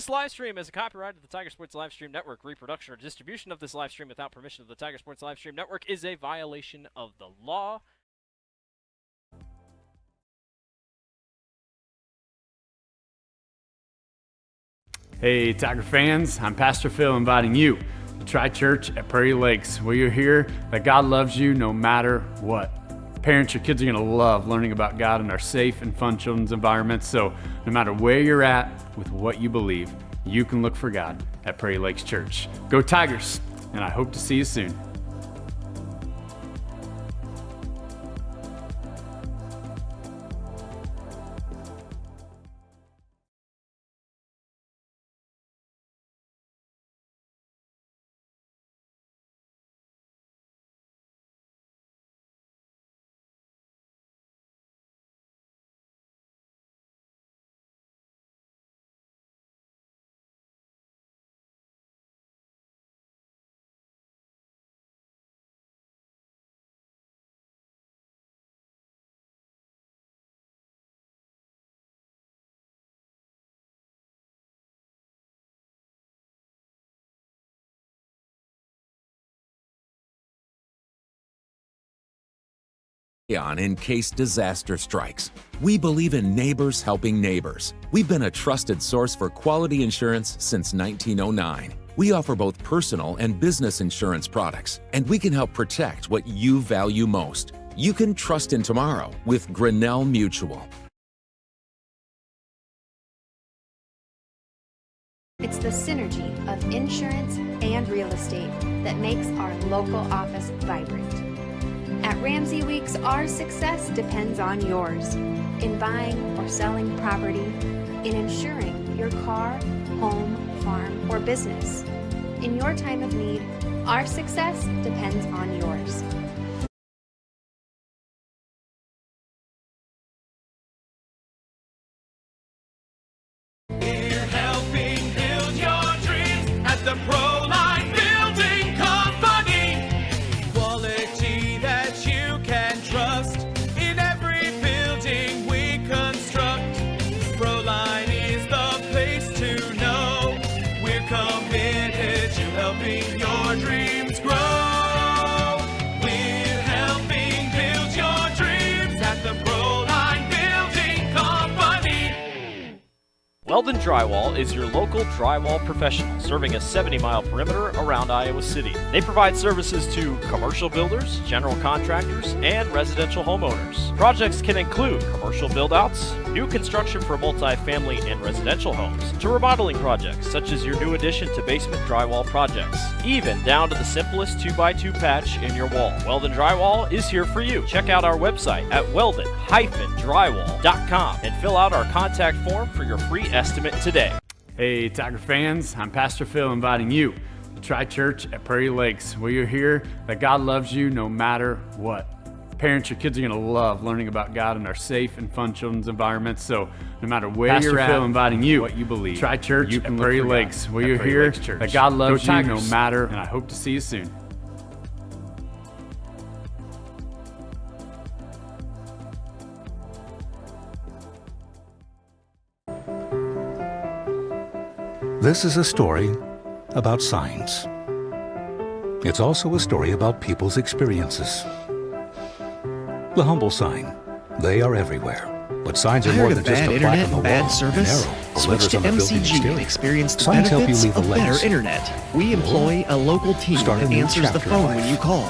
This live stream is a copyright of the Tiger Sports Livestream Network. Reproduction or distribution of this live stream without permission of the Tiger Sports Livestream Network is a violation of the law. Hey Tiger fans, I'm Pastor Phil inviting you to Tri Church at Prairie Lakes, where you'll hear that God loves you no matter what. Parents, your kids are going to love learning about God in our safe and fun children's environments, so no matter where you're at with what you believe, you can look for God at Prairie Lakes Church. Go Tigers, and I hope to see you soon. On in case disaster strikes. We believe in neighbors helping neighbors. We've been a trusted source for quality insurance since 1909. We offer both personal and business insurance products, and we can help protect what you value most. You can trust in tomorrow with Grinnell Mutual. It's the synergy of insurance and real estate that makes our local office vibrant. At Ramsey Weeks, our success depends on yours in buying or selling property, in insuring your car, home, farm, or business. In your time of need, our success depends on yours. We're helping build your dreams at the Proline Building Company. Quality that you can trust in every building we construct. Proline is the place to know. We're committed to helping your dreams grow. We're helping build your dreams at the Proline Building Company. Weldon Drywall is your local drywall professional, serving a 70-mile perimeter around Iowa City. They provide services to commercial builders, general contractors, and residential homeowners. Projects can include commercial build-outs, new construction for multi-family and residential homes, to remodeling projects such as your new addition to basement drywall projects, even down to the simplest 2x2 patch in your wall. Weldon Drywall is here for you. Check out our website at weldon-drywall.com and fill out our contact form for your free estimate today. Hey Tiger fans, I'm Pastor Phil inviting you to Tri Church at Prairie Lakes, where you'll hear that God loves you no matter what. Parents, your kids are going to love learning about God in our safe and fun children's environments, so no matter where Pastor you're at, Phil inviting you what you believe. Tri Church at Prairie Lakes, where you'll hear that God loves you no matter, and I hope to see you soon. This is a story about science. It's also a story about people's experiences. The humble sign. They are everywhere. But signs are more than just a plaque on the wall, bad service? an arrow, or Switch letters to on the building MCG and exterior. experience the Signs help you benefits leave a of better legacy. internet. We employ a local team Start a that new answers the chapter phone in when life. you call.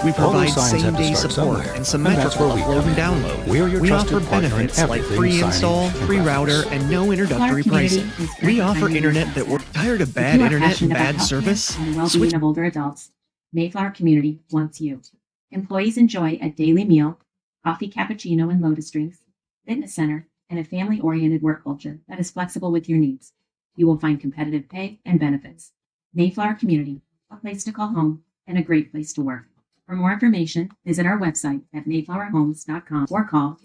We All provide those signs have to same-day start support somewhere, and and symmetrical that's where we upload come and in. download. We are your We trusted offer partner in benefits like everything free signing install, and free router, graphics. and no introductory community pricing. is We offer recommending internet this. that we're tired of If bad you are internet and passionate about bad healthcare service. and the well-being of older adults, Mayflower Community wants you. Employees enjoy a daily meal, coffee cappuccino and lotus drinks, fitness center, and a family-oriented work culture that is flexible with your needs. You will find competitive pay and benefits. Mayflower Community, a place to call home and a great place to work. For more information, visit our website at mayflowerhomes.com or call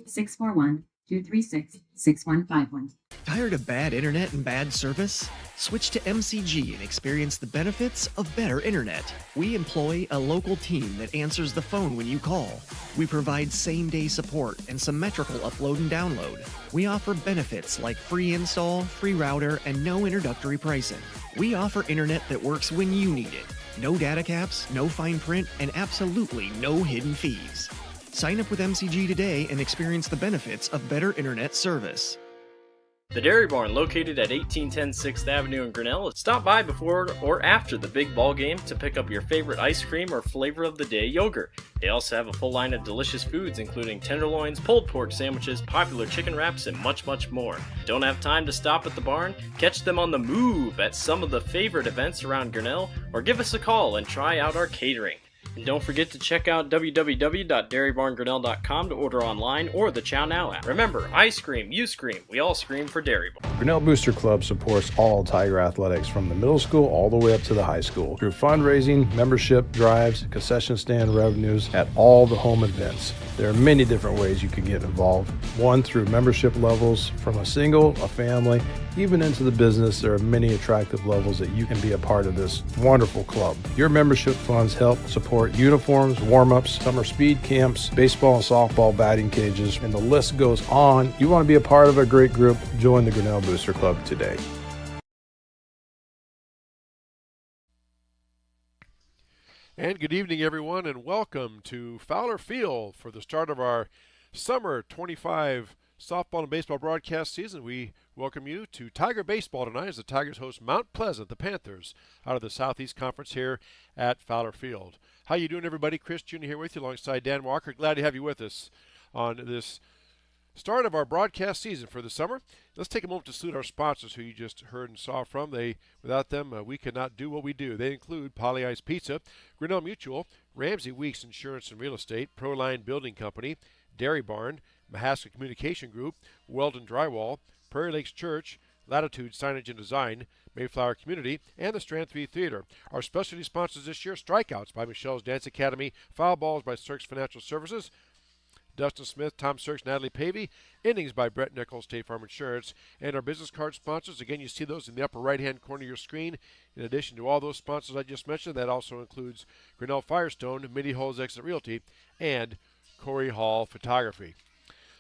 236-6151. Tired of bad internet and bad service? Switch to MCG and experience the benefits of better internet. We employ a local team that answers the phone when you call. We provide same-day support and symmetrical upload and download. We offer benefits like free install, free router, and no introductory pricing. We offer internet that works when you need it. No data caps, no fine print, and absolutely no hidden fees. Sign up with MCG today and experience the benefits of better internet service. The Dairy Barn, located at 1810 6th Avenue in Grinnell. Stop by before or after the big ball game to pick up your favorite ice cream or flavor of the day yogurt. They also have a full line of delicious foods, including tenderloins, pulled pork sandwiches, popular chicken wraps, and much, much more. Don't have time to stop at the barn? Catch them on the move at some of the favorite events around Grinnell, or give us a call and try out our catering. And don't forget to check out www.dairybarngrinnell.com to order online or the Chow Now app. Remember, I scream, you scream, we all scream for Dairy Barn. Grinnell Booster Club supports all Tiger athletics from the middle school all the way up to the high school through fundraising, membership drives, concession stand revenues at all the home events. There are many different ways you can get involved. One, through membership levels from a single, a family, even into the business. There are many attractive levels that you can be a part of this wonderful club. Your membership funds help support uniforms, warm-ups, summer speed camps, baseball and softball batting cages, and the list goes on. You want to be a part of a great group? Join the Grinnell Booster Club today. And good evening, everyone, and welcome to Fowler Field for the start of our summer 25 softball and baseball broadcast season. We welcome you to Tiger Baseball tonight as the Tigers host Mount Pleasant, the Panthers, out of the Southeast Conference here at Fowler Field. How you doing, everybody? Chris Jr. here with you alongside Dan Walker. Glad to have you with us on this start of our broadcast season for the summer. Let's take a moment to salute our sponsors who you just heard and saw from. Without them, we could not do what we do. They include Poly Ice Pizza, Grinnell Mutual, Ramsey Weeks Insurance and Real Estate, Proline Building Company, Dairy Barn, Mahaska Communication Group, Weldon Drywall, Prairie Lakes Church, Latitude Signage and Design, Mayflower Community, and the Strand 3 Theater. Our specialty sponsors this year: Strikeouts by Michelle's Dance Academy, Foul Balls by Cirques Financial Services, Dustin Smith, Tom Sirks, Natalie Pavey, Innings by Brett Nichols, State Farm Insurance, and our business card sponsors. Again, you see those in the upper right-hand corner of your screen. In addition to all those sponsors I just mentioned, that also includes Grinnell Firestone, Midi Holes Exit Realty, and Corey Hall Photography.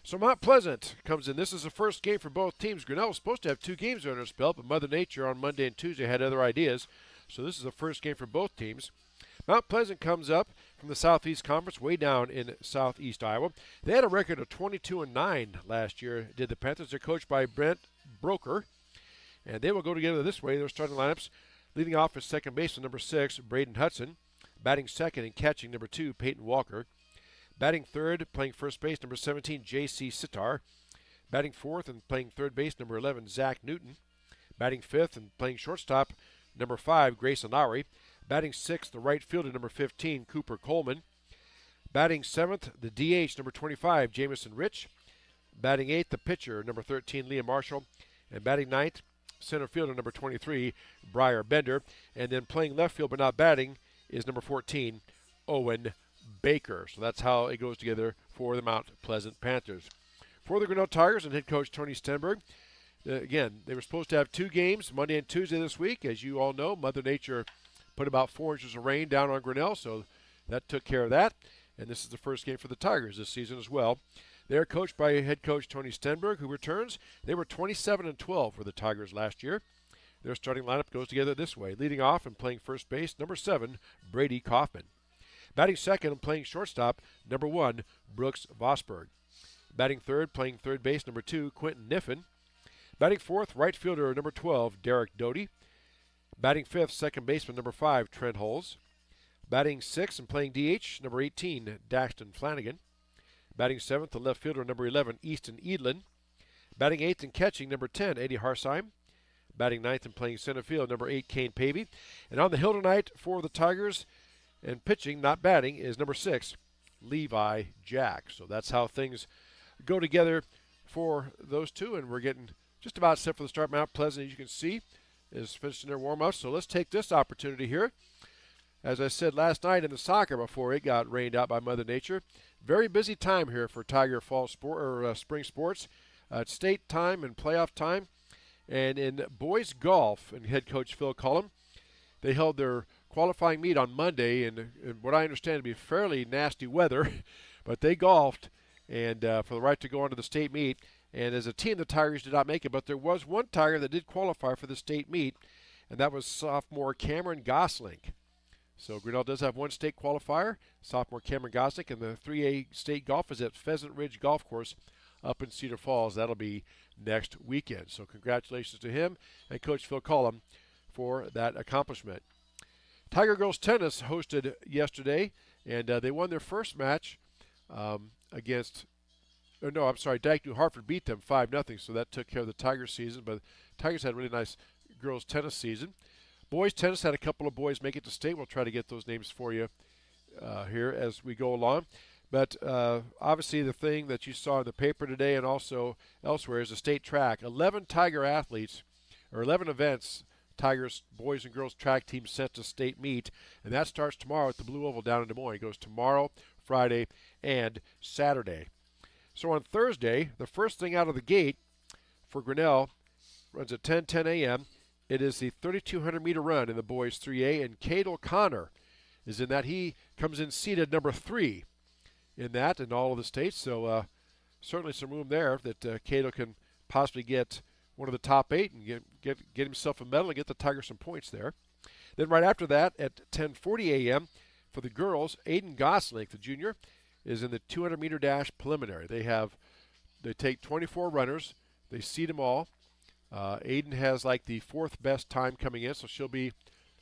So Mount Pleasant comes in. This is the first game for both teams. Grinnell was supposed to have 2 games under its belt, but Mother Nature on Monday and Tuesday had other ideas. So this is the first game for both teams. Mount Pleasant comes up from the Southeast Conference, way down in southeast Iowa. They had a record of 22-9 last year, did the Panthers. They're coached by Brent Broker, and they will go together this way. Their starting lineups, leading off as second baseman, number 6, Braden Hudson. Batting second and catching, number 2, Peyton Walker. Batting third, playing first base, number 17, J.C. Sitar. Batting fourth and playing third base, number 11, Zach Newton. Batting fifth and playing shortstop, number 5, Grayson Lowry. Batting sixth, the right fielder, number 15, Cooper Coleman. Batting seventh, the DH, number 25, Jamison Rich. Batting eighth, the pitcher, number 13, Liam Marshall. And batting ninth, center fielder, number 23, Briar Bender. And then playing left field but not batting is number 14, Owen Baker. So that's how it goes together for the Mount Pleasant Panthers. For the Grinnell Tigers and head coach Tony Stenberg, again, they were supposed to have 2 games, Monday and Tuesday this week. As you all know, Mother Nature put about 4 inches of rain down on Grinnell, so that took care of that. And this is the first game for the Tigers this season as well. They're coached by head coach Tony Stenberg, who returns. They were 27-12 for the Tigers last year. Their starting lineup goes together this way. Leading off and playing first base, number 7, Brady Kaufman. Batting second and playing shortstop, number 1, Brooks Vosberg. Batting third, playing third base, number 2, Quentin Niffen. Batting fourth, right fielder, number 12, Derek Doty. Batting fifth, second baseman, number 5, Trent Holes. Batting sixth and playing DH, number 18, Daxton Flanagan. Batting seventh, the left fielder, number 11, Easton Edlin. Batting eighth and catching, number 10, Eddie Harsheim. Batting ninth and playing center field, number 8, Kane Pavey. And on the hill tonight for the Tigers, and pitching, not batting, is number 6, Levi Jack. So that's how things go together for those two, and we're getting just about set for the start. Mount Pleasant, as you can see, is finishing their warm-ups. So let's take this opportunity here as I said last night in the soccer before it got rained out by Mother Nature, very busy time here for Tiger Fall sport or spring sports. It's state time and playoff time. And in boys golf, and head coach Phil Cullum, they held their qualifying meet on Monday in what I understand to be fairly nasty weather, but they golfed and for the right to go on to the state meet. And as a team, the Tigers did not make it, but there was one Tiger that did qualify for the state meet, and that was sophomore Cameron Gosling. So Grinnell does have one state qualifier, sophomore Cameron Gosling, and the 3A state golf is at Pheasant Ridge Golf Course up in Cedar Falls. That'll be next weekend. So congratulations to him and Coach Phil Cullum for that accomplishment. Tiger Girls Tennis hosted yesterday, and they won their first match against Dyke New Hartford beat them 5-0, so that took care of the Tigers season. But Tigers had a really nice girls tennis season. Boys tennis had a couple of boys make it to state. We'll try to get those names for you here as we go along. But obviously the thing that you saw in the paper today and also elsewhere is the state track. 11 Tiger athletes, or 11 events, Tigers boys and girls track teams sent to state meet, and that starts tomorrow at the Blue Oval down in Des Moines. It goes tomorrow, Friday, and Saturday. So on Thursday, the first thing out of the gate for Grinnell runs at 10:10 a.m. It is the 3,200-meter run in the boys 3A, and Cade O'Connor is in that. He comes in seated number 3 in that in all of the states. So certainly some room there that Cato can possibly get one of the top 8 and get himself a medal and get the Tigers some points there. Then right after that at 10:40 a.m. for the girls, Aiden Gosling, the junior, is in the 200-meter dash preliminary. They take 24 runners. They seed them all. Aiden has like the 4th best time coming in, so she'll be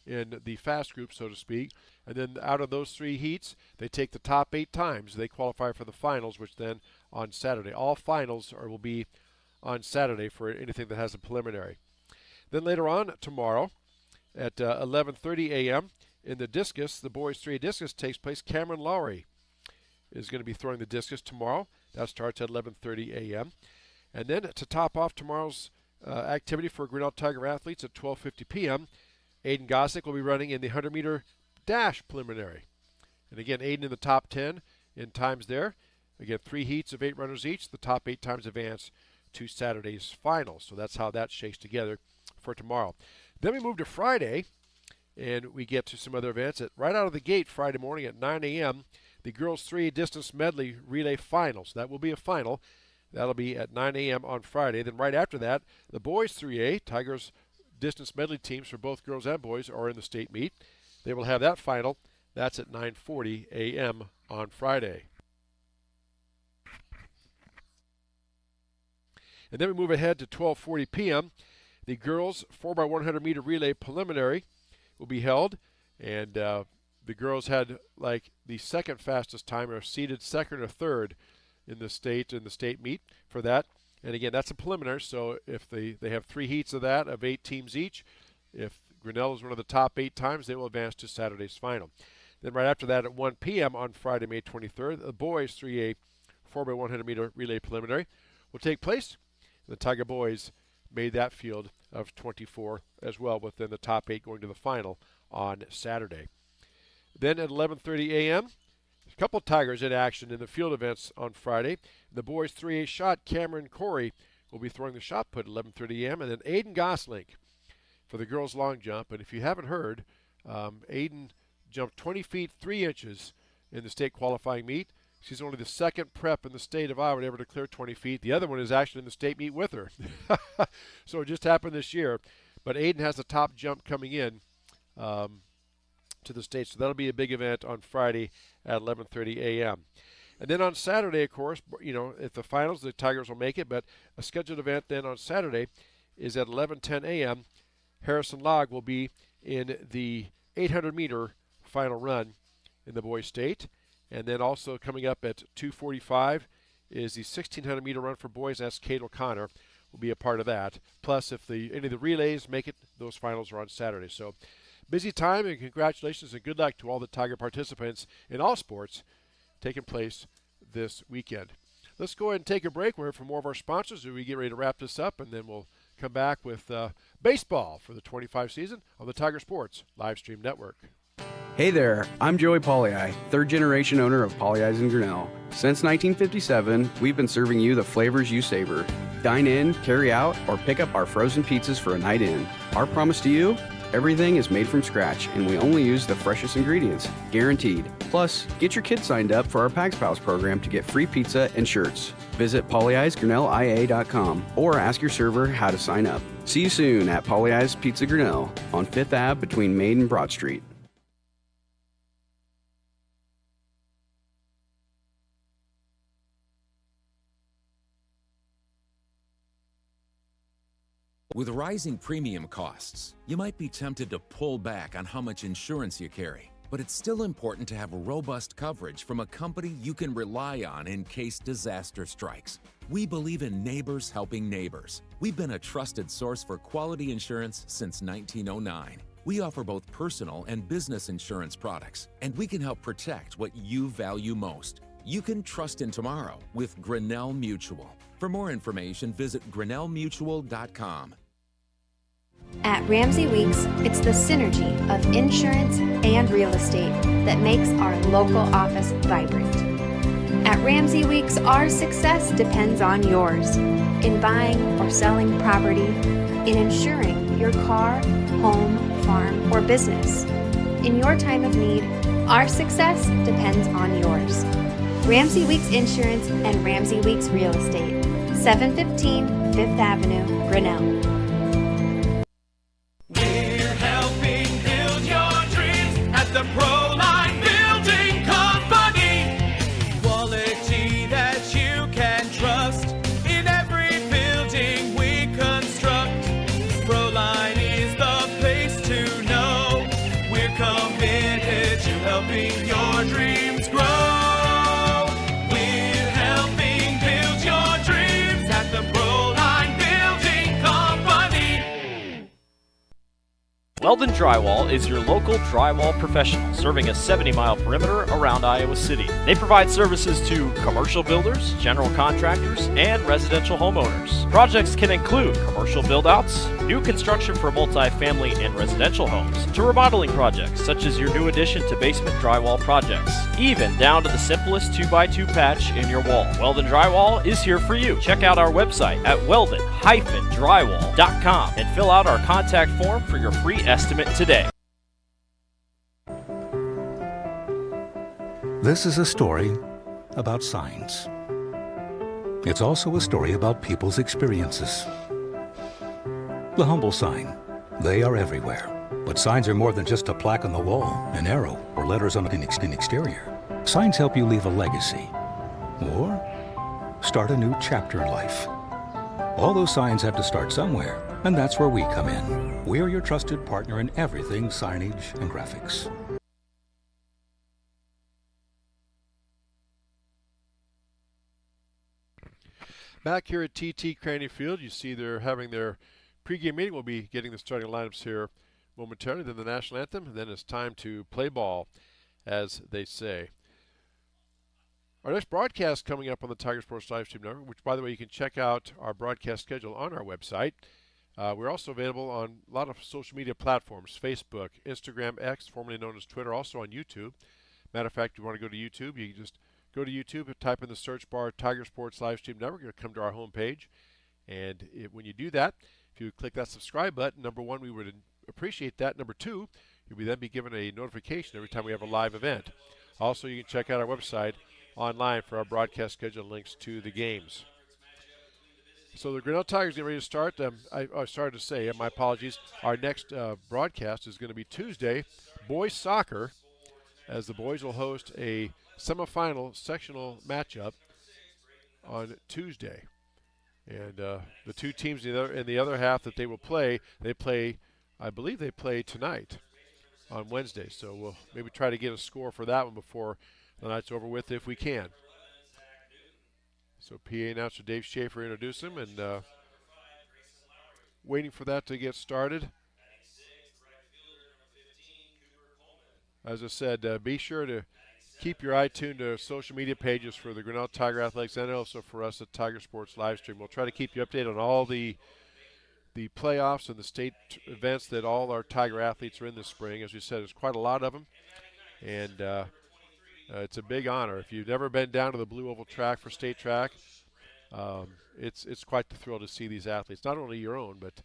in the fast group, so to speak. And then out of those 3 heats, they take the top 8 times. They qualify for the finals, which then on Saturday. All finals will be on Saturday for anything that has a preliminary. Then later on tomorrow at 11:30 a.m. in the discus, the boys 3 discus takes place. Cameron Lowry is going to be throwing the discus tomorrow. That starts at 11:30 a.m. And then to top off tomorrow's activity for Grinnell Tiger athletes at 12:50 p.m., Aiden Gosling will be running in the 100-meter dash preliminary. And again, Aiden in the top 10 in times there. Again, 3 heats of 8 runners each. The top 8 times advance to Saturday's finals. So that's how that shakes together for tomorrow. Then we move to Friday, and we get to some other events. Right out of the gate Friday morning at 9 a.m., the girls 3 distance medley relay finals. That will be a final. That'll be at 9 a.m. on Friday. Then right after that, the boys 3A, Tigers distance medley teams for both girls and boys are in the state meet. They will have that final. That's at 9:40 a.m. on Friday. And then we move ahead to 12:40 p.m. The girls 4x100 meter relay preliminary will be held, and the girls had like the 2nd fastest time, or seeded 2nd or 3rd in the state meet for that. And again, that's a preliminary, so if they have 3 heats of that, of 8 teams each, if Grinnell is one of the top 8 times, they will advance to Saturday's final. Then right after that at 1 p.m. on Friday, May 23rd, the boys 3A 4x100 meter relay preliminary will take place. The Tiger boys made that field of 24 as well, within the top 8 going to the final on Saturday. Then at 11:30 a.m., a couple Tigers in action in the field events on Friday. The boys 3A shot, Cameron Corey will be throwing the shot put at 11:30 a.m. And then Aiden Gosling for the girls long jump. And if you haven't heard, Aiden jumped 20 feet 3 inches in the state qualifying meet. She's only the 2nd prep in the state of Iowa ever to clear 20 feet. The other one is actually in the state meet with her. So it just happened this year. But Aiden has the top jump coming in to the state. So that'll be a big event on Friday at 11:30 a.m. And then on Saturday, of course, at the finals, the Tigers will make it. But a scheduled event then on Saturday is at 11:10 a.m. Harrison Log will be in the 800-meter final run in the boys' state. And then also coming up at 2:45 is the 1,600-meter run for boys. That's Cade O'Connor will be a part of that. Plus, if any of the relays make it, those finals are on Saturday. So busy time, and congratulations and good luck to all the Tiger participants in all sports taking place this weekend. Let's go ahead and take a break. We'll hear from more of our sponsors as we get ready to wrap this up, and then we'll come back with baseball for the 25 season on the Tiger Sports Live Stream Network. Hey there, I'm Joey Pollyi, third generation owner of Pollyi's in Grinnell. Since 1957, we've been serving you the flavors you savor. Dine in, carry out, or pick up our frozen pizzas for a night in. Our promise to you? Everything is made from scratch and we only use the freshest ingredients, guaranteed. Plus, get your kids signed up for our Pags Pals program to get free pizza and shirts. Visit pollyi'sgrinnellia.com or ask your server how to sign up. See you soon at Pollyi's Pizza Grinnell on 5th Ave between Main and Broad Street. With rising premium costs, you might be tempted to pull back on how much insurance you carry. But it's still important to have robust coverage from a company you can rely on in case disaster strikes. We believe in neighbors helping neighbors. We've been a trusted source for quality insurance since 1909. We offer both personal and business insurance products, and we can help protect what you value most. You can trust in tomorrow with Grinnell Mutual. For more information, visit grinnellmutual.com. At Ramsey Weeks, it's the synergy of insurance and real estate that makes our local office vibrant. At Ramsey Weeks, our success depends on yours in buying or selling property, in insuring your car, home, farm, or business. In your time of need, our success depends on yours. Ramsey Weeks Insurance and Ramsey Weeks Real Estate, 715 5th Avenue, Grinnell. We're helping build your dreams at the Proline Building Company. Quality that you can trust in every building we construct. Proline is the place to know. We're committed to helping your dreams grow. We're helping build your dreams at the Proline Building Company. Weldon Drywall is your local drywall professional, serving a 70-mile perimeter around Iowa City. They provide services to commercial builders, general contractors, and residential homeowners. Projects can include commercial build-outs, new construction for multi-family and residential homes, to remodeling projects such as your new addition to basement drywall projects, even down to the simplest 2x2 patch in your wall. Weldon Drywall is here for you. Check out our website at weldon-drywall.com and fill out our contact form for your free estimate today. This is a story about signs. It's also a story about people's experiences. The humble sign. They are everywhere. But signs are more than just a plaque on the wall, an arrow, or letters on an exterior. Signs help you leave a legacy or start a new chapter in life. All those signs have to start somewhere, and that's where we come in. We are your trusted partner in everything signage and graphics. Back here at TT Cranny Field, you see they're having their pregame meeting. We'll be getting the starting lineups here momentarily, then the national anthem, and then it's time to play ball, as they say. Our next broadcast coming up on the Tiger Sports Livestream Network, which, by the way, you can check out our broadcast schedule on our website. We're also available on a lot of social media platforms, Facebook, Instagram, X, formerly known as Twitter, also on YouTube. Matter of fact, if you want to go to YouTube, you can just go to YouTube and type in the search bar Tiger Sports Livestream Network. You'll come to our homepage. And when you do that, if you click that subscribe button, number one, we would appreciate that. Number two, you'll then be given a notification every time we have a live event. Also, you can check out our website online for our broadcast schedule and links to the games. So the Grinnell Tigers get ready to start. I started to say, my apologies, our next broadcast is going to be Tuesday, boys soccer, as the boys will host a semifinal sectional matchup on Tuesday. And the two teams in the other half that they will play, I believe they play tonight on Wednesday. So we'll maybe try to get a score for that one before the night's over with if we can. So PA announcer Dave Schaefer introduced him, and waiting for that to get started. As I said, be sure to keep your eye tuned to social media pages for the Grinnell Tiger Athletics and also for us at Tiger Sports Livestream. We'll try to keep you updated on all the playoffs and the state events that all our Tiger athletes are in this spring. As we said, there's quite a lot of them. And it's a big honor. If you've never been down to the Blue Oval track for state track, it's quite the thrill to see these athletes, not only your own, but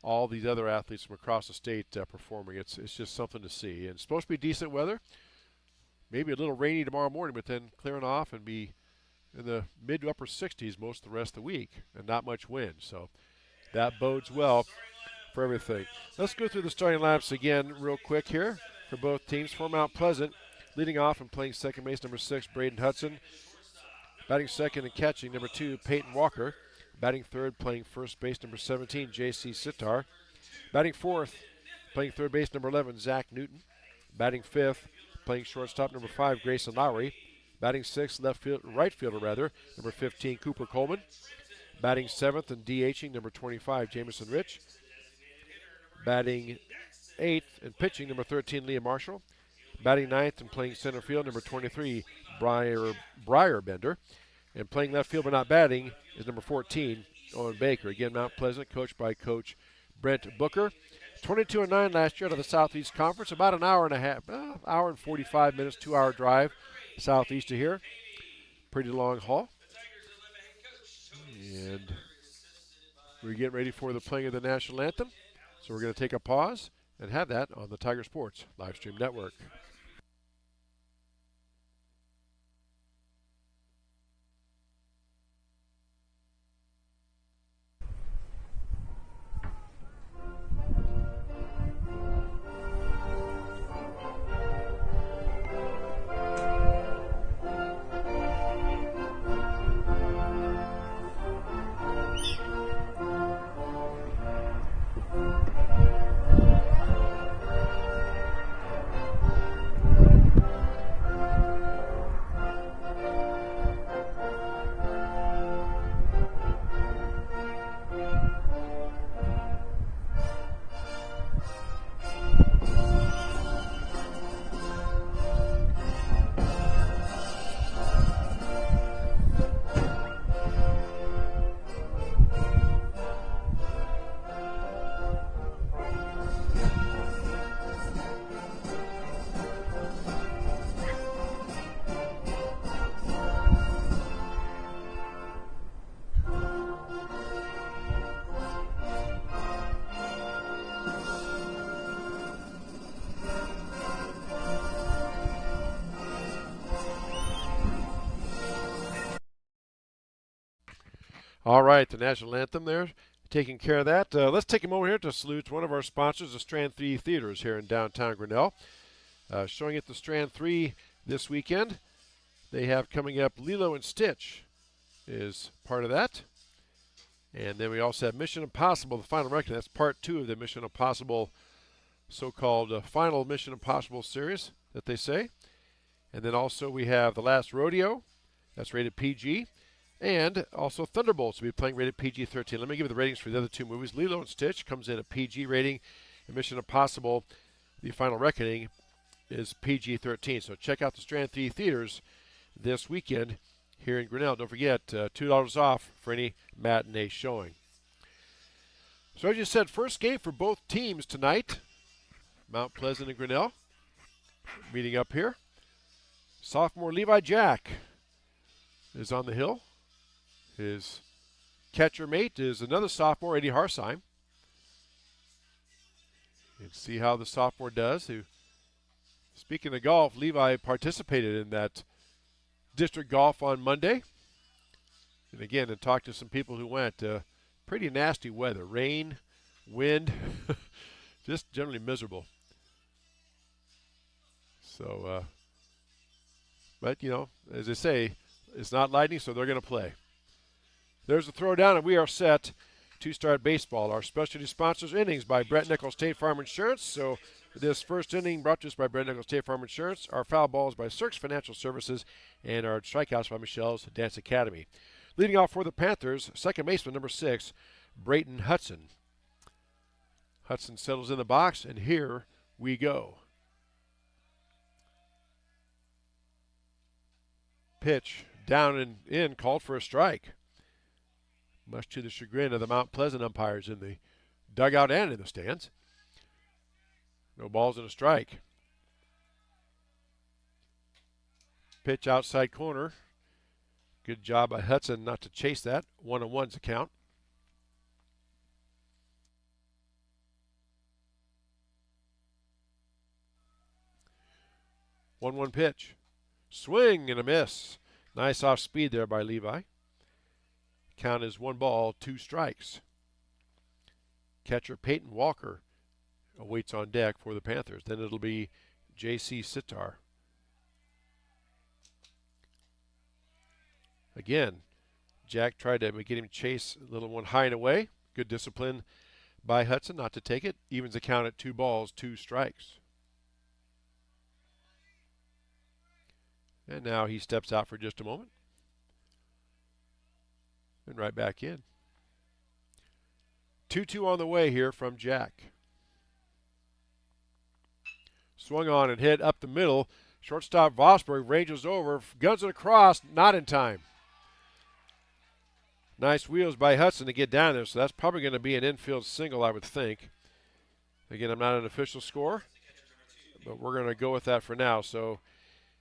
all these other athletes from across the state performing. It's just something to see. And it's supposed to be decent weather. Maybe a little rainy tomorrow morning, but then clearing off and be in the mid to upper 60s most of the rest of the week and not much wind. So that bodes well for everything. Let's go through the starting lineups again real quick here for both teams. For Mount Pleasant, leading off and playing second base, number 6, Braden Hudson. Batting second and catching, number 2, Peyton Walker. Batting third, playing first base, number 17, J.C. Sitar. Batting fourth, playing third base, number 11, Zach Newton. Batting fifth, playing shortstop, number 5, Grayson Lowry. Batting sixth, right fielder, number 15, Cooper Coleman. Batting seventh and DHing, number 25, Jamison Rich. Batting eighth and pitching, number 13, Liam Marshall. Batting ninth and playing center field, number 23, Briar Bender. And playing left field but not batting is number 14, Owen Baker. Again, Mount Pleasant, coached by Coach Brent Booker. 22-9 last year out of the Southeast Conference. About an hour and a half, hour and 45 minutes, 2-hour drive southeast of here. Pretty long haul. And we're getting ready for the playing of the national anthem. So we're going to take a pause and have that on the Tiger Sports live stream network. All right, the national anthem there, taking care of that. Let's take a moment here to salute one of our sponsors, the Strand 3 Theaters here in downtown Grinnell. Showing at the Strand 3 this weekend. They have coming up Lilo and Stitch is part of that. And then we also have Mission Impossible, the final reckoning. That's part 2 of the Mission Impossible, so-called final Mission Impossible series that they say. And then also we have The Last Rodeo. That's rated PG. And also Thunderbolts will be playing rated PG-13. Let me give you the ratings for the other two movies. Lilo and Stitch comes in a PG rating. And Mission Impossible, The Final Reckoning, is PG-13. So check out the Strand 3 Theaters this weekend here in Grinnell. Don't forget, $2 off for any matinee showing. So as you said, first game for both teams tonight. Mount Pleasant and Grinnell meeting up here. Sophomore Levi Jack is on the hill. His catcher mate is another sophomore, Eddie Harsheim. And see how the sophomore does. Who, speaking of golf, Levi participated in that district golf on Monday. And again, and talked to some people who went. Pretty nasty weather. Rain, wind, just generally miserable. So, but, you know, as they say, it's not lightning, so they're going to play. There's a throwdown, and we are set to start baseball. Our specialty sponsors, innings by Brett Nichols State Farm Insurance. So this first inning brought to us by Brett Nichols State Farm Insurance. Our foul balls by Cirques Financial Services, and our strikeouts by Michelle's Dance Academy. Leading off for the Panthers, second baseman number 6, Brayton Hudson. Hudson settles in the box, and here we go. Pitch down and in, called for a strike. Much to the chagrin of the Mount Pleasant umpires in the dugout and in the stands. No balls and a strike. pitch outside corner. Good job by Hudson not to chase that. 1-1's the count. One pitch. Swing and a miss. Nice off speed there by Levi. Count is 1 ball, 2 strikes. Catcher Peyton Walker awaits on deck for the Panthers. Then it'll be J.C. Sitar. Again, Jack tried to get him to chase a little one high and away. Good discipline by Hudson not to take it. Evens the count at 2 balls, 2 strikes. And now he steps out for just a moment. And right back in. 2-2 on the way here from Jack. Swung on and hit up the middle. Shortstop Vosberg ranges over, guns it across, not in time. Nice wheels by Hudson to get down there, so that's probably going to be an infield single, I would think. Again, I'm not an official score, but we're going to go with that for now. So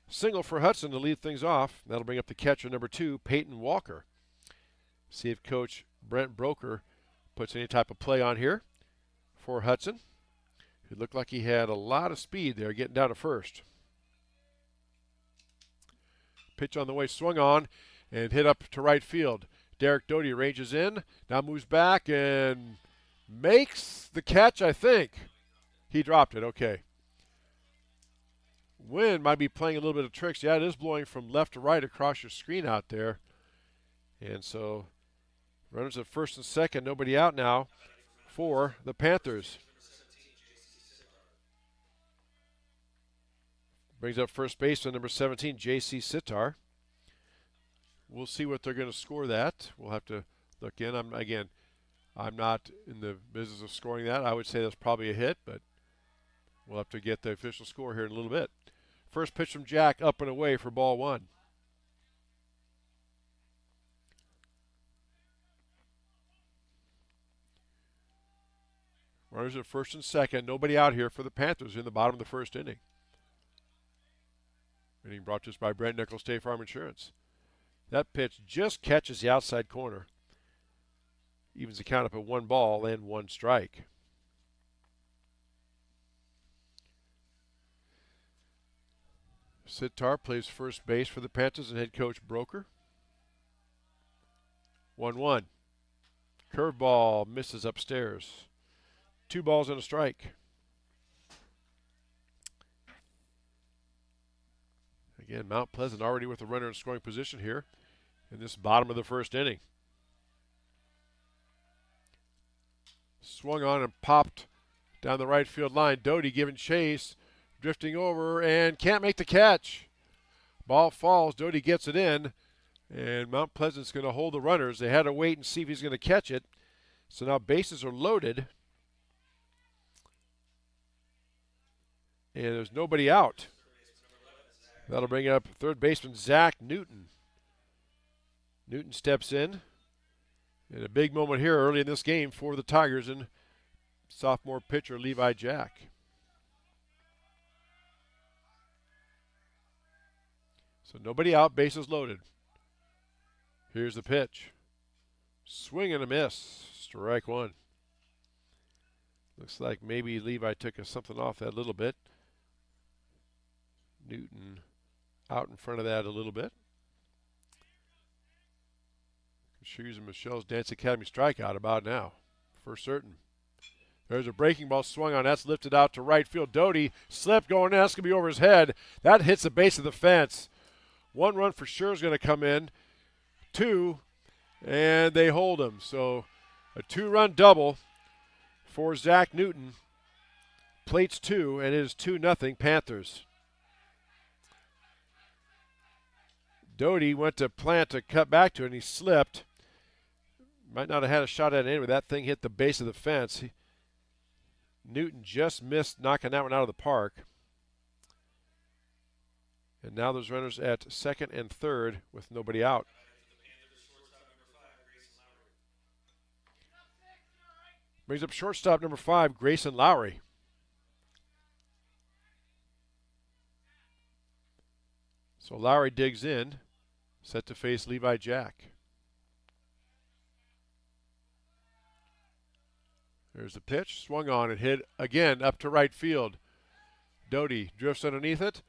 single for Hudson to lead things off. That'll bring up the catcher number 2, Peyton Walker. See if Coach Brent Broker puts any type of play on here for Hudson. It looked like he had a lot of speed there getting down to first. Pitch on the way, swung on and hit up to right field. Derek Doty ranges in, now moves back and makes the catch, I think. He dropped it, okay. Wind might be playing a little bit of tricks. Yeah, it is blowing from left to right across your screen out there. And so runners at first and second, nobody out now for the Panthers. Brings up first baseman number 17, J.C. Sitar. We'll see what they're going to score that. We'll have to look in. I'm not in the business of scoring that. I would say that's probably a hit, but we'll have to get the official score here in a little bit. First pitch from Jack, up and away for ball 1. Runners at first and second. Nobody out here for the Panthers in the bottom of the first inning. Inning brought to us by Brent Nichols State Farm Insurance. That pitch just catches the outside corner. Evens the count up at 1 ball and 1 strike. Sitar plays first base for the Panthers and head coach Broker. 1-1. Curveball misses upstairs. 2 balls and a strike. Again, Mount Pleasant already with a runner in scoring position here in this bottom of the first inning. Swung on and popped down the right field line. Doty giving chase, drifting over, and can't make the catch. Ball falls. Doty gets it in, and Mount Pleasant's going to hold the runners. They had to wait and see if he's going to catch it. So now bases are loaded, and there's nobody out. That'll bring up third baseman Zach Newton. Newton steps in. And a big moment here early in this game for the Tigers and sophomore pitcher Levi Jack. So nobody out, bases loaded. Here's the pitch. Swing and a miss. Strike 1. Looks like maybe Levi took something off that a little bit. Newton out in front of that a little bit. Shoes using Michelle's Dance Academy strikeout about now, for certain. There's a breaking ball swung on. That's lifted out to right field. Doty slipped going in. That's going to be over his head. That hits the base of the fence. 1 run for sure is going to come in. 2, and they hold him. So a 2-run double for Zach Newton. Plates 2, and it is 2-0 Panthers. Doty went to plant to cut back to it, and he slipped. Might not have had a shot at it anyway. That thing hit the base of the fence. Newton just missed knocking that one out of the park. And now there's runners at second and third with nobody out. Brings up shortstop number 5, Grayson Lowry. So Lowry digs in, set to face Levi Jack. There's the pitch, swung on and hit again up to right field. Doty drifts underneath it.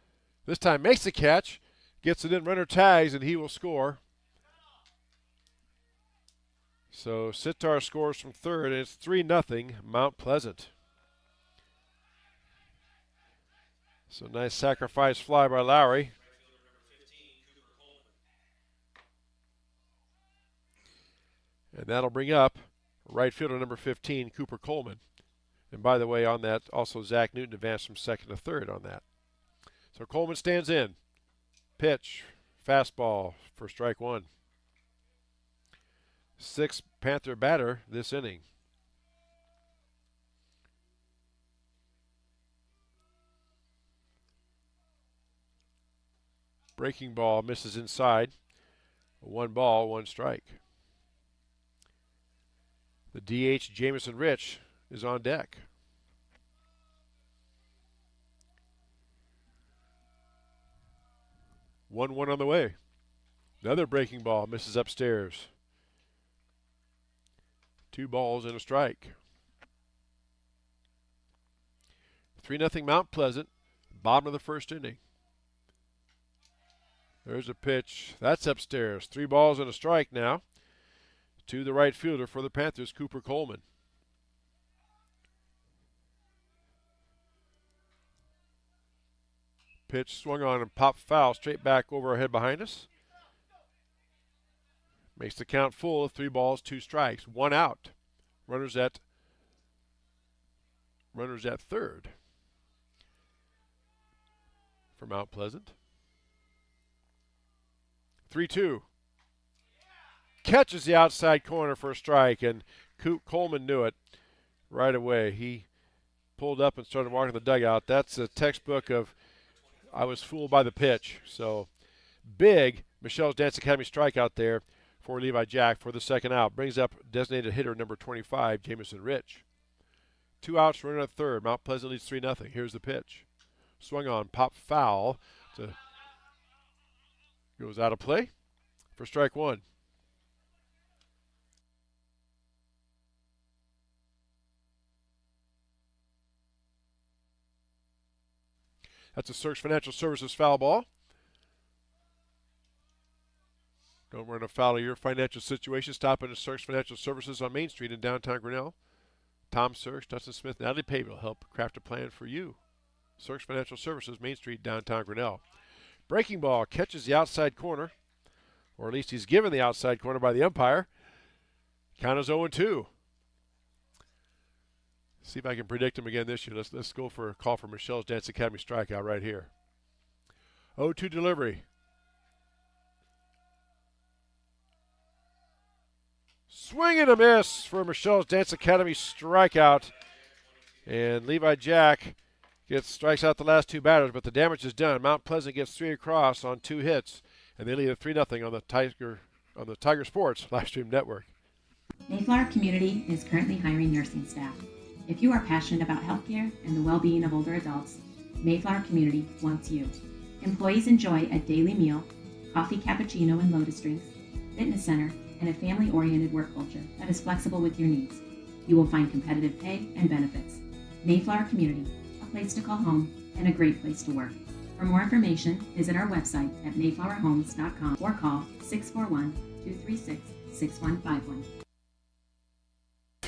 This time makes the catch, gets it in, runner tags, and he will score. So Sitar scores from third, and it's 3-0 Mount Pleasant. So nice sacrifice fly by Lowry. And that'll bring up right fielder number 15, Cooper Coleman. And by the way, on that, also Zach Newton advanced from second to third on that. So Coleman stands in. Pitch, fastball for strike one. Sixth Panther batter this inning. Breaking ball misses inside. 1 ball, 1 strike. The DH, Jamison Rich, is on deck. One on the way. Another breaking ball misses upstairs. 2 balls and a strike. 3-0 Mount Pleasant, bottom of the first inning. There's a pitch. That's upstairs. 3 balls and a strike now to the right fielder for the Panthers, Cooper Coleman. Pitch swung on and popped foul straight back over our head behind us. Makes the count full of 3 balls, 2 strikes. 1 out. Runners at third for Mount Pleasant. 3-2. Catches the outside corner for a strike, and Coleman knew it right away. He pulled up and started walking the dugout. That's a textbook of I was fooled by the pitch. So big Michelle's Dance Academy strikeout there for Levi Jack for the second out. Brings up designated hitter number 25, Jamison Rich. 2 outs, runner at third. Mount Pleasant leads 3-0. Here's the pitch. Swung on, pop foul. Goes out of play for strike 1. That's a Search Financial Services foul ball. Don't run afoul of your financial situation. Stop in to Search Financial Services on Main Street in downtown Grinnell. Tom Search, Dustin Smith, Natalie Pavey will help craft a plan for you. Search Financial Services, Main Street, downtown Grinnell. Breaking ball catches the outside corner, or at least he's given the outside corner by the umpire. Count is 0-2. See if I can predict him again this year. Let's go for a call for Michelle's Dance Academy strikeout right here. 0-2 delivery. Swing and a miss for Michelle's Dance Academy strikeout. And Levi Jack strikes out the last 2 batters, but the damage is done. Mount Pleasant gets 3 across on 2 hits, and they lead at 3-0 on the Tiger Sports live stream network. Mayflower Community is currently hiring nursing staff. If you are passionate about healthcare and the well-being of older adults, Mayflower Community wants you. Employees enjoy a daily meal, coffee cappuccino and lotus drinks, fitness center, and a family-oriented work culture that is flexible with your needs. You will find competitive pay and benefits. Mayflower Community, a place to call home and a great place to work. For more information, visit our website at mayflowerhomes.com or call 641-236-6151.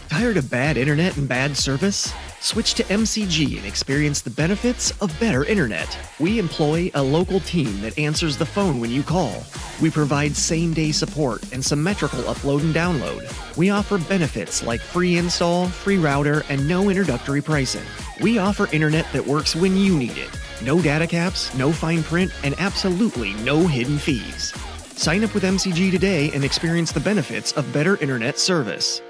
Tired of bad internet and bad service? Switch to MCG and experience the benefits of better internet. We employ a local team that answers the phone when you call. We provide same-day support and symmetrical upload and download. We offer benefits like free install, free router, and no introductory pricing. We offer internet that works when you need it. No data caps, no fine print, and absolutely no hidden fees. Sign up with MCG today and experience the benefits of better internet service.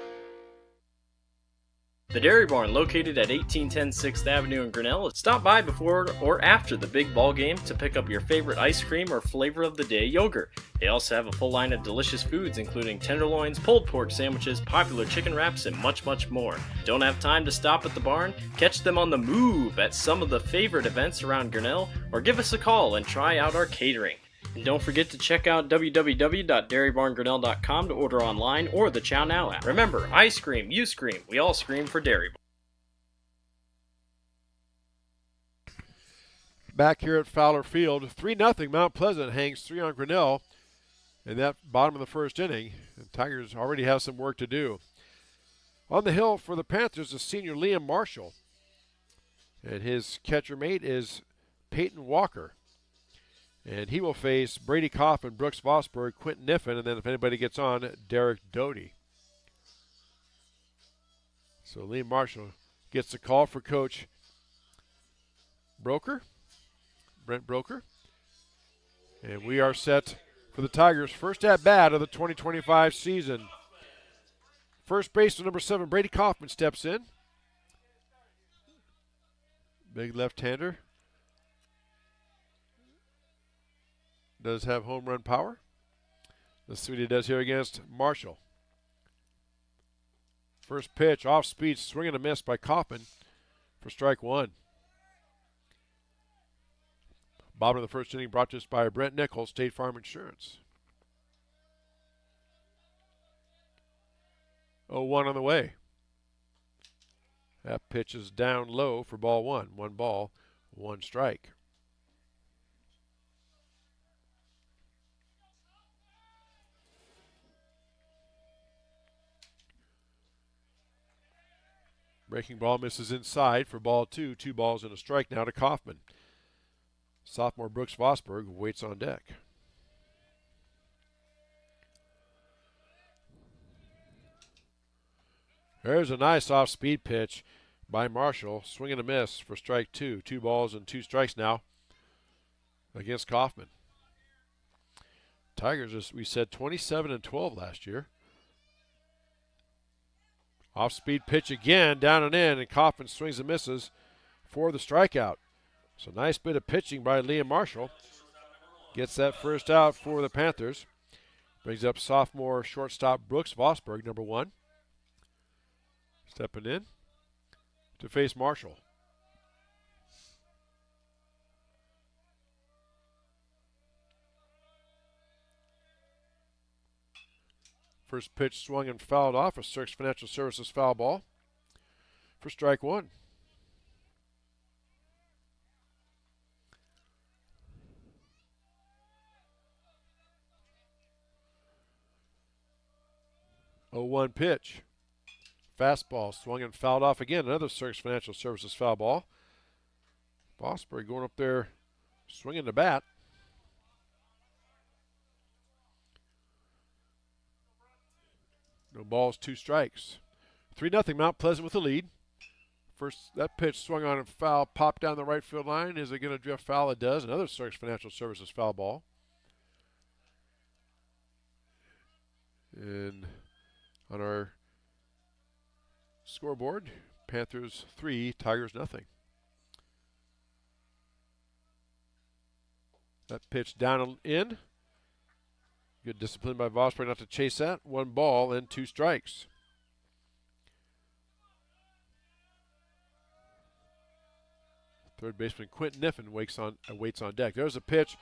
The Dairy Barn, located at 1810 6th Avenue in Grinnell. Stop by before or after the big ball game to pick up your favorite ice cream or flavor of the day yogurt. They also have a full line of delicious foods, including tenderloins, pulled pork sandwiches, popular chicken wraps, and much, much more. Don't have time to stop at the barn? Catch them on the move at some of the favorite events around Grinnell, or give us a call and try out our catering. And don't forget to check out www.dairybarngrinnell.com to order online or the Chow Now app. Remember, I scream, you scream, we all scream for Dairy Barn. Back here at Fowler Field, 3-0. Mount Pleasant hangs 3 on Grinnell in that bottom of the first inning. And Tigers already have some work to do. On the hill for the Panthers is senior Liam Marshall. And his catcher mate is Peyton Walker. And he will face Brady Coffin, Brooks Vosberg, Quentin Niffen, and then if anybody gets on, Derek Doty. So Liam Marshall gets the call for Coach Brent Broker. And we are set for the Tigers' first at-bat of the 2025 season. First baseman number 7, Brady Kaufman, steps in. Big left-hander. Does have home run power. Let's see what he does here against Marshall. First pitch, off speed, swing and a miss by Kaufman for strike 1. Bottom of the first inning brought to us by Brent Nichols, State Farm Insurance. 0-1 on the way. That pitch is down low for ball 1. 1 ball, 1 strike. Breaking ball misses inside for ball 2. 2 balls and a strike now to Kaufman. Sophomore Brooks Vosberg waits on deck. There's a nice off-speed pitch by Marshall. Swing and a miss for strike 2. 2 balls and 2 strikes now against Kaufman. Tigers, as we said, 27-12 last year. Off-speed pitch again, down and in, and Kaufman swings and misses for the strikeout. So nice bit of pitching by Liam Marshall. Gets that first out for the Panthers. Brings up sophomore shortstop Brooks Vosberg, number 1. Stepping in to face Marshall. First pitch swung and fouled off. A Cirques Financial Services foul ball for strike 1. Oh, 1 pitch. Fastball swung and fouled off again. Another Cirques Financial Services foul ball. Vosberg going up there swinging the bat. No balls, 2 strikes. 3-0 Mount Pleasant with the lead. First, that pitch swung on and foul, popped down the right field line. Is it going to drift foul? It does. Another Cirques Financial Services foul ball. And on our scoreboard, Panthers 3, Tigers nothing. That pitch down and in. Good discipline by Vosberg not to chase that. 1 ball and 2 strikes. Third baseman Quentin Niffen waits on deck. There's a pitch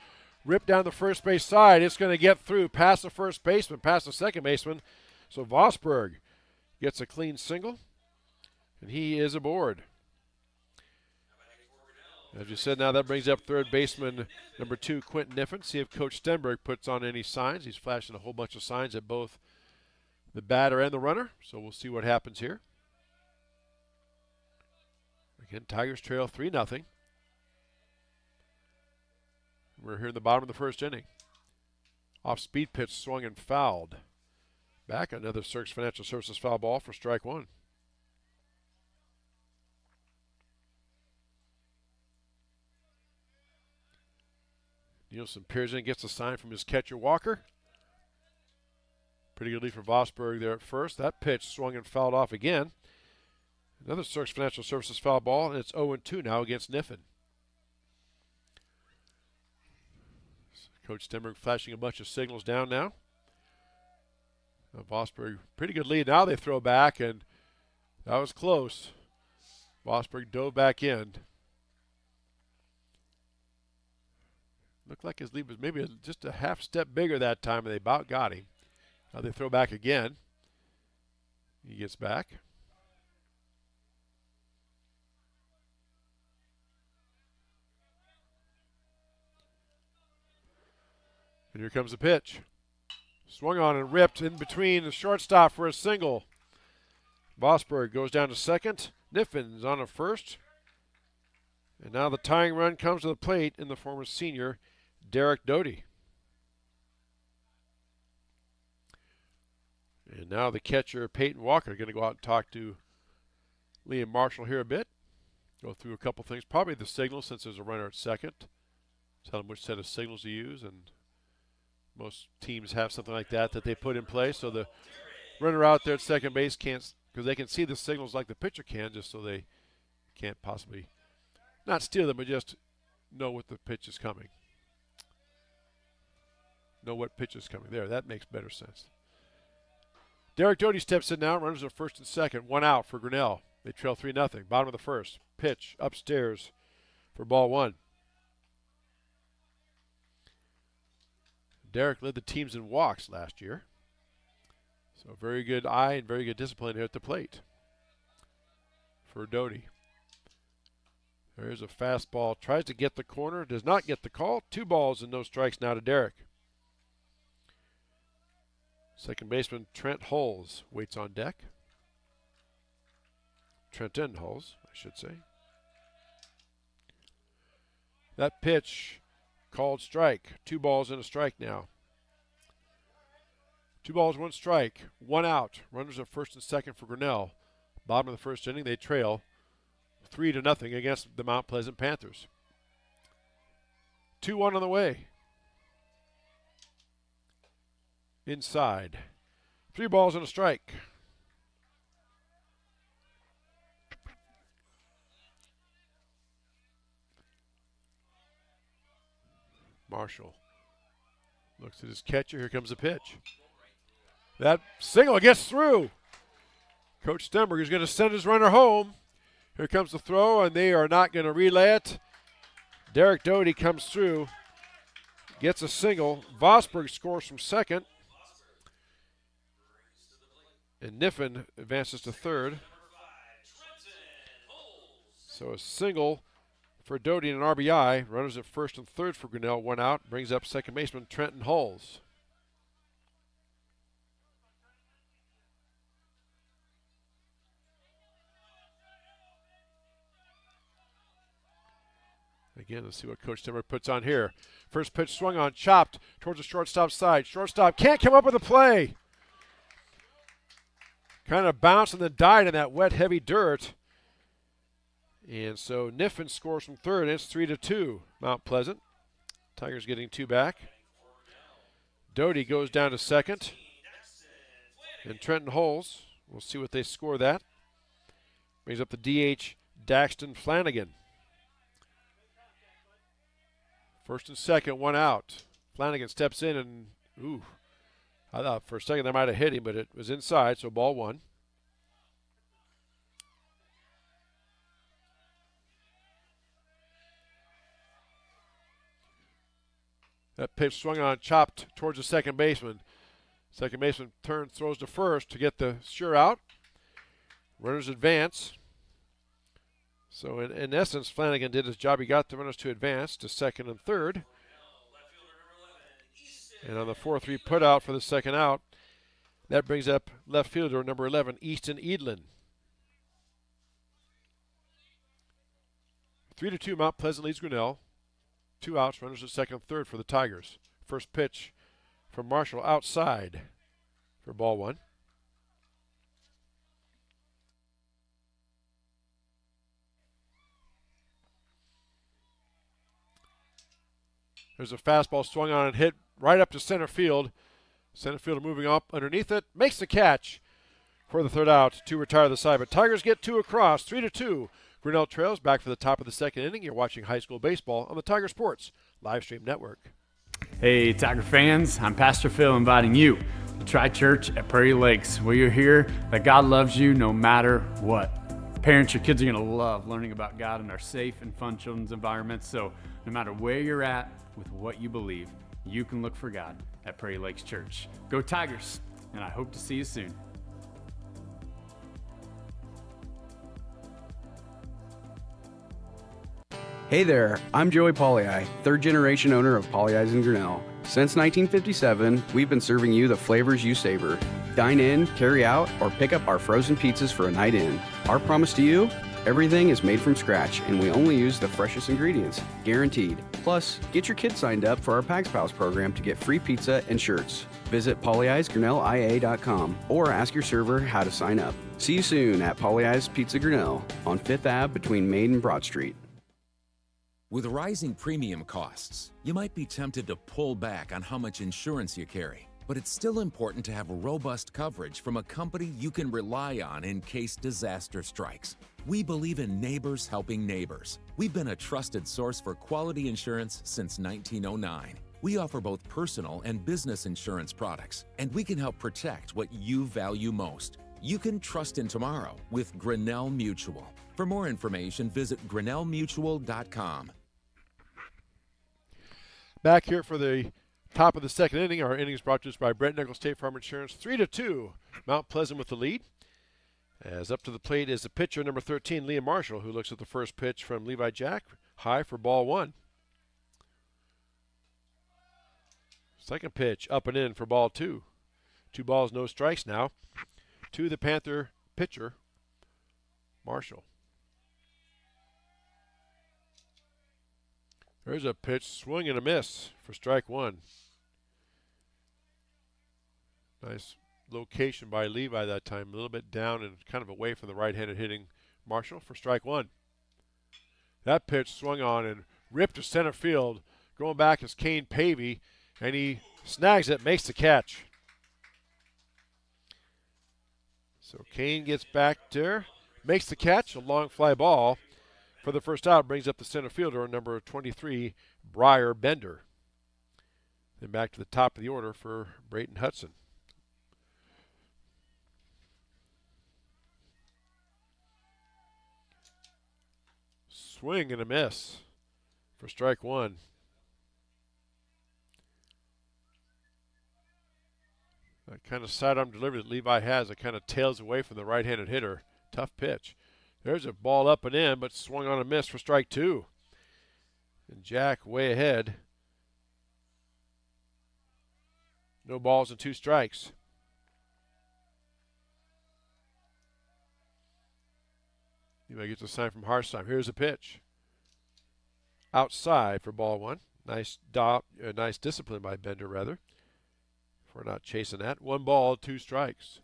ripped down the first base side. It's going to get through past the first baseman, past the second baseman. So Vosberg gets a clean single, and he is aboard. As you said, now that brings up third baseman number 2, Quentin Niffen. See if Coach Stenberg puts on any signs. He's flashing a whole bunch of signs at both the batter and the runner, so we'll see what happens here. Again, Tigers trail 3-0. We're here in the bottom of the first inning. Off-speed pitch swung and fouled. Back, another Cirques Financial Services foul ball for strike 1. Nielsen peers in, gets a sign from his catcher Walker. Pretty good lead for Vosberg there at first. That pitch swung and fouled off again. Another Cirques Financial Services foul ball, and it's 0-2 now against Niffen. Coach Stenberg flashing a bunch of signals down now. Vosberg, pretty good lead. Now they throw back, and that was close. Vosberg dove back in. Looked like his lead was maybe just a half step bigger that time, and they about got him. Now they throw back again. He gets back. And here comes the pitch. Swung on and ripped in between the shortstop for a single. Vosberg goes down to second. Niffin's on a first. And now the tying run comes to the plate in the former senior, Derek Doty. And now the catcher, Peyton Walker, going to go out and talk to Liam Marshall here a bit. Go through a couple things. Probably the signal, since there's a runner at second. Tell them which set of signals to use. And most teams have something like that they put in place. So the runner out there at second base can't, because they can see the signals like the pitcher can, just so they can't possibly not steal them, but just know what the pitch is coming. Know what pitch is coming. There, that makes better sense. Derek Doty steps in now, runners at first and second. One out for Grinnell. They trail 3-0. Bottom of the first. Pitch upstairs for ball one. Derek led the teams in walks last year. So very good eye and very good discipline here at the plate for Doty. There's a fastball. Tries to get the corner. Does not get the call. 2 balls and no strikes now to Derek. Second baseman Trent Hulls waits on deck. Trenton Hulls, I should say. That pitch called strike. 2 balls and a strike now. 2 balls, 1 strike. 1 out. Runners at first and second for Grinnell. Bottom of the first inning, they trail 3-0 against the Mount Pleasant Panthers. 2-1 on the way. Inside. 3 balls and a strike. Marshall looks at his catcher. Here comes the pitch. That single gets through. Coach Stenberg is going to send his runner home. Here comes the throw, and they are not going to relay it. Derek Doty comes through, gets a single. Vosberg scores from second. And Niffen advances to third. So a single for Doty and an RBI. Runners at first and third for Grinnell. 1 out. Brings up second baseman Trenton Hulls. Again, let's see what Coach Timmer puts on here. First pitch swung on, chopped towards the shortstop side. Shortstop can't come up with a play. Kind of bounced and then died in that wet, heavy dirt. And so Niffen scores from third, and it's 3-2. Mount Pleasant. Tigers getting 2 back. Doty goes down to second. And Trenton Hulls, we'll see what they score that. Brings up the DH, Daxton Flanagan. First and second, 1 out. Flanagan steps in and, I thought for a second they might have hit him, but it was inside, so ball 1. That pitch swung on, chopped towards the second baseman. Second baseman turns, throws to first to get the sure out. Runners advance. So in essence, Flanagan did his job. He got the runners to advance to second and third. And on the 4-3 put out for the second out, that brings up left fielder number 11, Easton Edlin. 3-2, Mount Pleasant leads Grinnell. 2 outs, runners at second and third for the Tigers. First pitch from Marshall outside for ball 1. There's a fastball swung on and hit right up to center field. Center fielder moving up underneath it. Makes the catch for the third out to retire the side. But Tigers get 2 across, 3-2. Grinnell trails back for the top of the second inning. You're watching high school baseball on the Tiger Sports Live Stream Network. Hey, Tiger fans, I'm Pastor Phil inviting you to try church at Prairie Lakes, where you'll hear that God loves you no matter what. Parents, your kids are going to love learning about God in our safe and fun children's environments. So no matter where you're at with what you believe, you can look for God at Prairie Lakes Church. Go Tigers, and I hope to see you soon. Hey there, I'm Joey Pollyi, third generation owner of Pollyi's in Grinnell. Since 1957, we've been serving you the flavors you savor. Dine in, carry out, or pick up our frozen pizzas for a night in. Our promise to you? Everything is made from scratch, and we only use the freshest ingredients, guaranteed. Plus, get your kids signed up for our Pags Pals program to get free pizza and shirts. Visit pollyi'sgrinnellia.com or ask your server how to sign up. See you soon at Pollyi's Pizza Grinnell on 5th Ave between Main and Broad Street. With rising premium costs, you might be tempted to pull back on how much insurance you carry. But it's still important to have robust coverage from a company you can rely on in case disaster strikes. We believe in neighbors helping neighbors. We've been a trusted source for quality insurance since 1909. We offer both personal and business insurance products, and we can help protect what you value most. You can trust in tomorrow with Grinnell Mutual. For more information, visit grinnellmutual.com. Back here for the top of the second inning. Our inning is brought to us by Brent Nichols State Farm Insurance. 3-2, Mount Pleasant with the lead. As up to the plate is the pitcher, number 13, Liam Marshall, who looks at the first pitch from Levi Jack. High for ball one. Second pitch, up and in for ball two. 2 balls, no strikes now. To the Panther pitcher, Marshall. There's a pitch, swing and a miss for strike one. Nice location by Levi that time, a little bit down and kind of away from the right-handed hitting Marshall for strike one. That pitch swung on and ripped to center field. Going back is Kane Pavey, and he snags it, makes the catch. So Kane gets back there, makes the catch, a long fly ball. For the first out, brings up the center fielder, number 23, Briar Bender. Then back to the top of the order for Brayton Hudson. Swing and a miss for strike one. That kind of sidearm delivery that Levi has, it kind of tails away from the right-handed hitter. Tough pitch. There's a ball up and in, but swung on a miss for strike two. And Jack way ahead. No balls and 2 strikes. Levi gets a sign from Harsheim. Here's a pitch. Outside for ball one. Nice discipline by Bender, rather, for not chasing that. 1 ball, 2 strikes.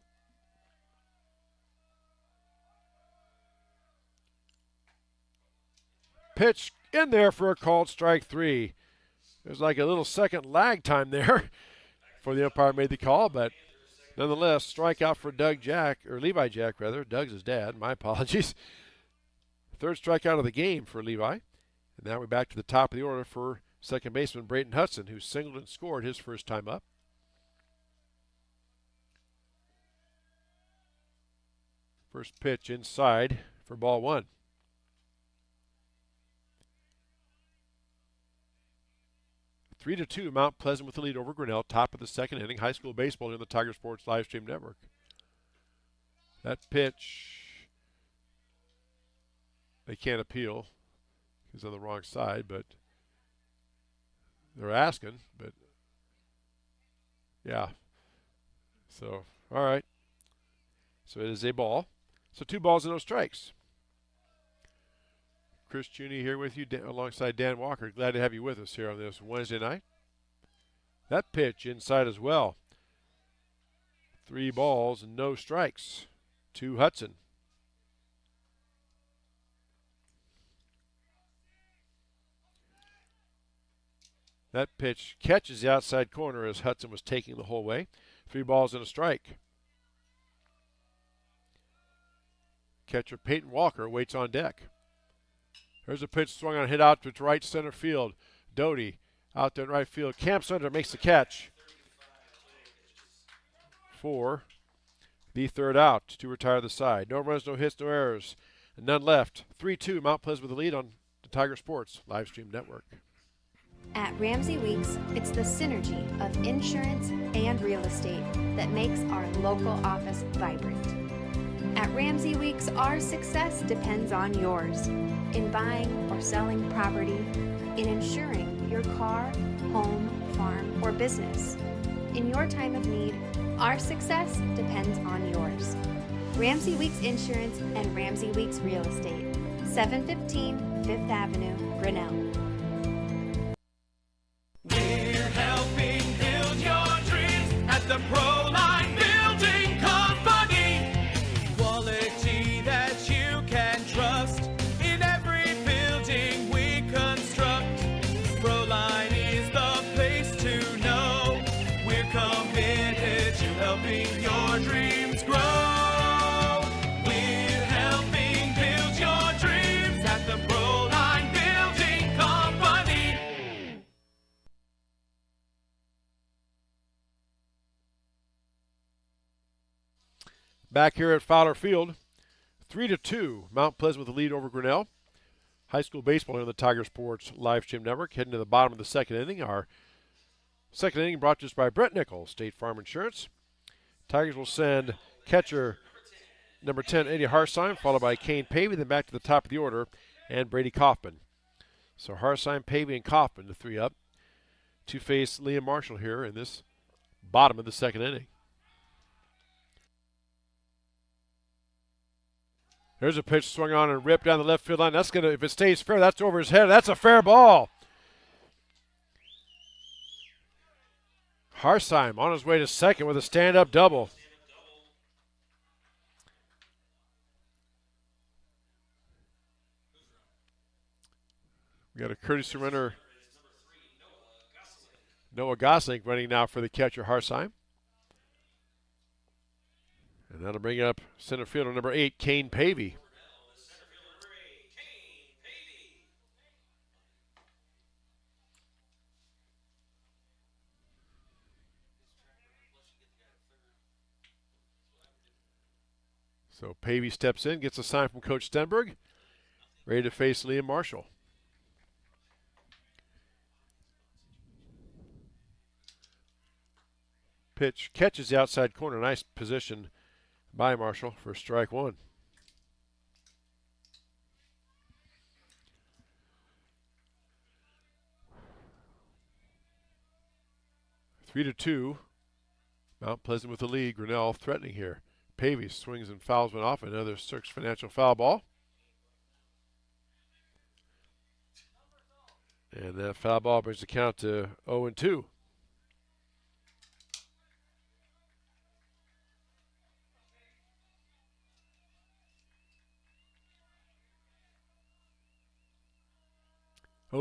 Pitch in there for a called strike 3. There's like a little second lag time there before the umpire made the call, but nonetheless, strikeout for Levi Jack, rather. Doug's his dad, my apologies. 3rd strikeout of the game for Levi. And now we're back to the top of the order for second baseman Brayton Hudson, who singled and scored his first time up. First pitch inside for ball one. 3-2, Mount Pleasant with the lead over Grinnell. Top of the second inning. High school baseball on the Tiger Sports live stream network. That pitch, they can't appeal. He's on the wrong side, but they're asking. But yeah. So, all right. So it is a ball. So 2 balls and no strikes. Chris Cuney here with you alongside Dan Walker. Glad to have you with us here on this Wednesday night. That pitch inside as well. 3 balls and no strikes to Hudson. That pitch catches the outside corner as Hudson was taking the whole way. 3 balls and a strike. Catcher Peyton Walker waits on deck. There's a pitch swung on, hit out to right center field. Doty out there in right field. Camps under, makes the catch for the 3rd out to retire the side. No runs, no hits, no errors. None left. 3-2, Mount Pleasant with the lead on the Tiger Sports live stream network. At Ramsey Weeks, it's the synergy of insurance and real estate that makes our local office vibrant. At Ramsey Weeks, our success depends on yours in buying or selling property, in insuring your car, home, farm, or business. In your time of need, our success depends on yours. Ramsey Weeks Insurance and Ramsey Weeks Real Estate, 715 Fifth Avenue, Grinnell. We're helping build your dreams at the Proline Building Company. Quality that you can trust in every building we construct. Proline is the place to know. We're committed to helping your dreams grow. We're helping build your dreams at the Proline Building Company. Back here at Fowler Field, 3-2, Mount Pleasant with the lead over Grinnell. High school baseball on the Tiger Sports live stream network. Heading to the bottom of the second inning. Our second inning brought to us by Brett Nichols, State Farm Insurance. Tigers will send catcher number 10, Eddie Harsheim, followed by Kane Pavey, then back to the top of the order, and Brady Kaufman. So Harsheim, Pavey, and Kaufman, the three up, to face Liam Marshall here in this bottom of the second inning. There's a pitch swung on and ripped down the left field line. That's going to, if it stays fair, that's over his head. That's a fair ball. Harsheim on his way to second with a stand-up double. We got a courtesy runner, Noah Gosling, running now for the catcher, Harsheim. And that'll bring up center fielder number 8, Kane Pavey. So Pavey steps in, gets a sign from Coach Stenberg, ready to face Liam Marshall. Pitch catches the outside corner. Nice position by Marshall for strike one. Three to two. Mount Pleasant with the lead. Grinnell threatening here. Pavey swings and fouls one off. Another Six Financial foul ball. And that foul ball brings the count to 0-2.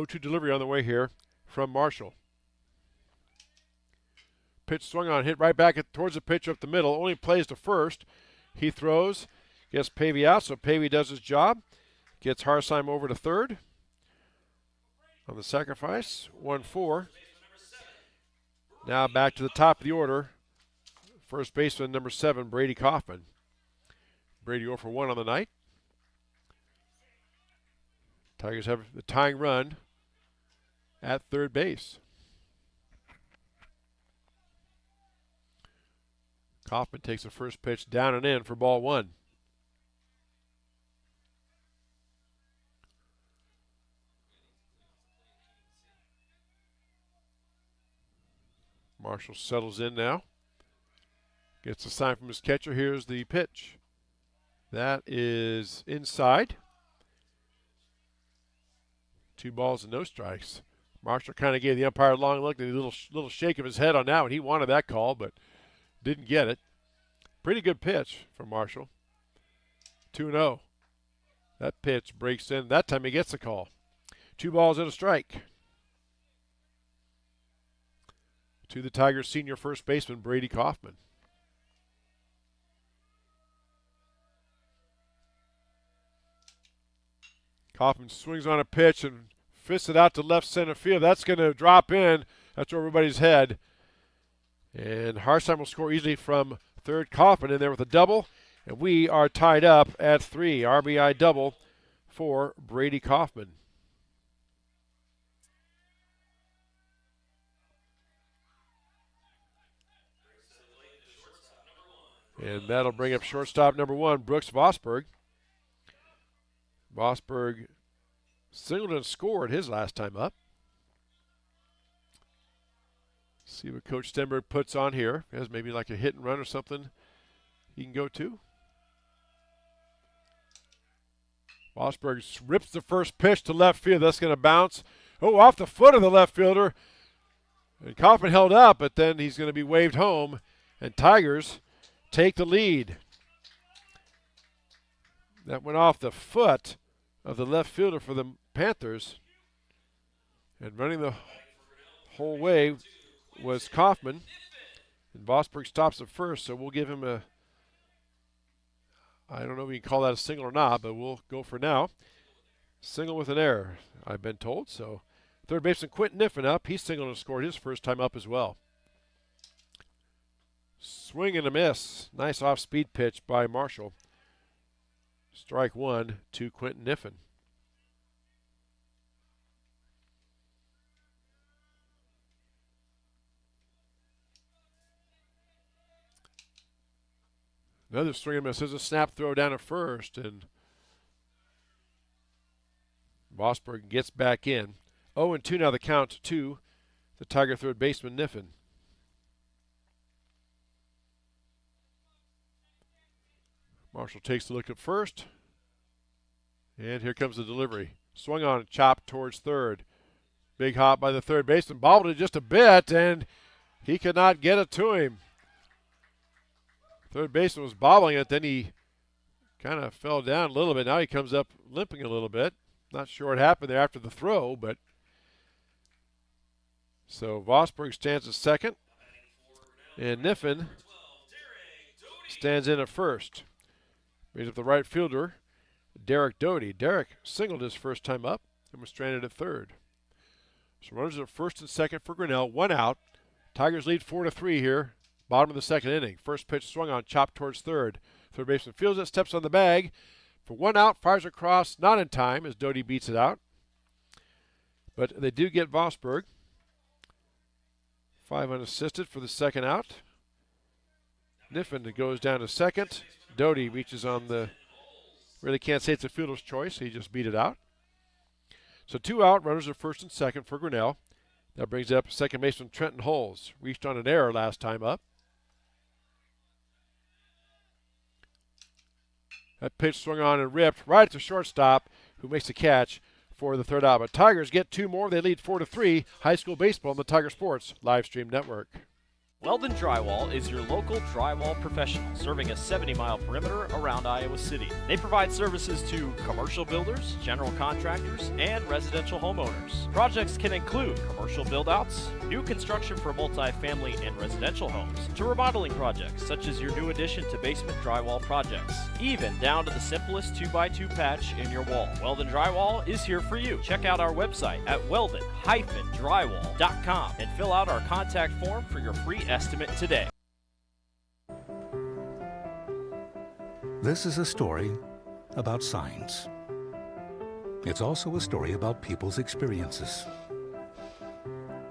To delivery on the way here from Marshall. Pitch swung on, hit right back towards the pitcher up the middle. Only plays to first. He throws, gets Pavey out, so Pavey does his job. Gets Harsheim over to third. On the sacrifice, 1-4. Now back to the top of the order. First baseman number 7, Brady Kaufman. Brady 0 for 1 on the night. Tigers have the tying run at third base. Kaufman takes the first pitch down and in for ball one. Marshall settles in now. Gets a sign from his catcher. Here's the pitch. That is inside. 2 balls and no strikes. Marshall kind of gave the umpire a long look, and a little shake of his head on that one. He wanted that call, but didn't get it. Pretty good pitch from Marshall. 2-0. That pitch breaks in. That time he gets the call. 2 balls and a strike. To the Tigers' senior first baseman, Brady Kaufman. Kaufman swings on a pitch and fists it out to left center field. That's going to drop in. That's over everybody's head. And Harsheim will score easily from third. Kaufman in there with a double. And we are tied up at 3. RBI double for Brady Kaufman. And that'll bring up shortstop number 1, Brooks Vosberg. Vosberg singled and scored his last time up. See what Coach Stenberg puts on here. Has maybe like a hit and run or something he can go to. Vosberg rips the first pitch to left field. That's going to bounce. Oh, off the foot of the left fielder. And Kaufman held up, but then he's going to be waved home. And Tigers take the lead. That went off the foot of the left fielder for the Panthers. And running the whole way was Kaufman. And Vosberg stops at first, so we'll give him a, I don't know if we can call that a single or not, but we'll go for now. Single with an error, I've been told. So third baseman Quentin Niffen up. He singled and scored his first time up as well. Swing and a miss. Nice off-speed pitch by Marshall. Strike 1 to Quentin Niffen. Another swing and miss. There's a snap throw down at first, and Vosberg gets back in. 0-2 now the count to the Tiger third baseman Niffen. Marshall takes a look at first, and here comes the delivery. Swung on, chopped towards third. Big hop by the third baseman, bobbled it just a bit, and he could not get it to him. Third baseman was bobbling it, then he kind of fell down a little bit. Now he comes up limping a little bit. Not sure what happened there after the throw, but so Vosberg stands at second, and Niffen stands in at first. Brings up the right fielder, Derek Doty. Derek singled his first time up and was stranded at third. So runners at first and second for Grinnell. 1 out. Tigers lead 4-3 here. Bottom of the second inning. First pitch swung on, chopped towards third. Third baseman fields it, steps on the bag. For 1 out, fires across, not in time as Doty beats it out. But they do get Vosberg. 5 unassisted for the second out. Niffen goes down to second. Doty reaches on the, really can't say it's a fielder's choice. He just beat it out. So 2 out, runners are first and second for Grinnell. That brings up second baseman Trenton Holes. Reached on an error last time up. That pitch swung on and ripped right at the shortstop, who makes the catch for the third out. But Tigers get 2 more. They lead 4-3. High school baseball on the Tiger Sports live stream network. Weldon Drywall is your local drywall professional, serving a 70-mile perimeter around Iowa City. They provide services to commercial builders, general contractors, and residential homeowners. Projects can include commercial build-outs, new construction for multi-family and residential homes, to remodeling projects such as your new addition to basement drywall projects, even down to the simplest 2x2 patch in your wall. Weldon Drywall is here for you. Check out our website at weldon-drywall.com and fill out our contact form for your free estimate today. This is a story about signs. It's also a story about people's experiences.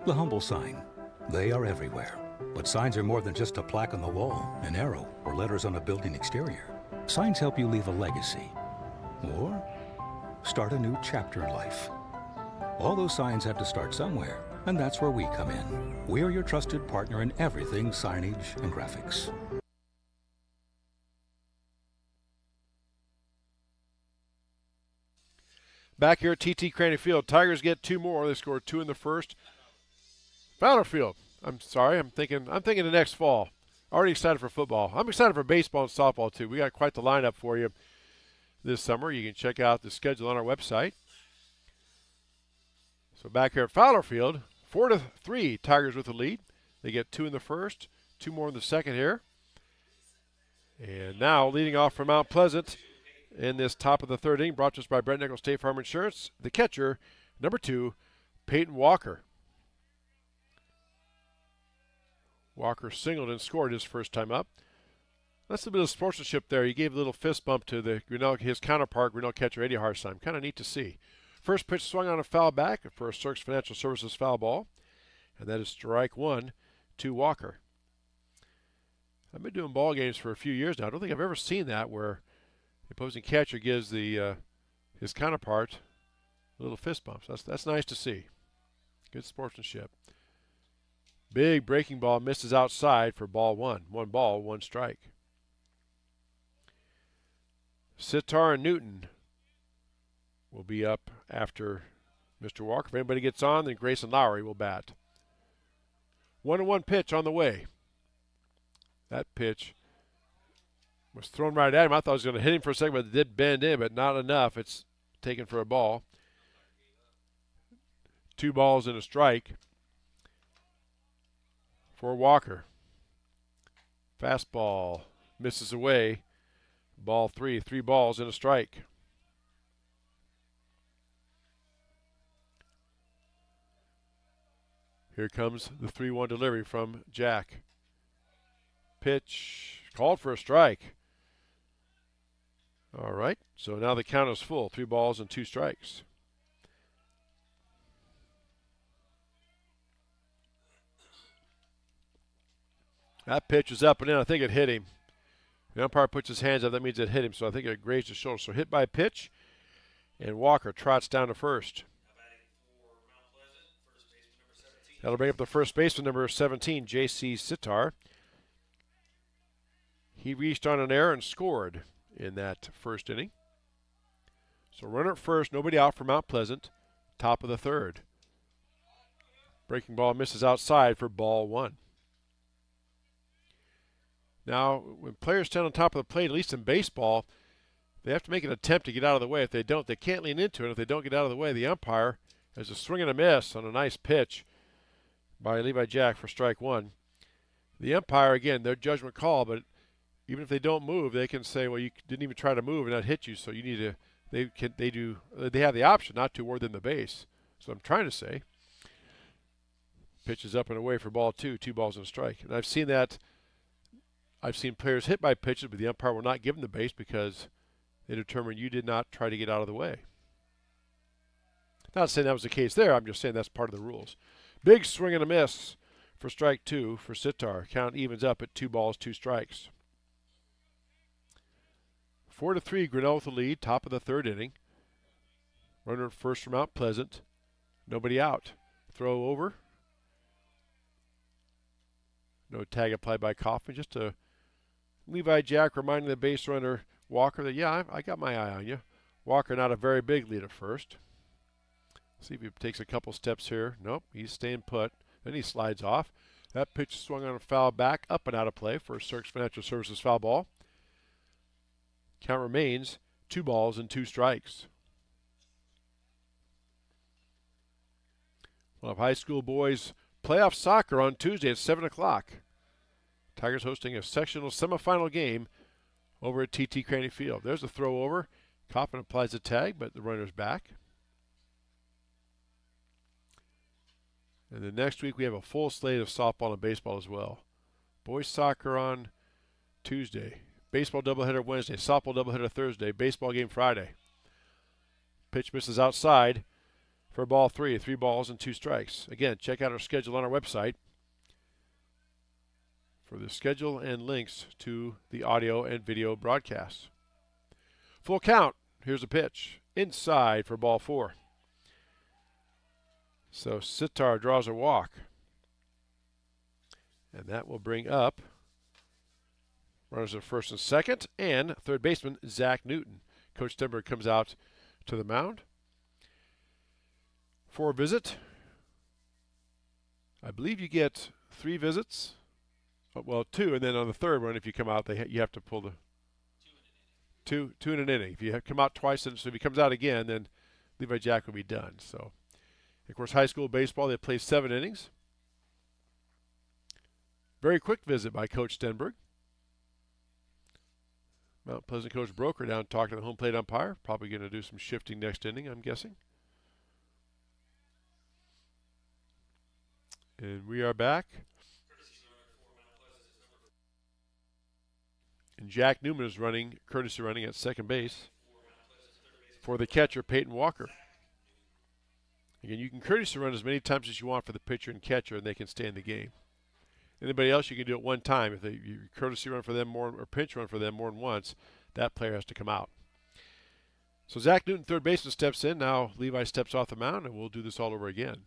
The humble sign. They are everywhere. But signs are more than just a plaque on the wall, an arrow, or letters on a building exterior. Signs help you leave a legacy or start a new chapter in life. All those signs have to start somewhere, and that's where we come in. We're your trusted partner in everything signage and graphics. Back here at TT Craney Field, Tigers get 2 more. They scored 2 in the first. Fowler Field. I'm sorry, I'm thinking the next fall. Already excited for football. I'm excited for baseball and softball too. We got quite the lineup for you this summer. You can check out the schedule on our website. So back here at Fowler Field, 4-3, Tigers with the lead. They get 2 in the first, 2 more in the second here. And now leading off from Mount Pleasant in this top of the third inning, brought to us by Brett Nichols State Farm Insurance, the catcher, number 2, Peyton Walker. Walker singled and scored his first time up. That's a bit of sportsmanship there. He gave a little fist bump to the Grinnell, his counterpart, Grinnell catcher Eddie Harsheim. Kind of neat to see. First pitch swung on a foul back for a Cirques Financial Services foul ball. And that is strike one to Walker. I've been doing ball games for a few years now. I don't think I've ever seen that where the opposing catcher gives the his counterpart a little fist bump. So that's nice to see. Good sportsmanship. Big breaking ball misses outside for ball one. 1 ball, 1 strike. Sitar and Newton will be up after Mr. Walker. If anybody gets on, then Grayson Lowry will bat. 1-1 pitch on the way. That pitch was thrown right at him. I thought I was going to hit him for a second, but it did bend in, but not enough. It's taken for a ball. 2 balls and a strike for Walker. Fastball misses away. Ball 3. 3 balls and a strike. Here comes the 3-1 delivery from Jack. Pitch called for a strike. All right, so now the count is full. 3 balls and 2 strikes. That pitch is up and in. I think it hit him. The umpire puts his hands up. That means it hit him, so I think it grazed his shoulder. So hit by pitch, and Walker trots down to first. That'll bring up the first baseman, number 17, J.C. Sitar. He reached on an error and scored in that first inning. So runner at first, nobody out for Mount Pleasant. Top of the third. Breaking ball misses outside for ball 1. Now, when players stand on top of the plate, at least in baseball, they have to make an attempt to get out of the way. If they don't, they can't lean into it. If they don't get out of the way, the umpire has a swing and a miss on a nice pitch by Levi Jack for strike 1. The umpire, again, their judgment call, but even if they don't move, they can say, well, you didn't even try to move and that hit you, so you need to, they have the option not to award them the base. So I'm trying to say. Pitch is up and away for ball 2, 2 balls and a strike. And I've seen that. I've seen players hit by pitches, but the umpire will not give them the base because they determine you did not try to get out of the way. Not saying that was the case there. I'm just saying that's part of the rules. Big swing and a miss for strike 2 for Sitar. Count evens up at 2 balls, 2 strikes. 4-3, Grinnell with the lead, top of the third inning. Runner at first from Mount Pleasant. Nobody out. Throw over. No tag applied by Kaufman. Just a Levi Jack reminding the base runner Walker that, yeah, I got my eye on you. Walker not a very big lead at first. See if he takes a couple steps here. Nope, he's staying put. Then he slides off. That pitch swung on a foul back, up and out of play for a Cirques Financial Services foul ball. Count remains 2 balls and 2 strikes. We'll have high school boys playoff soccer on Tuesday at 7 o'clock. Tigers hosting a sectional semifinal game over at TT Craney Field. There's a throw over. Kaufman applies the tag, but the runner's back. And then next week we have a full slate of softball and baseball as well. Boys soccer on Tuesday. Baseball doubleheader Wednesday. Softball doubleheader Thursday. Baseball game Friday. Pitch misses outside for ball 3. 3 balls and 2 strikes. Again, check out our schedule on our website for the schedule and links to the audio and video broadcasts. Full count. Here's a pitch. Inside for ball 4. So Sitar draws a walk. And that will bring up runners at first and second and third baseman Zach Newton. Coach Stenberg comes out to the mound for a visit. I believe you get 3 visits. Well, 2, and then on the third one, if you come out, you have to pull the two in an inning. If you come out twice, and so if he comes out again, then Levi Jack will be done. So, of course, high school baseball, they play 7 innings. Very quick visit by Coach Stenberg. Mount Pleasant coach Broker down talking to the home plate umpire. Probably going to do some shifting next inning, I'm guessing. And we are back And Jack Newman is running, courtesy running at second base for the catcher, Peyton Walker. Again, you can courtesy run as many times as you want for the pitcher and catcher, and they can stay in the game. Anybody else, you can do it one time. If you courtesy run for them more or pinch run for them more than once, that player has to come out. So Zach Newton, third baseman, steps in. Now Levi steps off the mound, and we'll do this all over again.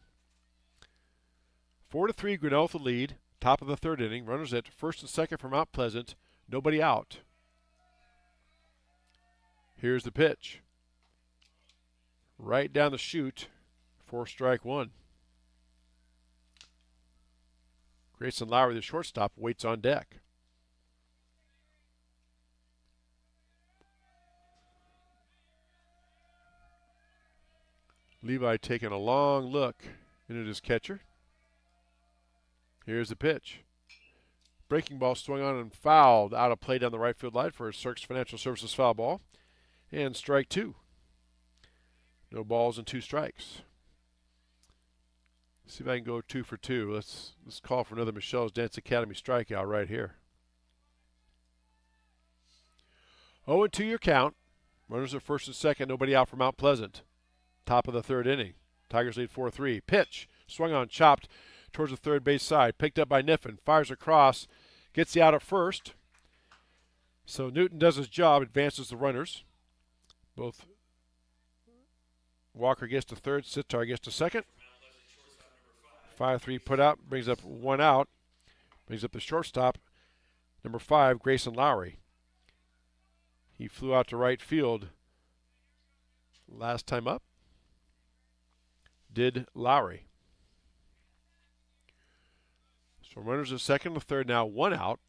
4-3, Grinnell with the lead. Top of the third inning. Runners at first and second for Mount Pleasant. Nobody out. Here's the pitch. Right down the chute for strike one. Grayson Lowry, the shortstop, waits on deck. Levi taking a long look into his catcher. Here's the pitch. Breaking ball swung on and fouled out of play down the right field line for a Cirques Financial Services foul ball. And strike two. No balls and 2 strikes. See if I can go 2 for 2. Let's call for another Michelle's Dance Academy strikeout right here. 0-2 your count. Runners at first and second. Nobody out for Mount Pleasant. Top of the third inning. Tigers lead 4-3. Pitch. Swung on, chopped towards the third base side. Picked up by Niffen. Fires across. Gets the out at first. So Newton does his job. Advances the runners. Both Walker gets to third. Sitar gets to second. 5-3 put out. Brings up 1 out. Brings up the shortstop. Number 5, Grayson Lowry. He flew out to right field last time up. Did Lowry. So runners at second and third now, 1 out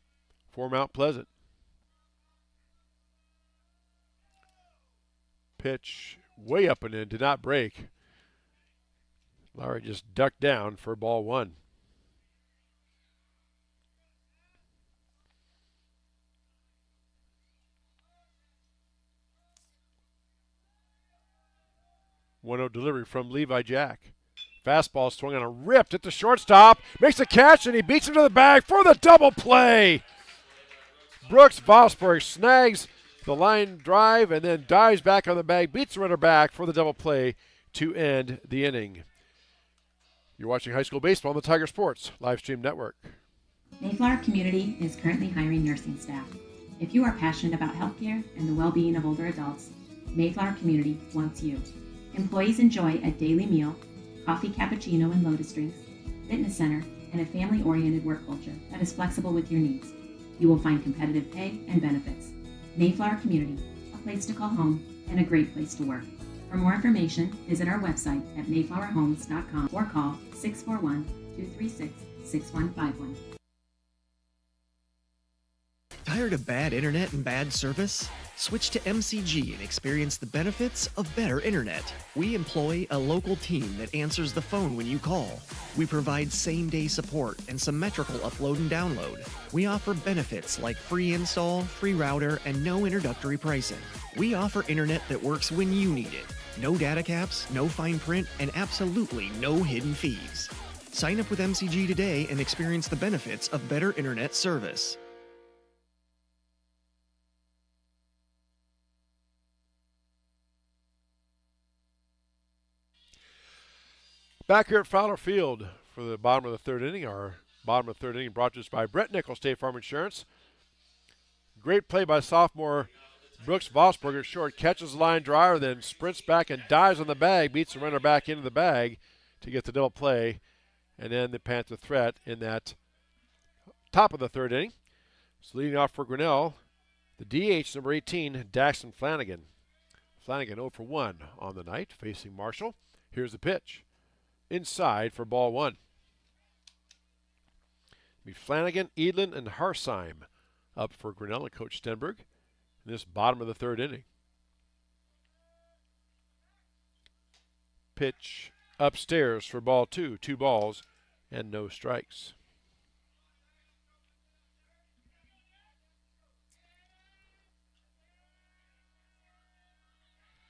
for Mount Pleasant. Pitch way up and in, did not break. Lowry just ducked down for ball 1. One-0 delivery from Levi Jack. Fastball swung on a ripped at the shortstop. Makes a catch, and he beats him to the bag for the double play. Brooks Vosberg snags the line drive and then dives back on the bag, beats the runner back for the double play to end the inning. You're watching high school baseball on the Tiger Sports live stream network. Mayflower Community is currently hiring nursing staff. If you are passionate about healthcare and the well-being of older adults, Mayflower Community wants you. Employees enjoy a daily meal, coffee cappuccino and lotus drinks, fitness center, and a family-oriented work culture that is flexible with your needs. You will find competitive pay and benefits. Mayflower Community, a place to call home and a great place to work. For more information, visit our website at mayflowerhomes.com or call 641-236-6151. Tired of bad internet and bad service? Switch to MCG and experience the benefits of better internet. We employ a local team that answers the phone when you call. We provide same-day support and symmetrical upload and download. We offer benefits like free install, free router, and no introductory pricing. We offer internet that works when you need it. No data caps, no fine print, and absolutely no hidden fees. Sign up with MCG today and experience the benefits of better internet service. Back here at Fowler Field for the bottom of the third inning. Our bottom of the third inning brought to us by Brett Nichols, State Farm Insurance. Great play by sophomore Brooks Vosberg at short. Catches the line drive, then sprints back and dives on the bag. Beats the runner back into the bag to get the double play. And then the Panther threat in that top of the third inning. So leading off for Grinnell, the DH, number 18, Daxton Flanagan. Flanagan 0 for 1 on the night, facing Marshall. Here's the pitch. Inside for ball 1. Be Flanagan, Edlin, and Harsheim up for Grinnell and Coach Stenberg in this bottom of the third inning. Pitch upstairs for ball 2. 2 balls and no strikes.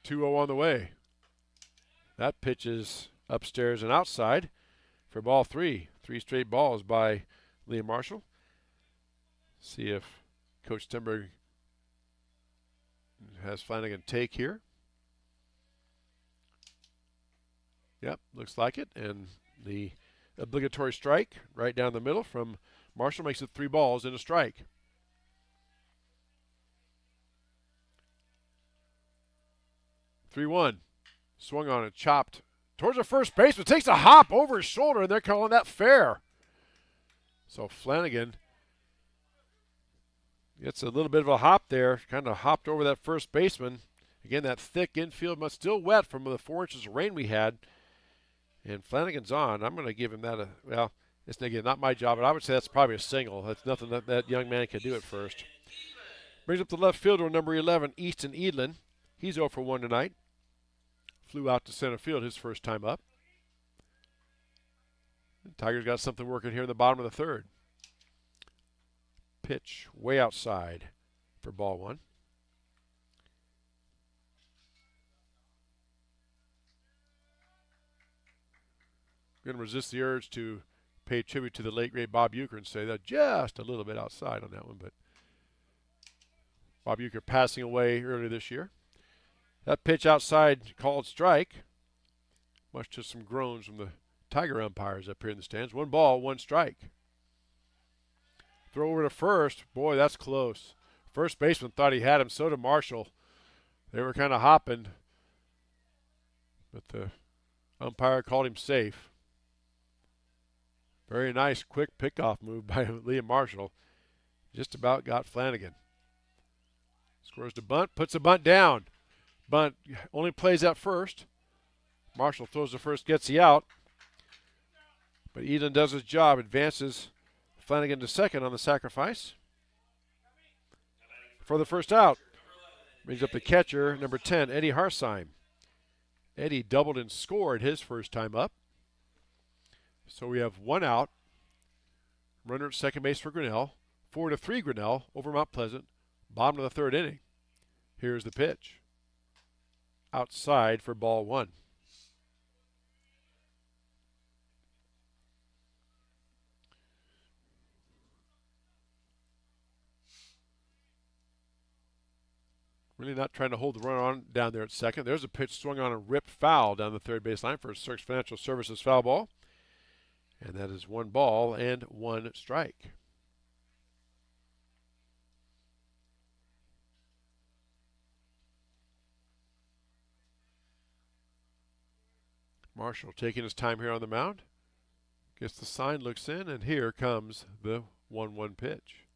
(2-0) on the way. That pitch is upstairs and outside for ball 3. 3 straight balls by Liam Marshall. See if Coach Stenberg has Flanagan take here. Yep, looks like it. And the obligatory strike right down the middle from Marshall makes it 3 balls and a strike. Three-one. Swung on and chopped towards the first baseman. Takes a hop over his shoulder, and they're calling that fair. So Flanagan gets a little bit of a hop there. Kind of hopped over that first baseman. Again, that thick infield, but still wet from the 4 inches of rain we had. And Flanagan's on. I'm going to give him that well, it's again not my job, but I would say that's probably a single. That's nothing that young man can do at first. Brings up the left fielder, number 11, Easton Edlin. He's 0 for 1 tonight. Flew out to center field his first time up. And Tigers got something working here in the bottom of the 3rd. Pitch way outside for ball 1. Going to resist the urge to pay tribute to the late great Bob Uecker and say that just a little bit outside on that one, but Bob Uecker passing away earlier this year. That pitch outside called strike, much to some groans from the Tiger umpires up here in the stands. 1 ball, 1 strike. Throw over to first. Boy, that's close. First baseman thought he had him, so did Marshall. They were kind of hopping, but the umpire called him safe. Very nice, quick pickoff move by Liam Marshall. Just about got Flanagan. Scores the bunt, puts the bunt down. Bunt only plays at first. Marshall throws the first, gets the out. But Edlin does his job, advances Flanagan to second on the sacrifice. For the first out, brings up the catcher, number 10, Eddie Harsheim. Eddie doubled and scored his first time up. So we have 1 out. Runner at second base for Grinnell. 4-3 Grinnell over Mount Pleasant. Bottom of the 3rd inning. Here's the pitch. Outside for ball 1. Really not trying to hold the runner on down there at second. There's a pitch swung on and ripped foul down the 3rd baseline for a Search Financial Services foul ball. And that is 1 ball and 1 strike. Marshall taking his time here on the mound. Gets the sign, looks in, and here comes the 1-1 pitch.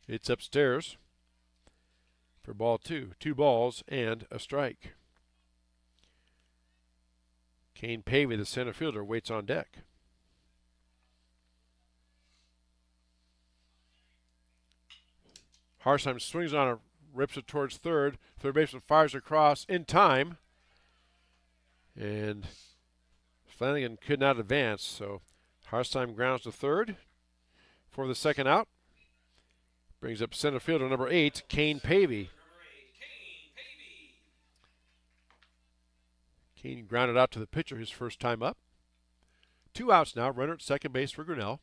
It's upstairs for ball 2. 2 balls and a strike. Kane Pavey, the center fielder, waits on deck. Harsheim swings on it, rips it towards third. Third baseman fires across in time. And Flanagan could not advance, so Harsheim grounds to third for the second out. Brings up center fielder number 8, Kane Pavey. Kane grounded out to the pitcher his first time up. 2 outs now, runner at second base for Grinnell.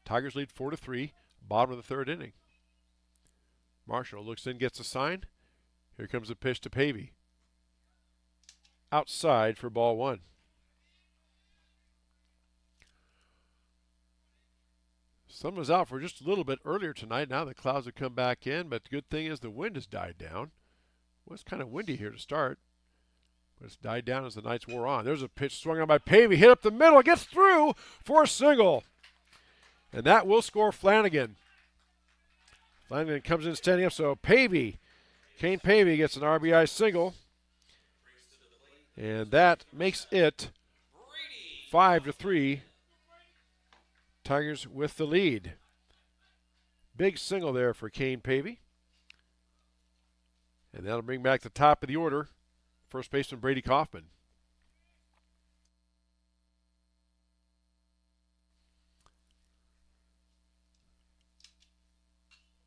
Tigers lead 4-3, bottom of the 3rd inning. Marshall looks in, gets a sign. Here comes the pitch to Pavey. Outside for ball 1. Sun was out for just a little bit earlier tonight. Now the clouds have come back in, but the good thing is the wind has died down. It was kind of windy here to start, but it's died down as the nights wore on. There's a pitch swung on by Pavey, hit up the middle, gets through for a single. And that will score Flanagan. Flanagan comes in standing up, so Pavey, Kane Pavey gets an RBI single. And that makes it 5-3. Tigers with the lead. Big single there for Kane Pavey. And that'll bring back the top of the order. First baseman Brady Kaufman.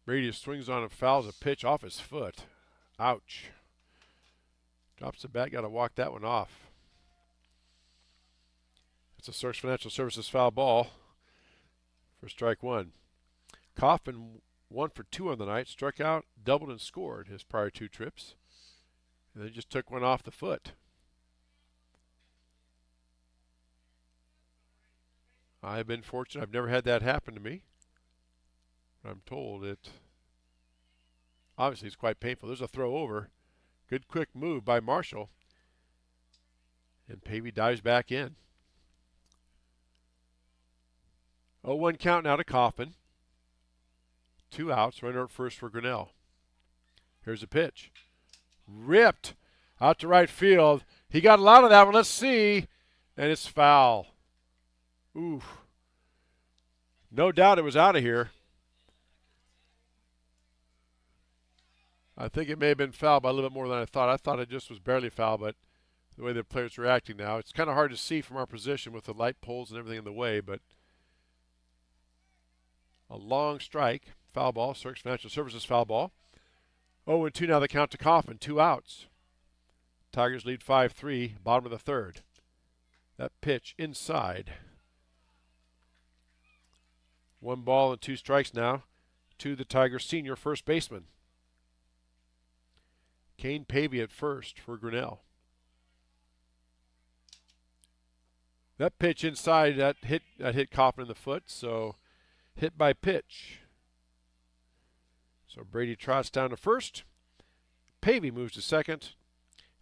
Brady swings on and fouls a pitch off his foot. Ouch. Drops the bat, got to walk that one off. It's a Search Financial Services foul ball for strike 1. Kaufman 1 for 2 on the night, struck out, doubled, and scored his prior 2 trips. And then just took one off the foot. I've been fortunate. I've never had that happen to me. I'm told it obviously is quite painful. There's a throw over. Good quick move by Marshall. And Pavey dives back in. 0-1 count now to Coffin. 2 outs, runner at first for Grinnell. Here's a pitch. Ripped out to right field. He got a lot of that one. Let's see. And it's foul. Oof. No doubt it was out of here. I think it may have been foul by a little bit more than I thought. I thought it just was barely foul, but the way the players are acting now, it's kind of hard to see from our position with the light poles and everything in the way, but a long strike, foul ball, Cirques Financial Services foul ball. 0-2 now the count to Coffin, 2 outs. Tigers lead 5-3, bottom of the third. That pitch inside. 1 ball and 2 strikes now to the Tigers senior first baseman. Kane Pavey at first for Grinnell. That pitch inside, that hit Coffin in the foot, so hit by pitch. So Brady trots down to first. Pavey moves to second,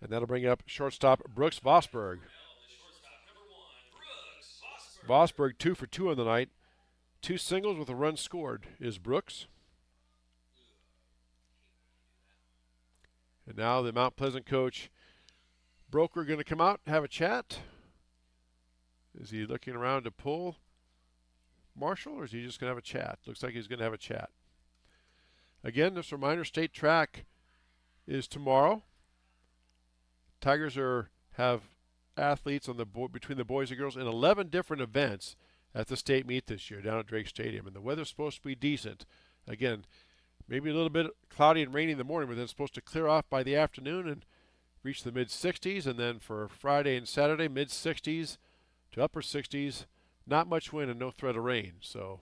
and that'll bring up shortstop Brooks Vosberg. Vosberg 2 for 2 on the night. 2 singles with a run scored is Brooks. And now the Mount Pleasant coach, Broker, going to come out and have a chat. Is he looking around to pull Marshall, or is he just going to have a chat? Looks like he's going to have a chat. Again, this reminder, state track is tomorrow. Tigers have athletes on between the boys and girls in 11 different events at the state meet this year down at Drake Stadium. And the weather's supposed to be decent. Again, maybe a little bit cloudy and rainy in the morning, but then it's supposed to clear off by the afternoon and reach the mid-60s. And then for Friday and Saturday, mid-60s to upper 60s. Not much wind and no threat of rain. So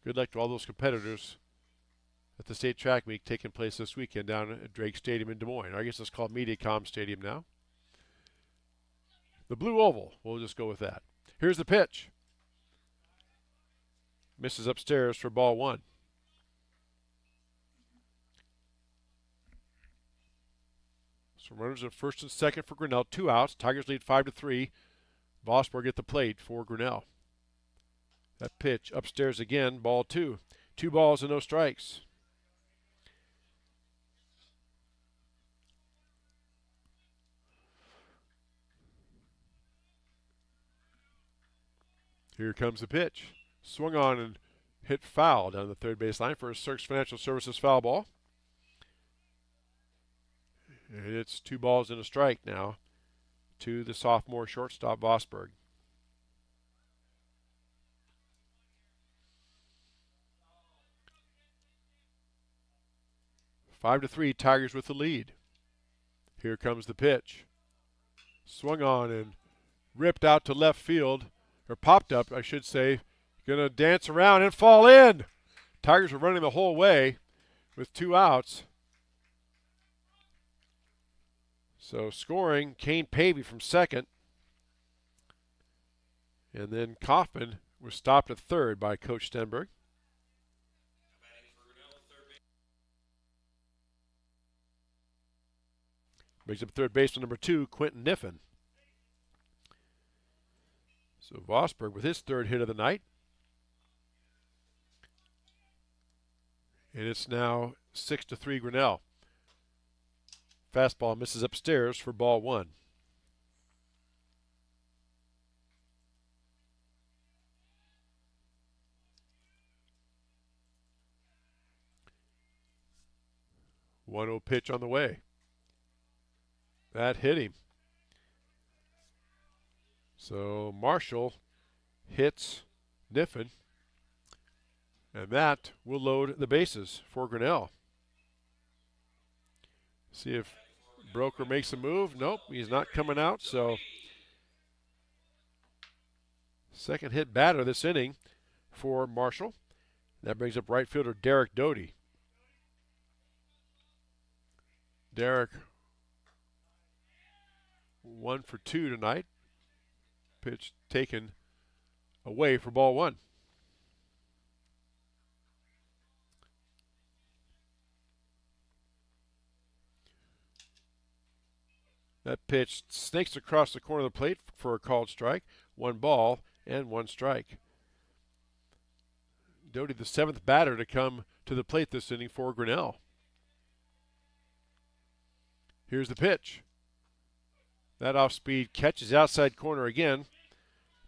good luck to all those competitors at the state track meet taking place this weekend down at Drake Stadium in Des Moines. I guess it's called Mediacom Stadium now. The blue oval, we'll just go with that. Here's the pitch. Misses upstairs for ball 1. So runners at first and second for Grinnell. 2 outs. Tigers lead 5-3. Vosberg at the plate for Grinnell. That pitch upstairs again, ball 2. 2 balls and no strikes. Here comes the pitch. Swung on and hit foul down the third base line for a Cirques Financial Services foul ball. And it's 2 balls and a strike now to the sophomore shortstop Vosberg. Five to 3, Tigers with the lead. Here comes the pitch. Swung on and ripped out to left field, or popped up, I should say. Gonna dance around and fall in. Tigers are running the whole way with 2 outs. So scoring, Kane Pavey from second. And then Kaufman was stopped at third by Coach Stenberg. Brings up third baseman number 2, Quentin Niffen. So Vosberg with his third hit of the night. And it's now 6-3 Grinnell. Fastball misses upstairs for ball 1. One-oh pitch on the way. That hit him. So Marshall hits Niffen, and that will load the bases for Grinnell. See if Broker makes a move. Nope, he's not coming out. So second hit batter this inning for Marshall. That brings up right fielder Derek Doty. Derek 1 for 2 tonight. Pitch taken away for ball 1. That pitch snakes across the corner of the plate for a called strike. 1 ball and 1 strike. Doty, the 7th batter to come to the plate this inning for Grinnell. Here's the pitch. That off speed catches outside corner again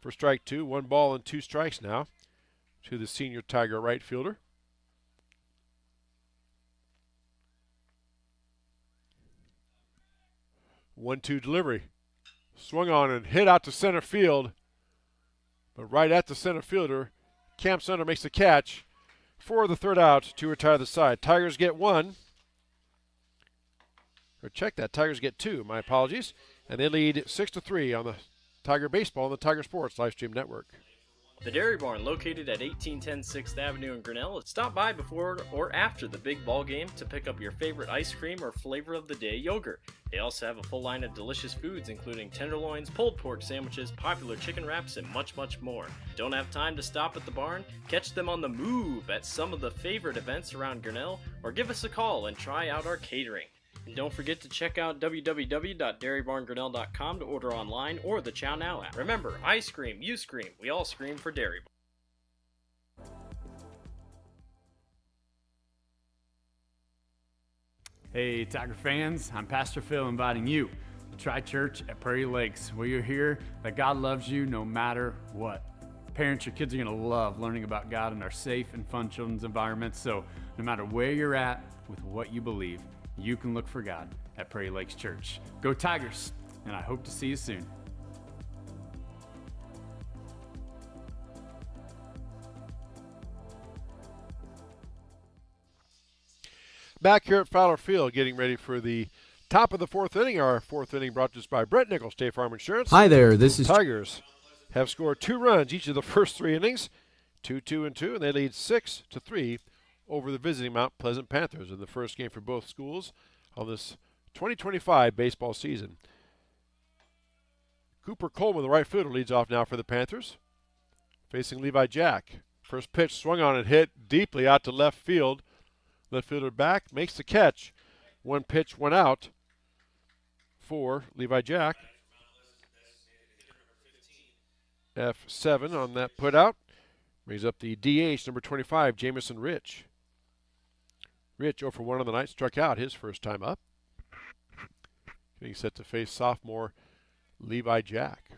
for strike 2. 1 ball and 2 strikes now to the senior Tiger right fielder. One-two delivery. Swung on and hit out to center field. But right at the center fielder, Cam Sunder makes the catch for the 3rd out to retire the side. Tigers get 1. Or check that, Tigers get 2, my apologies. And they lead 6-3 on the Tiger Baseball and the Tiger Sports Livestream Network. The Dairy Barn, located at 1810 6th Avenue in Grinnell. Stop by before or after the big ball game to pick up your favorite ice cream or flavor of the day yogurt. They also have a full line of delicious foods, including tenderloins, pulled pork sandwiches, popular chicken wraps, and much, much more. Don't have time to stop at the barn? Catch them on the move at some of the favorite events around Grinnell, or give us a call and try out our catering. And don't forget to check out www.dairybarngrinnell.com to order online or the Chow Now app. Remember, I scream, you scream, we all scream for Dairy Barn. Hey, Tiger fans, I'm Pastor Phil inviting you to try church at Prairie Lakes, where you'll hear that God loves you no matter what. Parents, your kids are going to love learning about God in our safe and fun children's environments, so no matter where you're at with what you believe, you can look for God at Prairie Lakes Church. Go Tigers, and I hope to see you soon. Back here at Fowler Field, getting ready for the top of the 4th inning. Our 4th inning brought to us by Brett Nichols, State Farm Insurance. Hi there, this is Tigers have scored 2 runs each of the first 3 innings, 2-2 and 2, and they lead 6-3 over the visiting Mount Pleasant Panthers in the first game for both schools on this 2025 baseball season. Cooper Coleman, the right fielder, leads off now for the Panthers, facing Levi Jack. First pitch swung on and hit deeply out to left field. Left fielder back, makes the catch. 1 pitch, 1 out for Levi Jack. F7 on that put out. Brings up the DH, number 25, Jamison Rich. Rich, 0 for 1 on the night, struck out his first time up. Getting set to face sophomore Levi Jack.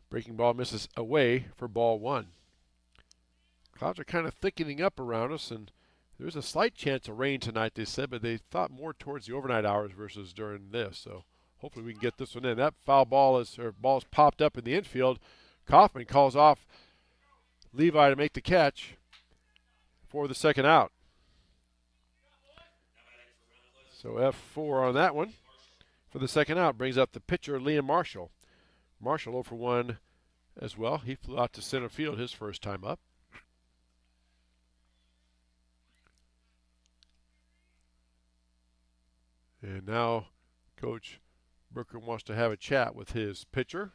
Breaking ball misses away for ball 1. Clouds are kind of thickening up around us, and there's a slight chance of rain tonight, they said, but they thought more towards the overnight hours versus during this. So hopefully we can get this one in. That ball's popped up in the infield. Kaufman calls off Levi to make the catch for the 2nd out. So F4 on that one for the 2nd out. Brings up the pitcher, Liam Marshall. Marshall 0 for 1 as well. He flew out to center field his first time up. And now Coach Brooker wants to have a chat with his pitcher,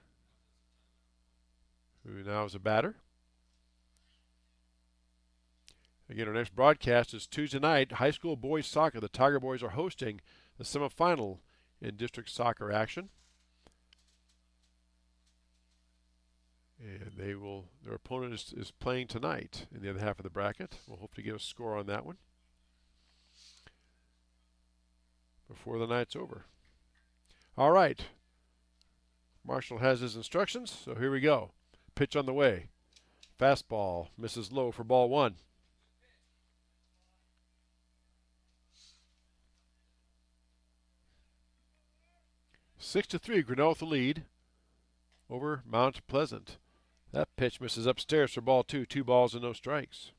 who now is a batter. Again, our next broadcast is Tuesday night, high school boys soccer. The Tiger Boys are hosting the semifinal in district soccer action. And their opponent is playing tonight in the other half of the bracket. We'll hope to get a score on that one before the night's over. All right. Marshall has his instructions, so here we go. Pitch on the way. Fastball misses low for ball 1. Six to 3, Grinnell with the lead over Mount Pleasant. That pitch misses upstairs for ball 2. 2 balls and no strikes.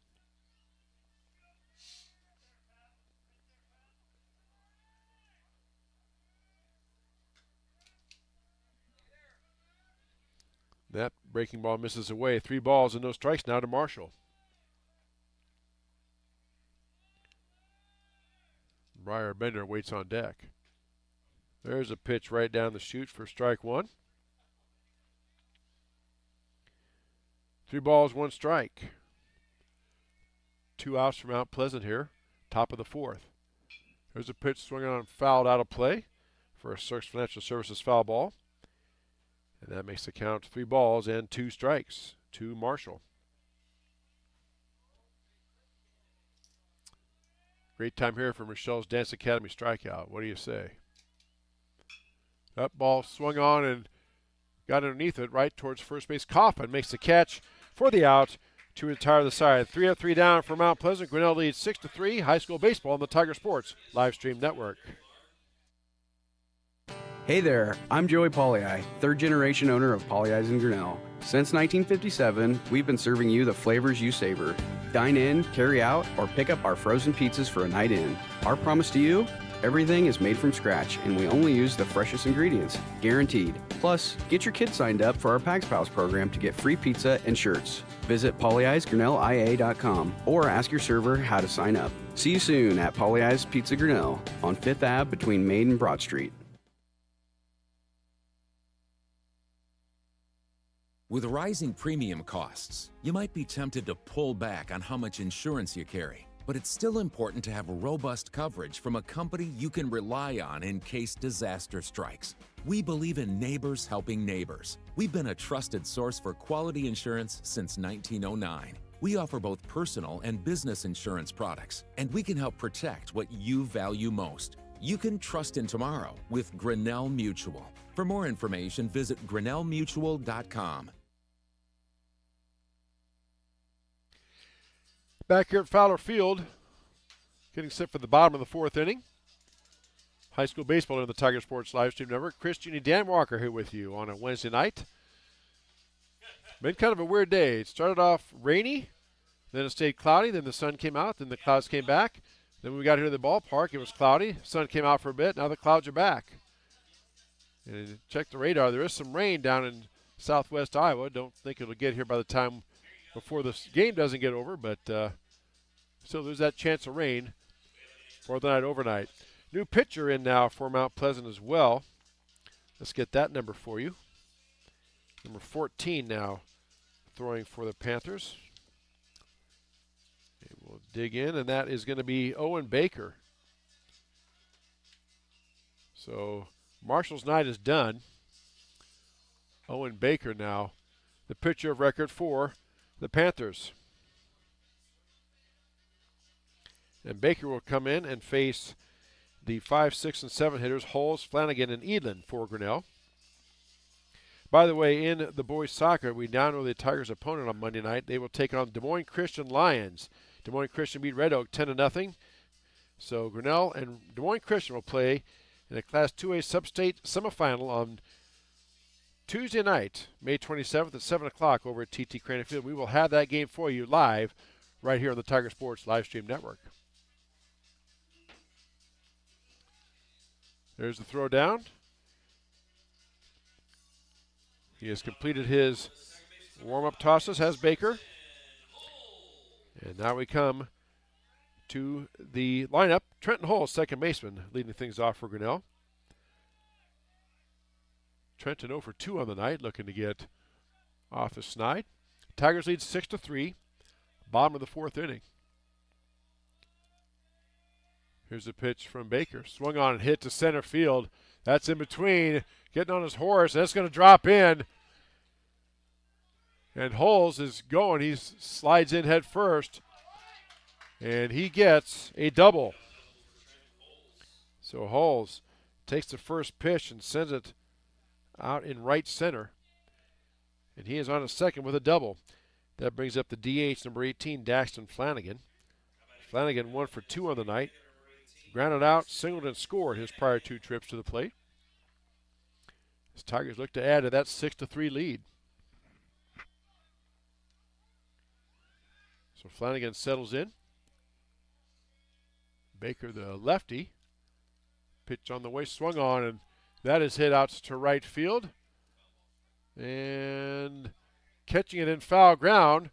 That breaking ball misses away. 3 balls and no strikes now to Marshall. Briar Bender waits on deck. There's a pitch right down the chute for strike 1. 3 balls, 1 strike. 2 outs from Mount Pleasant here, top of the 4th. There's a pitch swung on and fouled out of play for a Cirques Financial Services foul ball. And that makes the count 3 balls and 2 strikes to Marshall. Great time here for Michelle's Dance Academy strikeout. What do you say? That ball swung on and got underneath it right towards first base. Coffin makes the catch for the out to retire the side. 3 up, 3 down for Mount Pleasant. Grinnell leads 6-3. High school baseball on the Tiger Sports live stream network. Hey there, I'm Joey Pollyi, third generation owner of Pollyi's in Grinnell. Since 1957, we've been serving you the flavors you savor. Dine in, carry out, or pick up our frozen pizzas for a night in. Our promise to you? Everything is made from scratch, and we only use the freshest ingredients, guaranteed. Plus, get your kids signed up for our Pags Pals program to get free pizza and shirts. Visit pollyi'sgrinnellia.com or ask your server how to sign up. See you soon at Pollyi's Pizza Grinnell on 5th Ave between Main and Broad Street. With rising premium costs, you might be tempted to pull back on how much insurance you carry. But it's still important to have robust coverage from a company you can rely on in case disaster strikes. We believe in neighbors helping neighbors. We've been a trusted source for quality insurance since 1909. We offer both personal and business insurance products, and we can help protect what you value most. You can trust in tomorrow with Grinnell Mutual. For more information, visit grinnellmutual.com. Back here at Fowler Field, getting set for the bottom of the 4th inning. High school baseball on the Tiger Sports live stream network. Chris, Jeannie, Dan Walker here with you on a Wednesday night. Been kind of a weird day. It started off rainy, then it stayed cloudy, then the sun came out, then the clouds came back. Then when we got here to the ballpark, it was cloudy. Sun came out for a bit. Now the clouds are back. And check the radar. There is some rain down in southwest Iowa. Don't think it'll get here by the time before the game doesn't get over, but still there's that chance of rain for the night overnight. New pitcher in now for Mount Pleasant as well. Let's get that number for you. Number 14 now throwing for the Panthers. And we'll dig in, and that is going to be Owen Baker. So Marshall's night is done. Owen Baker now the pitcher of record for the Panthers. And Baker will come in and face the 5, 6, and 7 hitters, Holes, Flanagan, and Edlin for Grinnell. By the way, in the boys soccer, we now know the Tigers' opponent on Monday night. They will take on Des Moines Christian Lions. Des Moines Christian beat Red Oak 10-0. So Grinnell and Des Moines Christian will play in a Class 2A Sub-State semifinal on Tuesday night, May 27th at 7 o'clock over at TT Crane Field. We will have that game for you live right here on the Tiger Sports live stream network. There's the throw down. He has completed his warm-up tosses, has Baker. And now we come to the lineup. Trenton Holes, second baseman, leading things off for Grinnell. Trenton 0 for 2 on the night, looking to get off the snide. Tigers lead 6-3, bottom of the 4th inning. Here's the pitch from Baker. Swung on and hit to center field. That's in between, getting on his horse. That's going to drop in. And Holes is going. He slides in head first. And he gets a double. So Holes takes the first pitch and sends it out in right center. And he is on a second with a double. That brings up the DH, number 18, Daxton Flanagan. Flanagan 1 for 2 on the night. Grounded out, singled, and scored his prior 2 trips to the plate. As Tigers look to add to that 6-3 lead. So Flanagan settles in. Baker, the lefty. Pitch on the way, swung on, and that is hit out to right field. And catching it in foul ground.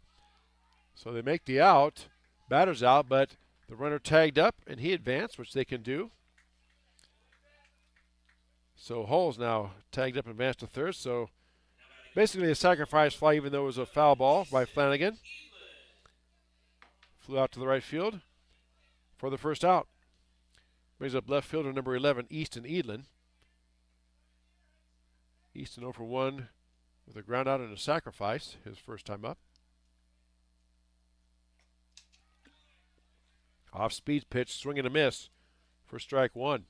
So they make the out. Batter's out, but the runner tagged up and he advanced, which they can do. So Hull's now tagged up and advanced to third. So basically a sacrifice fly, even though it was a foul ball by Flanagan. Flew out to the right field for the first out. Brings up left fielder number 11, Easton Edlin. Easton 0 for 1 with a ground out and a sacrifice, his first time up. Off-speed pitch, swing and a miss for strike one.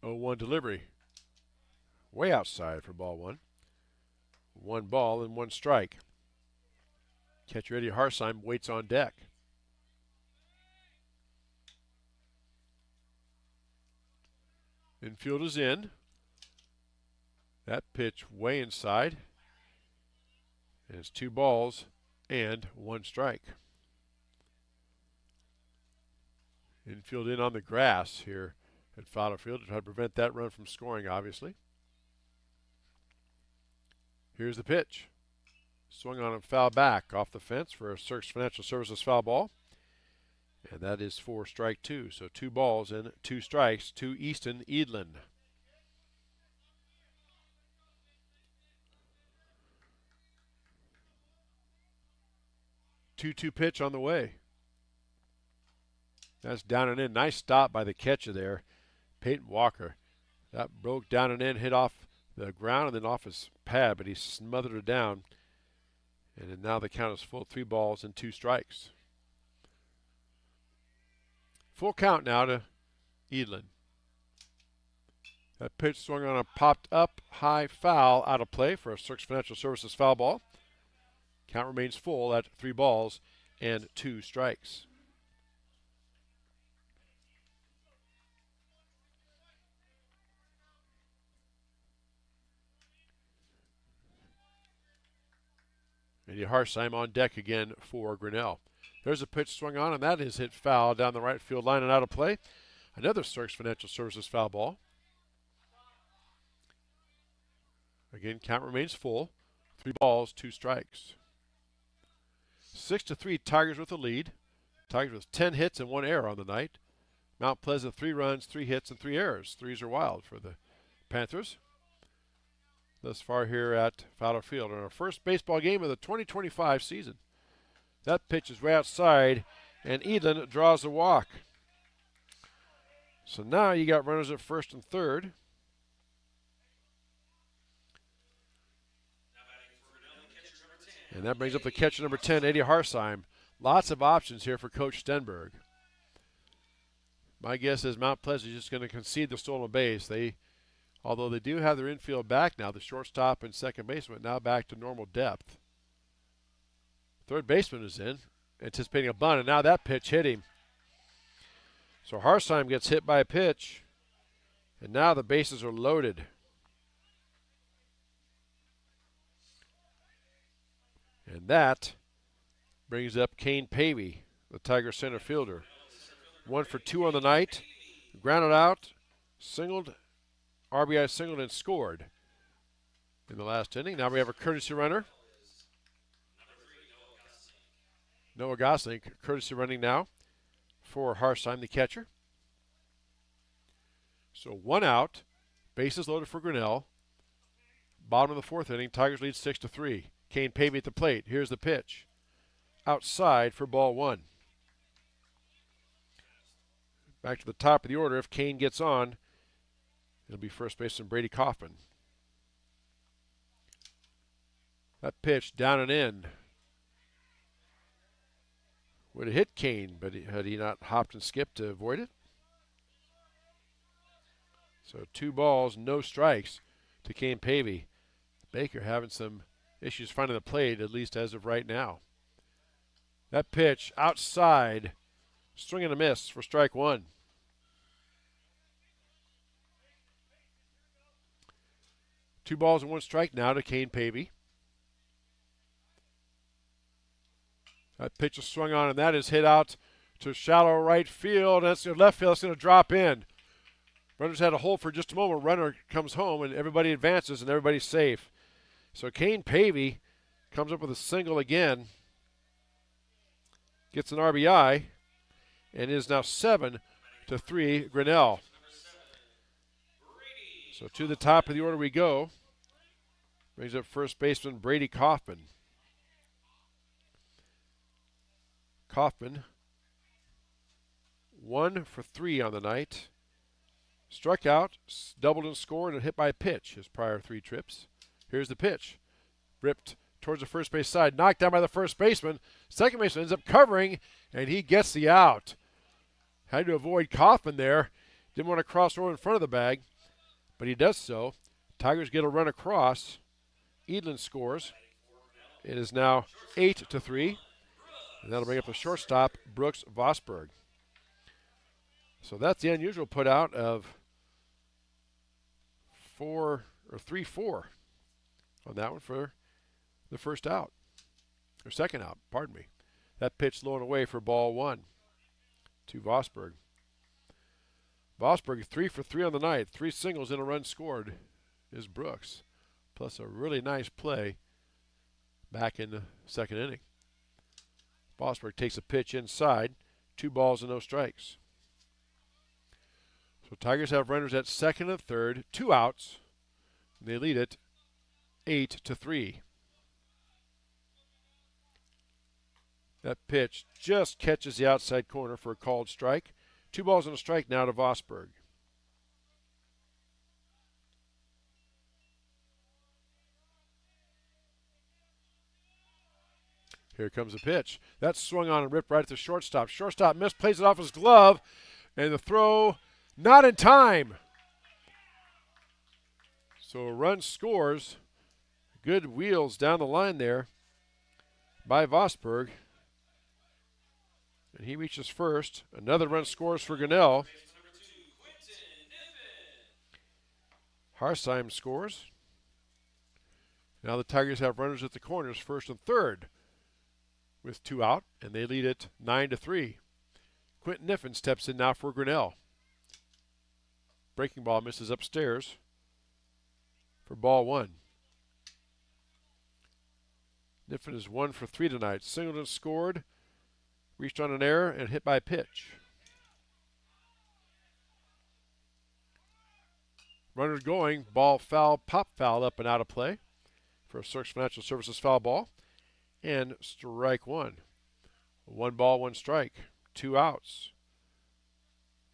Oh, 1 delivery. Way outside for ball one. 1 ball and 1 strike. Catcher Eddie Harsheim waits on deck. Infield is in. That pitch way inside. And it's 2 balls and 1 strike. Infield in on the grass here at Fowler Field to try to prevent that run from scoring, obviously. Here's the pitch. Swung on and foul back off the fence for a Cirques Financial Services foul ball. And that is for strike 2. So 2 balls and 2 strikes to Easton Edlin. Two-two pitch on the way. That's down and in. Nice stop by the catcher there, Peyton Walker. That broke down and in, hit off the ground and then off his pad, but he smothered it down. And then now the count is full, 3 balls and 2 strikes. Full count now to Edlin. That pitch swung on a popped up, high foul, out of play for a Cirques Financial Services foul ball. Count remains full at 3 balls and 2 strikes. Eddie Harsheim on deck again for Grinnell. There's a pitch swung on, and that is hit foul down the right field line and out of play. Another Cirques Financial Services foul ball. Again, count remains full. 3 balls, 2 strikes. 6-3, Tigers with the lead. Tigers with 10 hits and 1 error on the night. Mount Pleasant 3 runs, 3 hits, and 3 errors. 3s are wild for the Panthers thus far here at Fowler Field in our first baseball game of the 2025 season. That pitch is way outside, and Edlin draws the walk. So now you got runners at first and third. And that brings up the catcher number 10, Eddie Harsheim. Lots of options here for Coach Stenberg. My guess is Mount Pleasant is just going to concede the stolen base. Although they do have their infield back now, the shortstop and second baseman now back to normal depth. Third baseman is in, anticipating a bunt, and now that pitch hit him. So Harsheim gets hit by a pitch, and now the bases are loaded. And that brings up Kane Pavey, the Tiger center fielder. 1 for 2 on the night, grounded out, singled, RBI singled and scored in the last inning. Now we have a courtesy runner. Noah Gosling, courtesy running now for Harsheim, the catcher. So 1 out, bases loaded for Grinnell. Bottom of the 4th inning, Tigers lead 6-3. Kane Pavey at the plate. Here's the pitch. Outside for ball 1. Back to the top of the order. If Kane gets on, it'll be first baseman Brady Kaufman. That pitch down and in. Would have hit Kane, but had he not hopped and skipped to avoid it? So 2 balls, no strikes to Kane Pavey. Baker having some issues finding the plate, at least as of right now. That pitch outside, swing and a miss for strike 1. Two balls and 1 strike now to Kane Pavey. That pitch is swung on, and that is hit out to shallow right field. That's left field. It's going to drop in. Runners had a hold for just a moment. Runner comes home, and everybody advances, and everybody's safe. So Kane Pavey comes up with a single again, gets an RBI, and is now 7-3 Grinnell. So to the top of the order we go. Brings up first baseman Brady Kaufman. Kaufman, 1 for 3 on the night. Struck out, doubled and scored, and hit by a pitch his prior 3 trips. Here's the pitch. Ripped towards the first base side, knocked down by the first baseman. Second baseman ends up covering, and he gets the out. Had to avoid Kaufman there. Didn't want to cross over in front of the bag, but he does so. Tigers get a run across. Edlin scores. It is now 8-3. And that'll bring up the shortstop, Brooks Vosberg. So that's the unusual put out of 3-4 on that one for the first out. Or second out, pardon me. That pitch low and away for ball 1 to Vosberg. Vosberg 3 for 3 on the night. 3 singles and a run scored is Brooks. Plus a really nice play back in the second inning. Vosberg takes a pitch inside. 2 balls and no strikes. So Tigers have runners at second and third. 2 outs. They lead it 8-3. That pitch just catches the outside corner for a called strike. 2 balls and a strike now to Vosberg. Here comes the pitch. That's swung on and ripped right at the shortstop. Shortstop missed, plays it off his glove, and the throw not in time. So a run scores. Good wheels down the line there by Vosberg. And he reaches first. Another run scores for Grinnell. Harsheim scores. Now the Tigers have runners at the corners, first and third, with 2 out, and they lead it 9-3. Quentin Niffen steps in now for Grinnell. Breaking ball misses upstairs for ball 1. Niffen is 1 for 3 tonight. Singled and scored, reached on an error, and hit by a pitch. Runner going, ball foul, pop foul up and out of play for a Source Financial Services foul ball. And strike 1. 1 ball, 1 strike. 2 outs.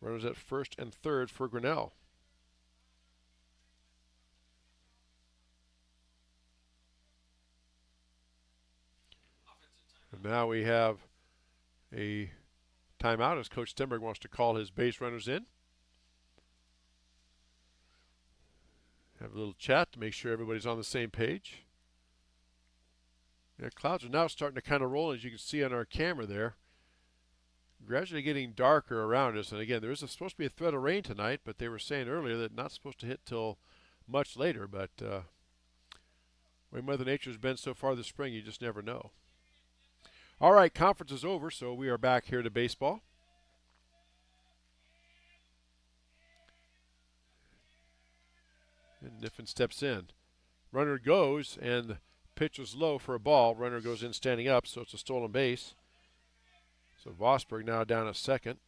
Runners at first and third for Grinnell. And now we have a timeout as Coach Stenberg wants to call his base runners in. Have a little chat to make sure everybody's on the same page. Yeah, clouds are now starting to kind of roll, as you can see on our camera there. Gradually getting darker around us. And again, there is supposed to be a threat of rain tonight, but they were saying earlier that not supposed to hit till much later. But the way Mother Nature's been so far this spring, you just never know. All right, conference is over, so we are back here to baseball. And Niffen steps in. Runner goes, and pitch was low for a ball. Runner goes in standing up, so it's a stolen base. So Vosberg now down at second.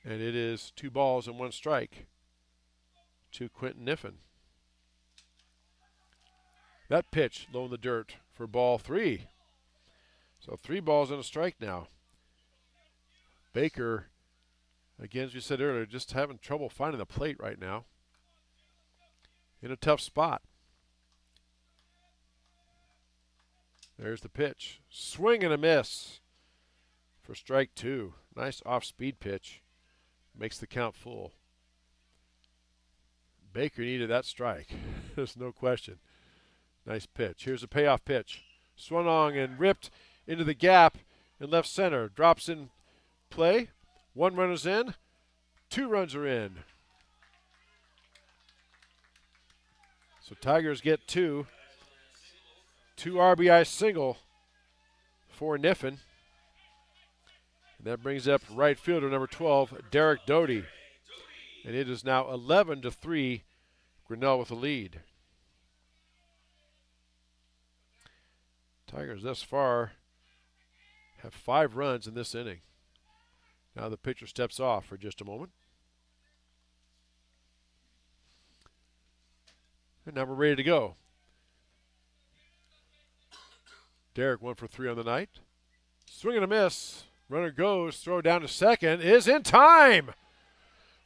And it is 2 balls and 1 strike to Quentin Niffen. That pitch low in the dirt for ball 3. So 3 balls and a strike now. Baker, again, as we said earlier, just having trouble finding the plate right now. In a tough spot. There's the pitch. Swing and a miss for strike 2. Nice off-speed pitch. Makes the count full. Baker needed that strike. There's no question. Nice pitch. Here's a payoff pitch. Swung on and ripped into the gap in left center. Drops in play. 1 runner's in. 2 runs are in. So Tigers get 2. 2 RBI single for Niffen. And that brings up right fielder number 12, Derek Doty. And it is now 11-3, Grinnell with the lead. Tigers thus far have 5 runs in this inning. Now the pitcher steps off for just a moment. And now we're ready to go. Derek 1 for 3 on the night. Swing and a miss. Runner goes. Throw down to second is in time.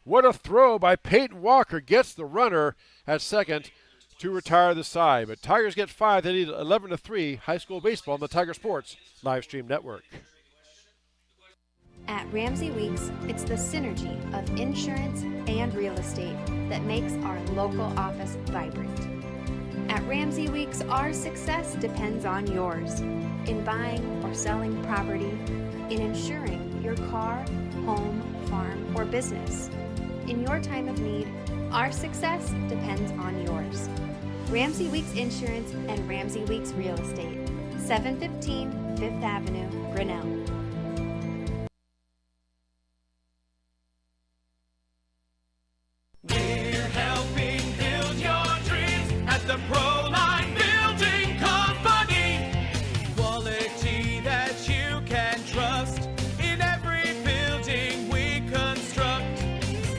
What a throw by Peyton Walker. Gets the runner at second to retire the side. But Tigers get 5. They lead 11-3. High school baseball on the Tiger Sports live stream network. At Ramsey Weeks, it's the synergy of insurance and real estate that makes our local office vibrant. At Ramsey Weeks, our success depends on yours in buying or selling property, in insuring your car, home, farm, or business. In your time of need, our success depends on yours. Ramsey Weeks Insurance and Ramsey Weeks Real Estate, 715 Fifth Avenue, Grinnell. We're helping build your dreams at the Proline Building Company. Quality that you can trust in every building we construct.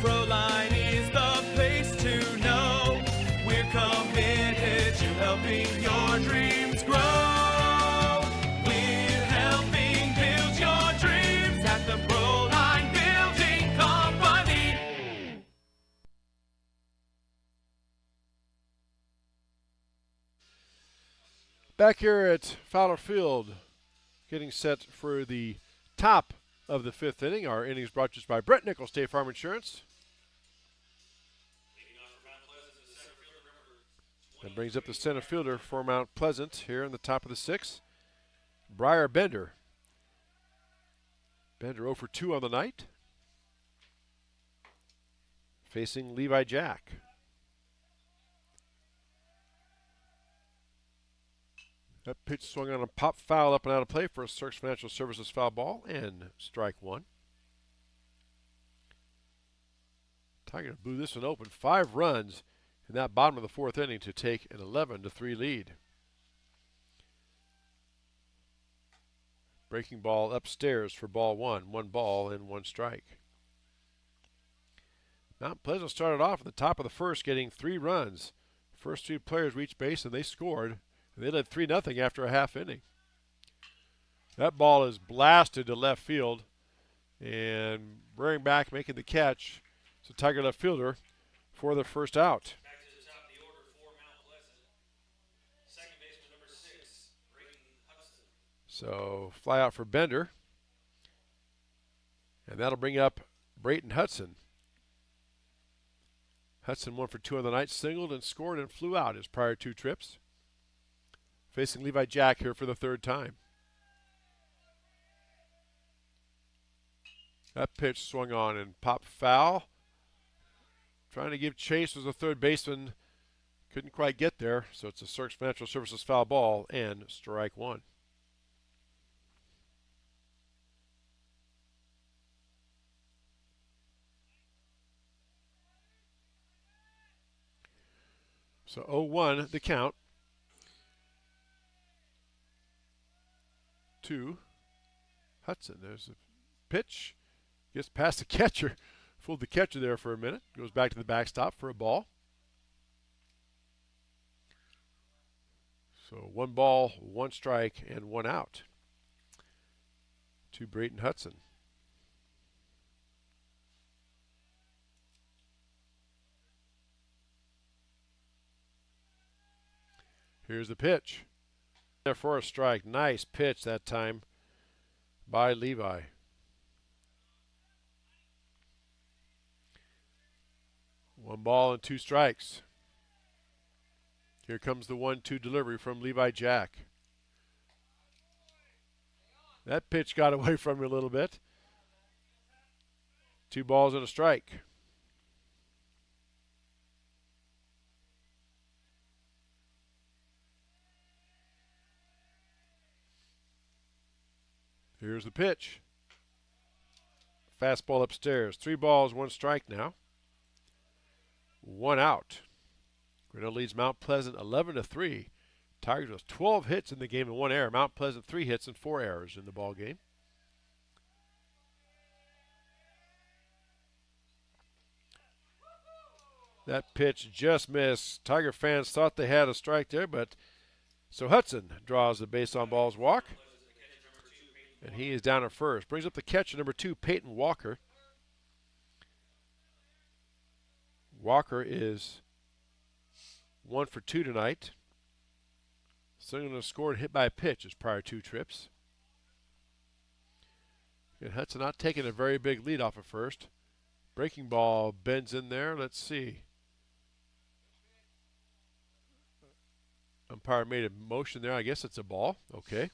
Proline is the place to know. We're committed to helping your dreams grow. We're helping build your dreams at the Proline Building Company. Back here at Fowler Field, getting set for the top of the 5th inning. Our inning is brought to us by Brett Nichols, State Farm Insurance. That brings up the center fielder for Mount Pleasant here in the top of the 6th. Briar Bender. Bender 0 for 2 on the night. Facing Levi Jack. That pitch swung on a pop foul up and out of play for a Cirques Financial Services foul ball and strike 1. Tigers blew this one open. 5 runs in that bottom of the 4th inning to take an 11-3 lead. Breaking ball upstairs for ball 1. 1 ball and 1 strike. Mount Pleasant started off at the top of the 1st, getting 3 runs. First 3 players reached base and they scored. They led 3-0 after a half inning. That ball is blasted to left field. And rearing back, making the catch. It's a Tiger left fielder for the first out. Back to the top of the order for Mount Pleasant. Second baseman number 6, Brayton Hudson. So fly out for Bender. And that'll bring up Brayton Hudson. Hudson 1 for 2 on the night, singled and scored and flew out his prior 2 trips. Facing Levi Jack here for the 3rd time. That pitch swung on and popped foul. Trying to give chase was the 3rd baseman. Couldn't quite get there, so it's a Cirques Financial Services foul ball and strike 1. So 0-1 the count. To Hudson. There's a pitch. Gets past the catcher. Fooled the catcher there for a minute. Goes back to the backstop for a ball. So 1 ball, 1 strike, and 1 out to Brayton Hudson. Here's the pitch. There for a strike. Nice pitch that time by Levi. One ball and 2 strikes. Here comes the 1-2 delivery from Levi Jack. That pitch got away from him a little bit. 2 balls and a strike. Here's the pitch. Fastball upstairs. 3 balls, 1 strike now. 1 out. Grinnell leads Mount Pleasant 11-3. Tigers with 12 hits in the game and 1 error. Mount Pleasant 3 hits and 4 errors in the ball game. That pitch just missed. Tiger fans thought they had a strike there, but so Hudson draws the base on balls walk. And he is down at first. Brings up the catcher, number 2, Peyton Walker. Walker is 1 for 2 tonight. Single to score and hit by a pitch his prior 2 trips. And Hudson not taking a very big lead off at first. Breaking ball bends in there. Let's see. Umpire made a motion there. I guess it's a ball. Okay.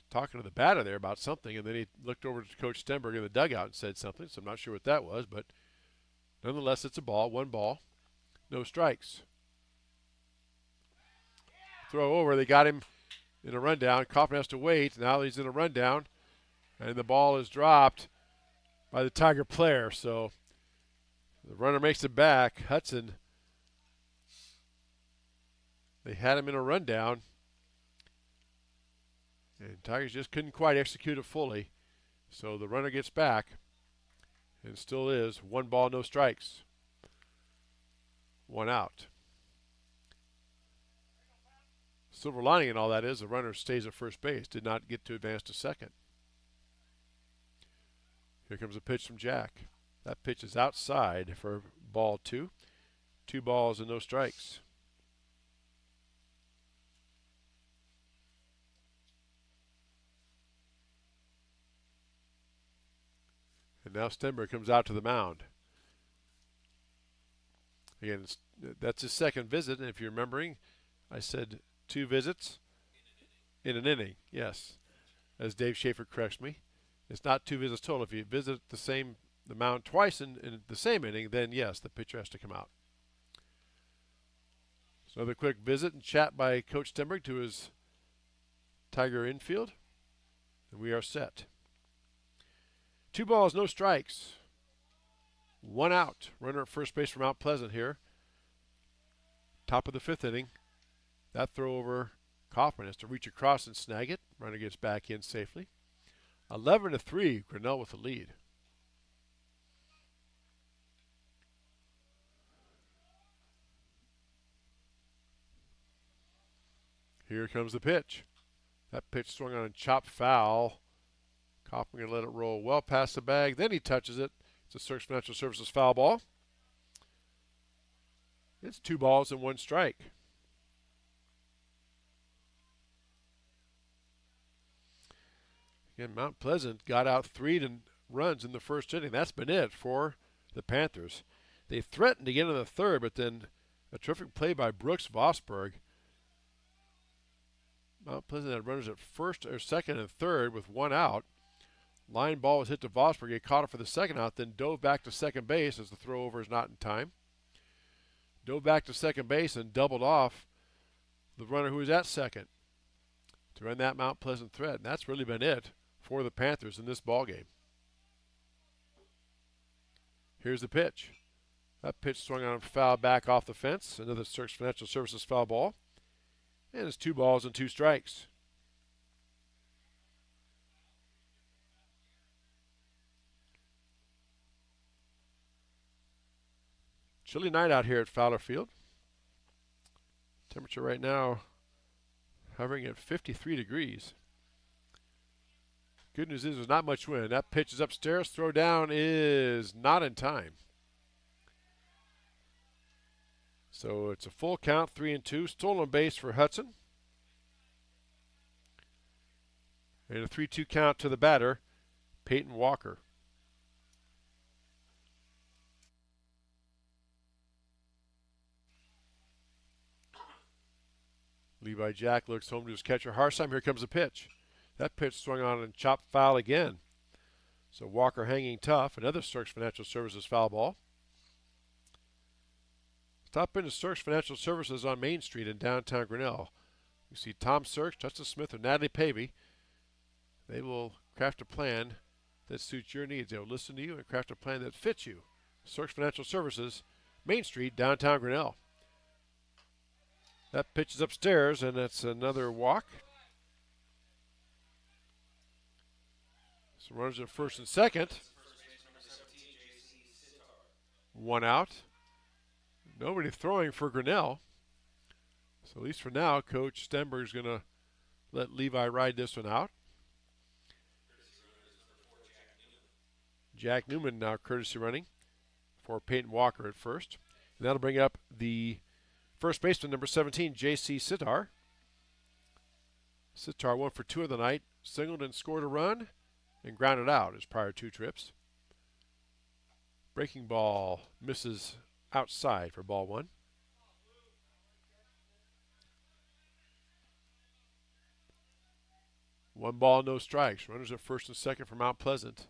Talking to the batter there about something, and then he looked over to Coach Stenberg in the dugout and said something, so I'm not sure what that was, but nonetheless, it's a ball. 1 ball. No strikes. Throw over. They got him in a rundown. Kaufman has to wait. Now he's in a rundown, and the ball is dropped by the Tiger player. So the runner makes it back. Hudson, they had him in a rundown, and Tigers just couldn't quite execute it fully. So the runner gets back, and still is 1 ball, no strikes. 1 out. Silver lining in all that is the runner stays at first base, did not get to advance to second. Here comes a pitch from Jack. That pitch is outside for ball 2. 2 balls and no strikes. And now Stenberg comes out to the mound. Again, that's his second visit, and if you're remembering, I said 2 visits in an inning. Yes, as Dave Schaefer corrects me. It's not 2 visits total. If you visit the mound twice in the same inning, then yes, the pitcher has to come out. So another quick visit and chat by Coach Stenberg to his Tiger infield, and we are set. 2 balls, no strikes. 1 out. Runner at first base for Mount Pleasant here. Top of the 5th inning. That throw over Kaufman has to reach across and snag it. Runner gets back in safely. 11-3, Grinnell with the lead. Here comes the pitch. That pitch swung on a chopped foul. Kaufman going to let it roll well past the bag. Then he touches it. It's a Search Financial Services foul ball. It's 2 balls and 1 strike. Again, Mount Pleasant got out 3 runs in the first inning. That's been it for the Panthers. They threatened to get in the 3rd, but then a terrific play by Brooks Vosberg. Mount Pleasant had runners at first or second and 3rd with 1 out. Line ball was hit to Vosberg. He caught it for the 2nd out, then dove back to second base as the throw over is not in time. Dove back to second base and doubled off the runner who was at second to run that Mount Pleasant threat. And that's really been it for the Panthers in this ballgame. Here's the pitch. That pitch swung on foul back off the fence. Another Search Financial Services foul ball. And it's 2 balls and 2 strikes. Chilly night out here at Fowler Field. Temperature right now hovering at 53 degrees. Good news is there's not much wind. That pitch is upstairs. Throw down is not in time. So it's a full count, 3-2. Stolen base for Hudson. And a 3-2 count to the batter, Peyton Walker. Levi Jack looks home to his catcher, Harsheim. Here comes the pitch. That pitch swung on and chopped foul again. So Walker hanging tough. Another Search Financial Services foul ball. Stop into Search Financial Services on Main Street in downtown Grinnell. You see Tom Search, Justice Smith, and Natalie Pavey. They will craft a plan that suits your needs. They will listen to you and craft a plan that fits you. Source Financial Services, Main Street, downtown Grinnell. That pitch is upstairs, and that's another walk. So runners at first and second. One out. Nobody throwing for Grinnell. So at least for now, Coach Stenberg is going to let Levi ride this one out. Jack Newman now courtesy running for Peyton Walker at first. And that'll bring up the first baseman, number 17, J.C. Sitar. Sitar 1 for 2 of the night, singled and scored a run, and grounded out his prior 2 trips. Breaking ball misses outside for ball 1. One ball, no strikes. Runners at first and second for Mount Pleasant.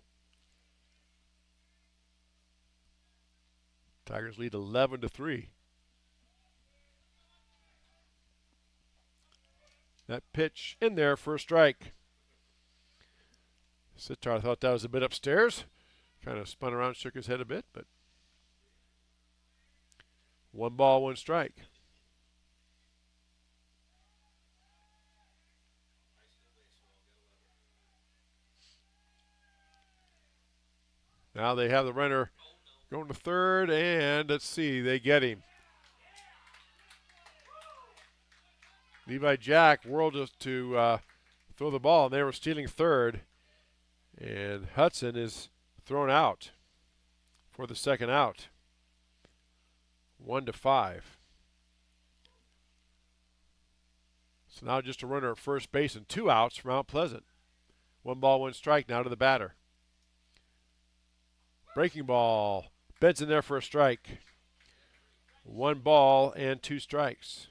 Tigers lead 11-3. That pitch in there for a strike. Sitar thought that was a bit upstairs. Kind of spun around, shook his head a bit, but 1 ball, 1 strike. Now they have the runner going to third, and let's see, they get him. Levi Jack whirled to throw the ball, and they were stealing third. And Hudson is thrown out for the second out. 1-5. So now just a runner at first base and 2 outs for Mount Pleasant. 1 ball, 1 strike now to the batter. Breaking ball. Beds in there for a strike. 1 ball and 2 strikes.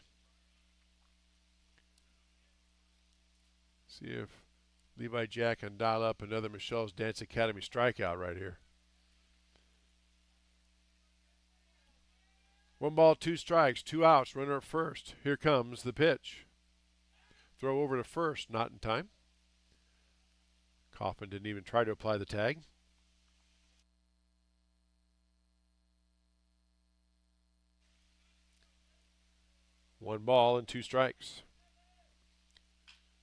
See if Levi Jack can dial up another Michelle's Dance Academy strikeout right here. 1 ball, 2 strikes, 2 outs, runner at first. Here comes the pitch. Throw over to first, not in time. Coffin didn't even try to apply the tag. One ball and 2 strikes.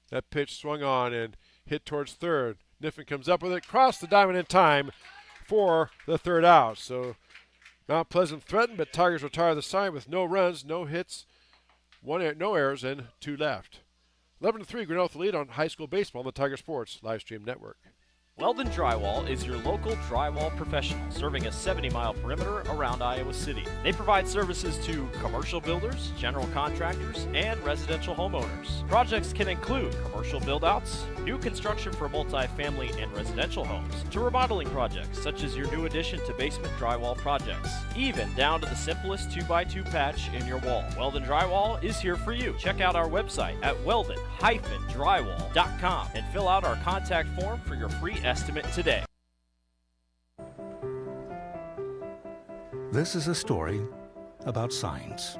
That pitch swung on and hit towards third. Niffen comes up with it, cross the diamond in time for the third out. So Mount Pleasant threatened, but Tigers retire the side with no runs, no hits, no errors, and 2 left. 11-3, Grinnell with the lead on high school baseball on the Tiger Sports Livestream Network. Weldon Drywall is your local drywall professional, serving a 70-mile perimeter around Iowa City. They provide services to commercial builders, general contractors, and residential homeowners. Projects can include commercial build-outs, new construction for multi-family and residential homes, to remodeling projects such as your new addition to basement drywall projects, even down to the simplest 2x2 patch in your wall. Weldon Drywall is here for you. Check out our website at weldon-drywall.com and fill out our contact form for your free estimate today. This is a story about signs.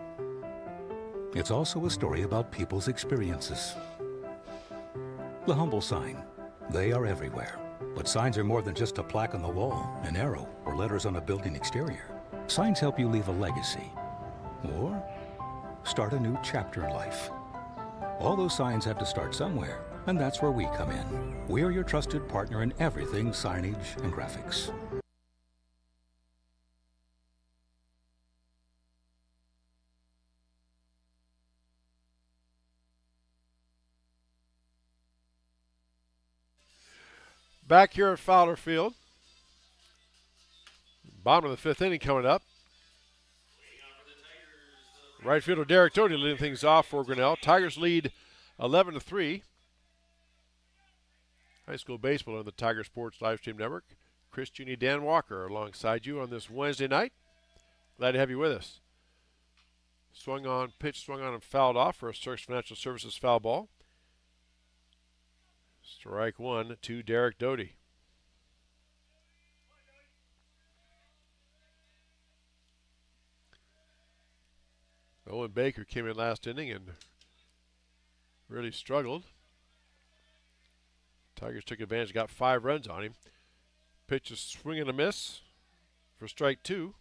It's also a story about people's experiences. The humble sign. They are everywhere. But signs are more than just a plaque on the wall, an arrow, or letters on a building exterior. Signs help you leave a legacy or start a new chapter in life. All those signs have to start somewhere, and that's where we come in. We're your trusted partner in everything signage and graphics. Back here at Fowler Field. Bottom of the 5th inning coming up. Right fielder Derek Doty leading things off for Grinnell. Tigers lead 11-3. High school baseball on the Tiger Sports Livestream Network. Chris Juni, Dan Walker alongside you on this Wednesday night. Glad to have you with us. Swung on, pitch swung on and fouled off for a Source Financial Services foul ball. Strike 1 to Derek Doty. Owen Baker came in last inning and really struggled. Tigers took advantage, got 5 runs on him. Pitch is swing and a miss for strike 2.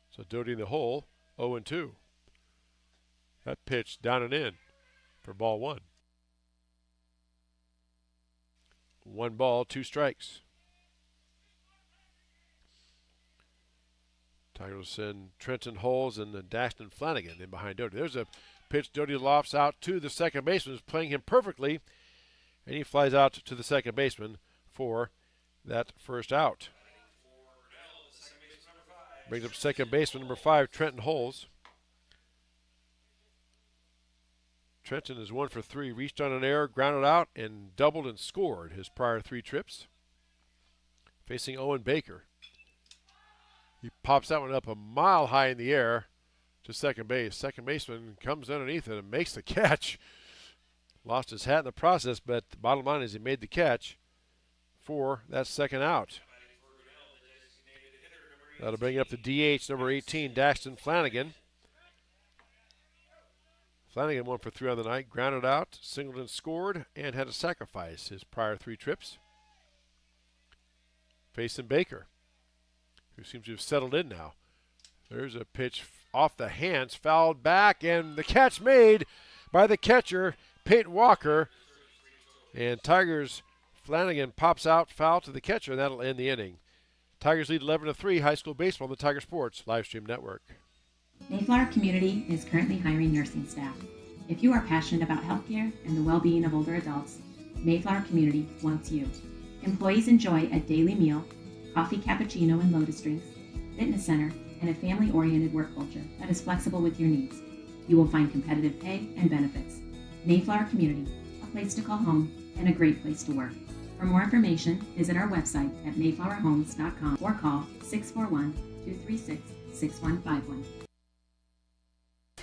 So Doty in the hole, 0-2. That pitch down and in for ball 1. 1 ball, 2 strikes. Tigers send Trenton Holes and then Daxton Flanagan in behind Doty. There's a pitch. Doty lofts out to the second baseman, who's playing him perfectly, and he flies out to the second baseman for that first out. Brings up second baseman number 5, Trenton Holes. Trenton is 1 for 3. Reached on an error, grounded out, and doubled and scored his prior 3 trips. Facing Owen Baker. He pops that one up a mile high in the air to second base. Second baseman comes underneath it and makes the catch. Lost his hat in the process, but the bottom line is he made the catch for that second out. That'll bring up the DH, number 18, Daxton Flanagan. Flanagan 1 for 3 on the night, grounded out, singled and scored, and had to sacrifice his prior 3 trips. Facing Baker, who seems to have settled in now. There's a pitch off the hands, fouled back, and the catch made by the catcher, Peyton Walker. And Tigers, Flanagan pops out, foul to the catcher, and that'll end the inning. Tigers lead 11-3, high school baseball on the Tiger Sports Livestream Network. Mayflower Community is currently hiring nursing staff. If you are passionate about healthcare and the well-being of older adults, Mayflower Community wants you. Employees enjoy a daily meal, coffee, cappuccino, and lotus drinks, fitness center, and a family-oriented work culture that is flexible with your needs. You will find competitive pay and benefits. Mayflower Community, a place to call home and a great place to work. For more information, visit our website at mayflowerhomes.com or call 641-236-6151.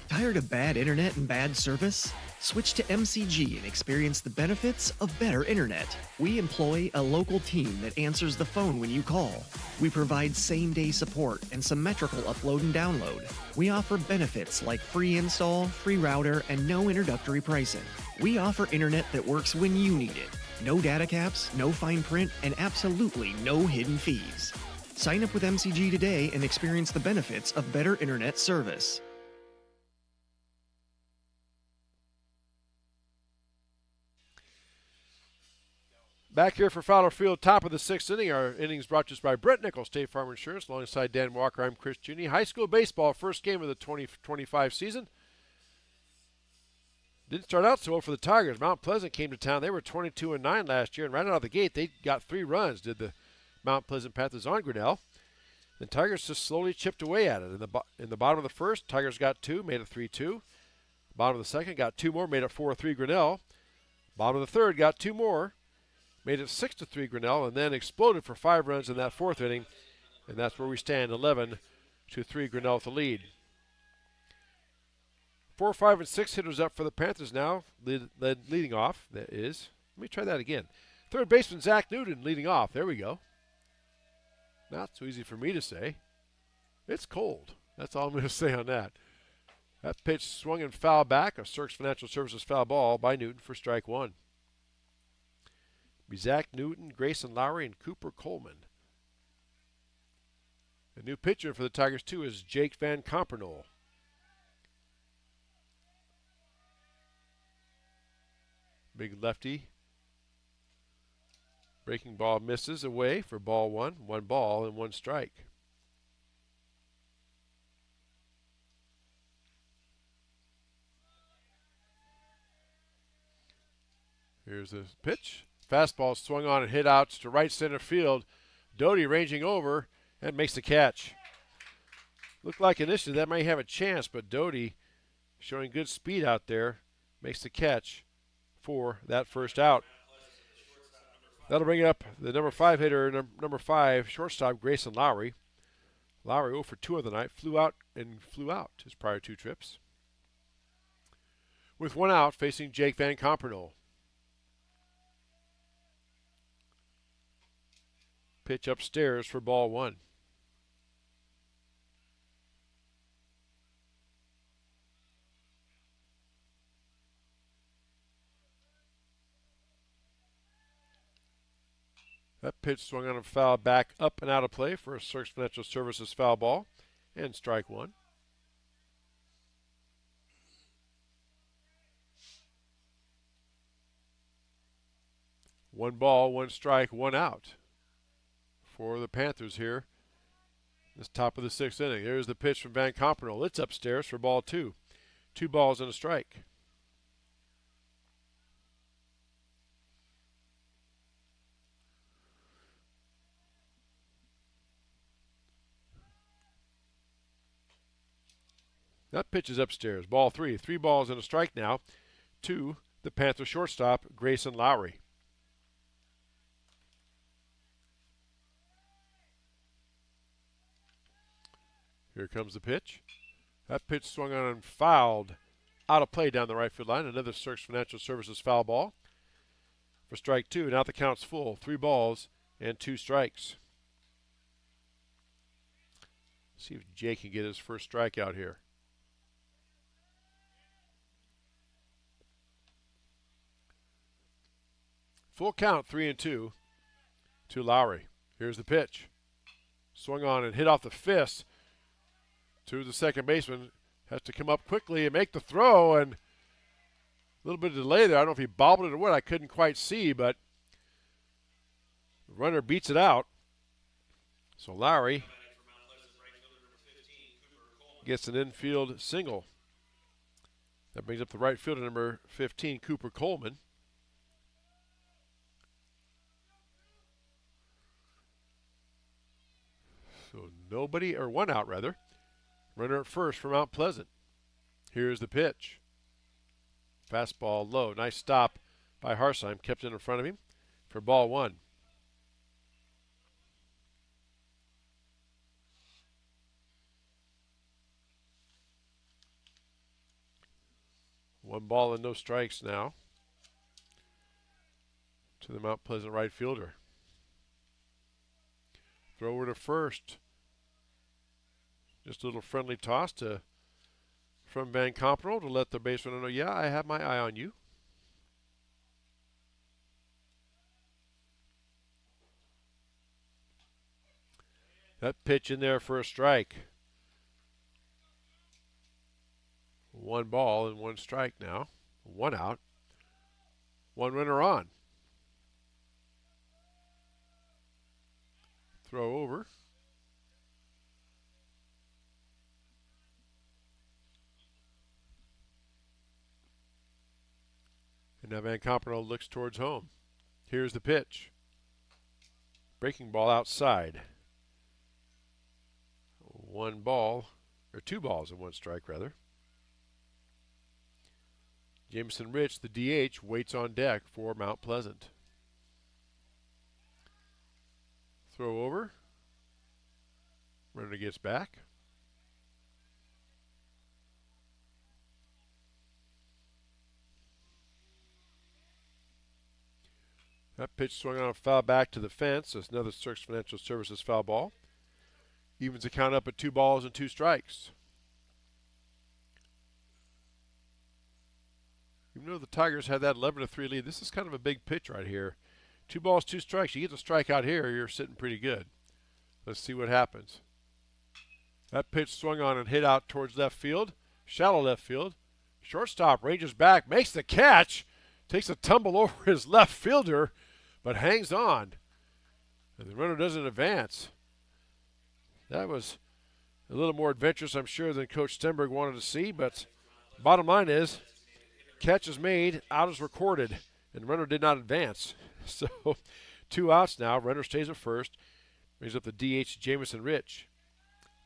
Tired of bad internet and bad service? Switch to MCG and experience the benefits of better internet. We employ a local team that answers the phone when you call. We provide same-day support and symmetrical upload and download. We offer benefits like free install, free router, and no introductory pricing. We offer internet that works when you need it. No data caps, no fine print, and absolutely no hidden fees. Sign up with MCG today and experience the benefits of better internet service. Back here for Fowler Field, top of the 6th inning. Our innings brought to us by Brett Nichols, State Farm Insurance. Alongside Dan Walker, I'm Chris Juney. High school baseball, first game of the 2025 season. Didn't start out so well for the Tigers. Mount Pleasant came to town. They were 22-9 last year, and right out of the gate, they got 3 runs, did the Mount Pleasant Panthers on Grinnell. The Tigers just slowly chipped away at it. In the bottom of the first, Tigers got 2, made it 3-2. Bottom of the second, got 2 more, made it 4-3 Grinnell. Bottom of the third, got 2 more, made it 6-3 Grinnell, and then exploded for 5 runs in that 4th inning. And that's where we stand, 11-3 Grinnell with the lead. 4, 5, and 6 hitters up for the Panthers now, leading off. That is, let me try that again. Third baseman Zach Newton leading off. There we go. Not so easy for me to say. It's cold. That's all I'm going to say on that. That pitch swung and foul back. A Cirques Financial Services foul ball by Newton for strike 1. Be Zach Newton, Grayson Lowry, and Cooper Coleman. The new pitcher for the Tigers, too, is Jake Van Compernol. Big lefty. Breaking ball misses away for ball 1. 1 ball and 1 strike. Here's the pitch. Fastball swung on and hit out to right center field. Doty ranging over and makes the catch. Looked like initially that might have a chance, but Doty showing good speed out there makes the catch for that first out. That'll bring up the number 5 hitter, number 5 shortstop Grayson Lowry. Lowry 0 for 2 of the night, flew out his prior 2 trips. With 1 out, facing Jake Van Compernol. Pitch upstairs for ball 1. That pitch swung on and foul back up and out of play for a Cirques Financial Services foul ball and strike one. One ball, one strike, one out for the Panthers here. This top of the 6th inning. There's the pitch from Van Compernoll. It's upstairs for ball 2. 2 balls and a strike. That pitch is upstairs. Ball 3. 3 balls and a strike now to the Panther shortstop, Grayson Lowry. Here comes the pitch. That pitch swung on and fouled out of play down the right field line. Another Cirques Financial Services foul ball for strike 2. Now the count's full. 3 balls and 2 strikes. See if Jay can get his first strikeout here. Full count, 3-2 to Lowry. Here's the pitch. Swung on and hit off the fist to the second baseman. Has to come up quickly and make the throw, and a little bit of delay there. I don't know if he bobbled it or what. I couldn't quite see, but the runner beats it out. So Lowry gets an infield single. That brings up the right fielder, number 15, Cooper Coleman. So nobody, or one out rather. Runner at first for Mount Pleasant. Here's the pitch. Fastball low. Nice stop by Harsheim. Kept it in front of him for ball 1. One ball and no strikes now to the Mount Pleasant right fielder. Thrower to first. Just a little friendly toss from Van Compernoll to let the baseman know, yeah, I have my eye on you. That pitch in there for a strike. 1 ball and 1 strike now. 1 out. 1 runner on. Throw over. And now Van Compernoll looks towards home. Here's the pitch. Breaking ball outside. 1 ball, or 2 balls and 1 strike rather. Jameson Rich, the DH, waits on deck for Mount Pleasant. Throw over. Runner gets back. That pitch swung on a foul back to the fence. That's another Cirques Financial Services foul ball. Evens the count up at 2 balls and 2 strikes. Even though the Tigers had that 11-3 lead, this is kind of a big pitch right here. 2 balls, 2 strikes. You get the strike out here, you're sitting pretty good. Let's see what happens. That pitch swung on and hit out towards left field. Shallow left field. Shortstop ranges back, makes the catch. Takes a tumble over his left fielder, but hangs on. And the runner doesn't advance. That was a little more adventurous, I'm sure, than Coach Stenberg wanted to see, but bottom line is, catch is made, out is recorded, and the runner did not advance. So 2 outs now. Runner stays at first. Brings up the DH, Jameson Rich.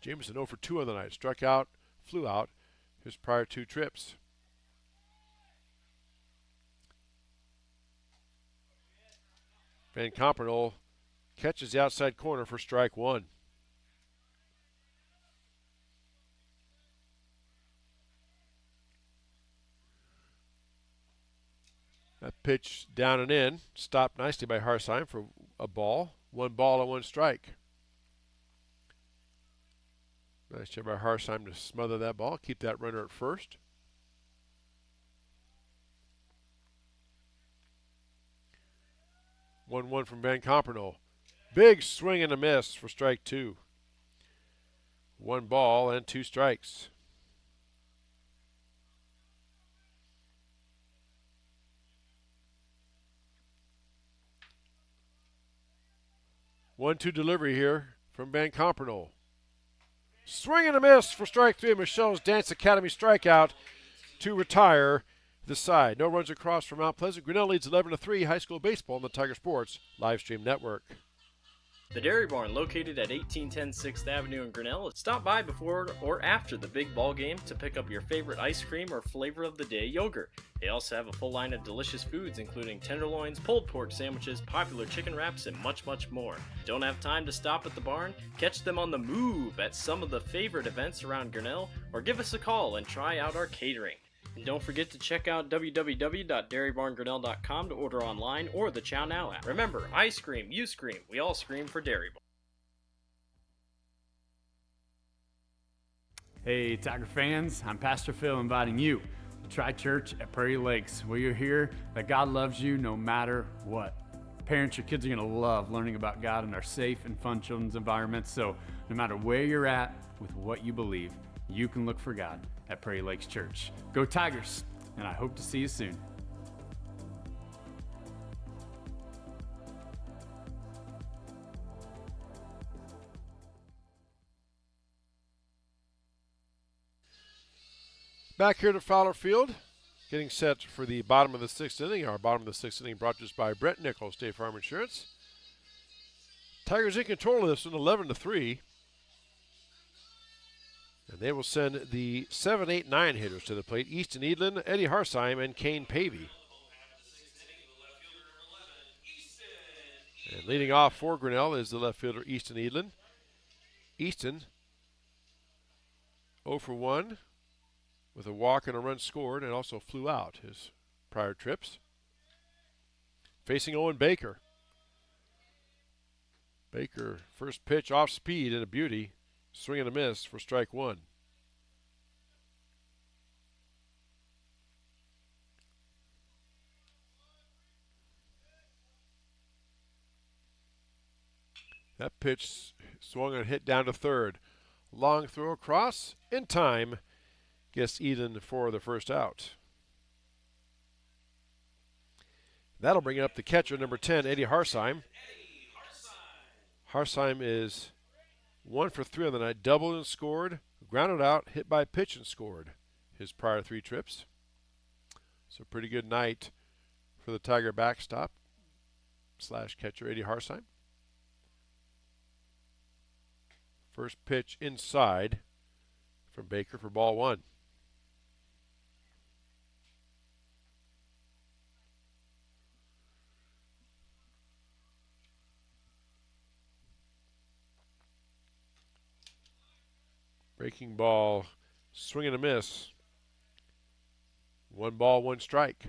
Jameson 0 for 2 on the night. Struck out, flew out his prior 2 trips. Van Compernoll catches the outside corner for strike 1. That pitch down and in, stopped nicely by Harsheim for a ball. 1 ball and 1 strike. Nice job by Harsheim to smother that ball, keep that runner at first. One from Van Compernoll. Big swing and a miss for strike 2. 1 ball and 2 strikes. One-two delivery here from Van Compernoll. Swing and a miss for strike 3. Michelle's Dance Academy strikeout to retire the side. No runs across from Mount Pleasant. Grinnell leads 11-3. High school baseball on the Tiger Sports live stream network. The Dairy Barn, located at 1810 6th Avenue in Grinnell. Stop by before or after the big ball game to pick up your favorite ice cream or flavor of the day yogurt. They also have a full line of delicious foods, including tenderloins, pulled pork sandwiches, popular chicken wraps, and much, much more. Don't have time to stop at the barn? Catch them on the move at some of the favorite events around Grinnell, or give us a call and try out our catering. And don't forget to check out www.dairybarngrinnell.com to order online or the Chow Now app. Remember, I scream, you scream, we all scream for Dairy Barn. Hey, Tiger fans, I'm Pastor Phil inviting you to try church at Prairie Lakes, where you'll hear that God loves you no matter what. Parents, your kids are going to love learning about God in our safe and fun children's environments, so no matter where you're at with what you believe, you can look for God at Prairie Lakes Church. Go Tigers, and I hope to see you soon. Back here to Fowler Field, getting set for the bottom of the 6th inning. Our bottom of the 6th inning brought to us by Brent Nichols, State Farm Insurance. Tigers in control of this one, 11-3. And they will send the 7, 8, 9 hitters to the plate. Easton Edlin, Eddie Harsheim, and Kane Pavey. And leading off for Grinnell is the left fielder Easton Edlin. Easton 0 for 1 with a walk and a run scored, and also flew out his prior trips. Facing Owen Baker. Baker, first pitch off speed and a beauty. Swing and a miss for strike 1. That pitch swung and hit down to third. Long throw across in time. Gets Eden for the first out. That'll bring up the catcher, number 10, Eddie Harsheim. Harsheim is 1 for 3 on the night, doubled and scored, grounded out, hit by pitch and scored his prior 3 trips. So pretty good night for the Tiger backstop / catcher Eddie Harsheim. First pitch inside from Baker for ball 1. Breaking ball, swing and a miss. 1 ball, 1 strike.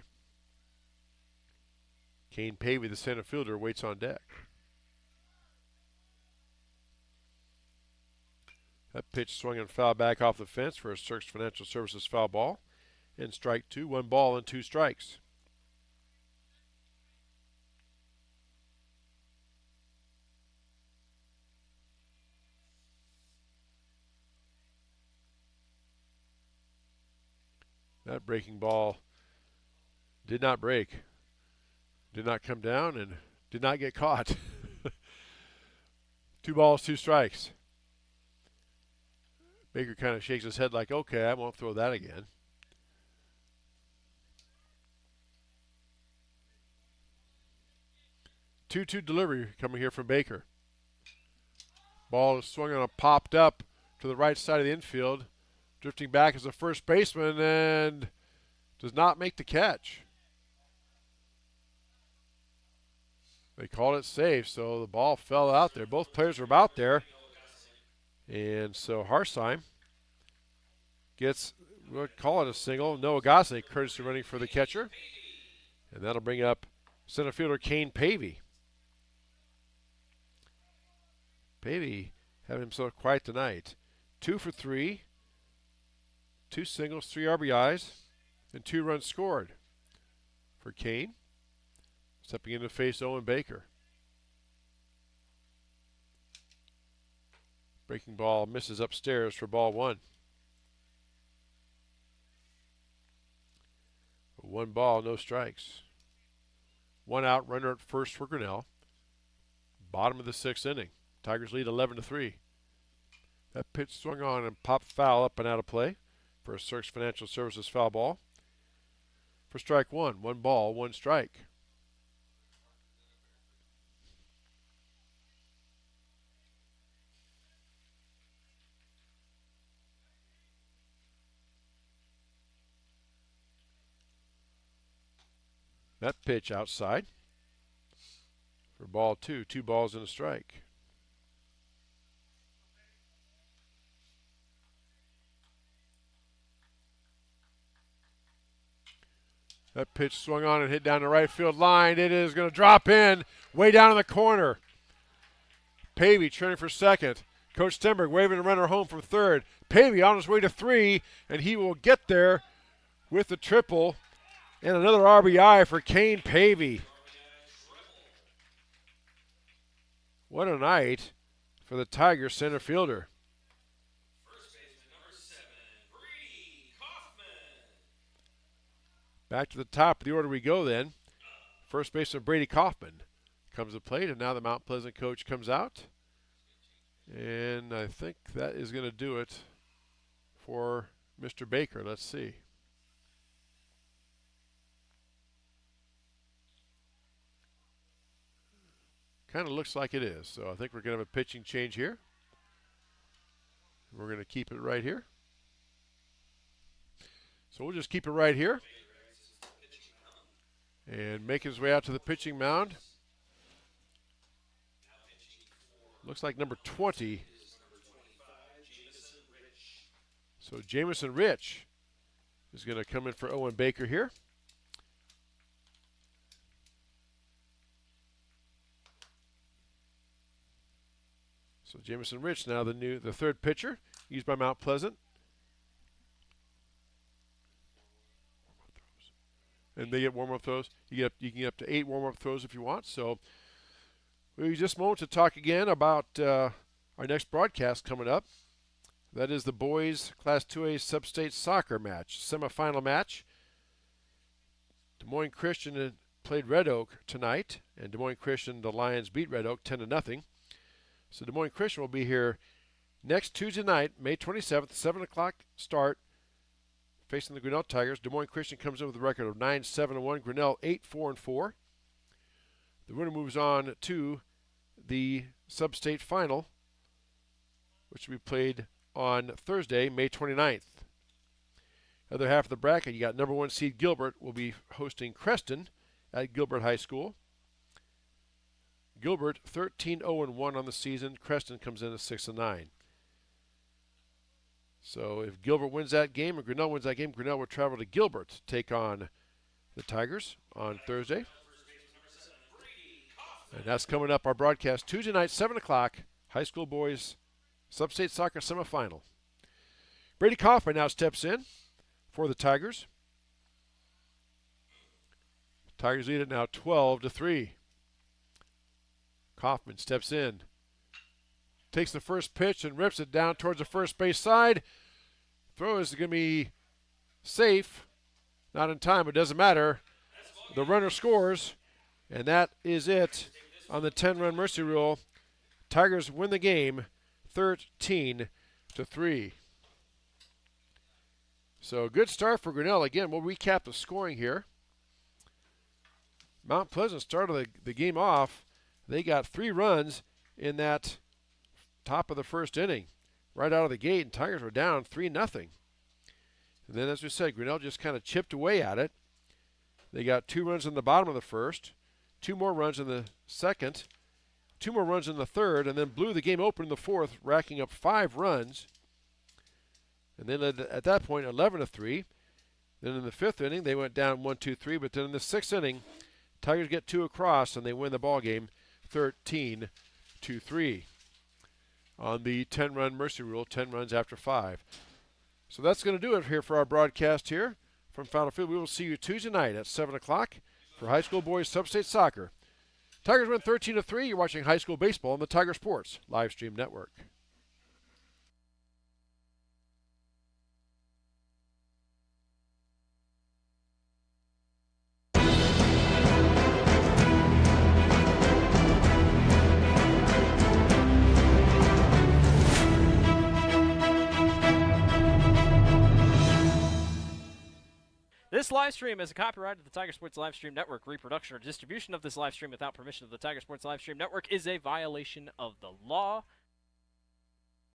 Kane Pavey, the center fielder, waits on deck. That pitch swung and fouled back off the fence for a Cirques Financial Services foul ball. And strike 2, 1 ball and 2 strikes. That breaking ball did not break, did not come down, and did not get caught. 2 balls, 2 strikes. Baker kind of shakes his head like, okay, I won't throw that again. Two-two delivery coming here from Baker. Ball is swung on and popped up to the right side of the infield. Drifting back as a first baseman and does not make the catch. They called it safe, so the ball fell out there. Both players were about there. And so Harsheim gets, we'll call it a single. Noah Gosley, courtesy running for the catcher. And that'll bring up center fielder Kane Pavey. Pavey having himself quite the night. 2 for 3. 2 singles, 3 RBIs, and 2 runs scored for Kane. Stepping in to face Owen Baker. Breaking ball misses upstairs for ball one. 1 ball, no strikes. 1 out, runner at first for Grinnell. Bottom of the 6th inning. Tigers lead 11-3. That pitch swung on and popped foul up and out of play for a Cirques Financial Services foul ball. For strike 1, 1 ball, 1 strike. That pitch outside for ball 2, 2 balls and a strike. That pitch swung on and hit down the right field line. It is going to drop in way down in the corner. Pavey turning for second. Coach Stenberg waving the runner home from third. Pavey on his way to 3, and he will get there with the triple. And another RBI for Kane Pavey. What a night for the Tigers center fielder. Back to the top of the order we go then. First baseman Brady Kaufman comes to plate, and now the Mount Pleasant coach comes out. And I think that is going to do it for Mr. Baker. Let's see. Kind of looks like it is. So I think we're going to have a pitching change here. We're going to keep it right here. So we'll just keep it right here. And making his way out to the pitching mound. Looks like number 20. So Jamison Rich is going to come in for Owen Baker here. So Jamison Rich now the third pitcher used by Mount Pleasant. And they get warm-up throws. You can get up to 8 warm-up throws if you want. So we just a moment to talk again about our next broadcast coming up. That is the boys Class 2A Sub-State Soccer match, semifinal match. Des Moines Christian played Red Oak tonight, and Des Moines Christian, the Lions beat Red Oak 10-0. So Des Moines Christian will be here next Tuesday night, May 27th, 7 o'clock start, facing the Grinnell Tigers. Des Moines Christian comes in with a record of 9-7-1. Grinnell 8-4-4. The winner moves on to the sub-state final, which will be played on Thursday, May 29th. Other half of the bracket, you got number 1 seed Gilbert will be hosting Creston at Gilbert High School. Gilbert 13-0-1 on the season. Creston comes in at 6-9. So if Gilbert wins that game or Grinnell wins that game, Grinnell will travel to Gilbert to take on the Tigers on Thursday. And that's coming up, our broadcast Tuesday night, 7 o'clock, high school boys sub-state soccer semifinal. Brady Kaufman now steps in for the Tigers. Tigers lead it now 12-3. Kaufman steps in, takes the first pitch and rips it down towards the first base side. Throw is going to be safe, not in time, but doesn't matter. The runner scores, and that is it on the 10-run mercy rule. Tigers win the game 13-3. So good start for Grinnell. Again, we'll recap the scoring here. Mount Pleasant started the game off. They got 3 runs in that top of the first inning, right out of the gate, and Tigers were down 3-0. And then, as we said, Grinnell just kind of chipped away at it. They got 2 runs in the bottom of the first, 2 more runs in the second, 2 more runs in the third, and then blew the game open in the fourth, racking up 5 runs. And then at that point, 11-3. Then in the 5th inning, they went down 1-2-3. But then in the 6th inning, Tigers get 2 across, and they win the ball game 13-3 on the 10-run mercy rule, 10 runs after 5. So that's going to do it here for our broadcast here from Fowler Field. We will see you Tuesday night at 7 o'clock for high school boys sub-state soccer. Tigers win 13-3. You're watching high school baseball on the Tiger Sports Live Stream Network. This live stream is a copyright of the Tiger Sports Livestream Network. Reproduction or distribution of this live stream without permission of the Tiger Sports Livestream Network is a violation of the law.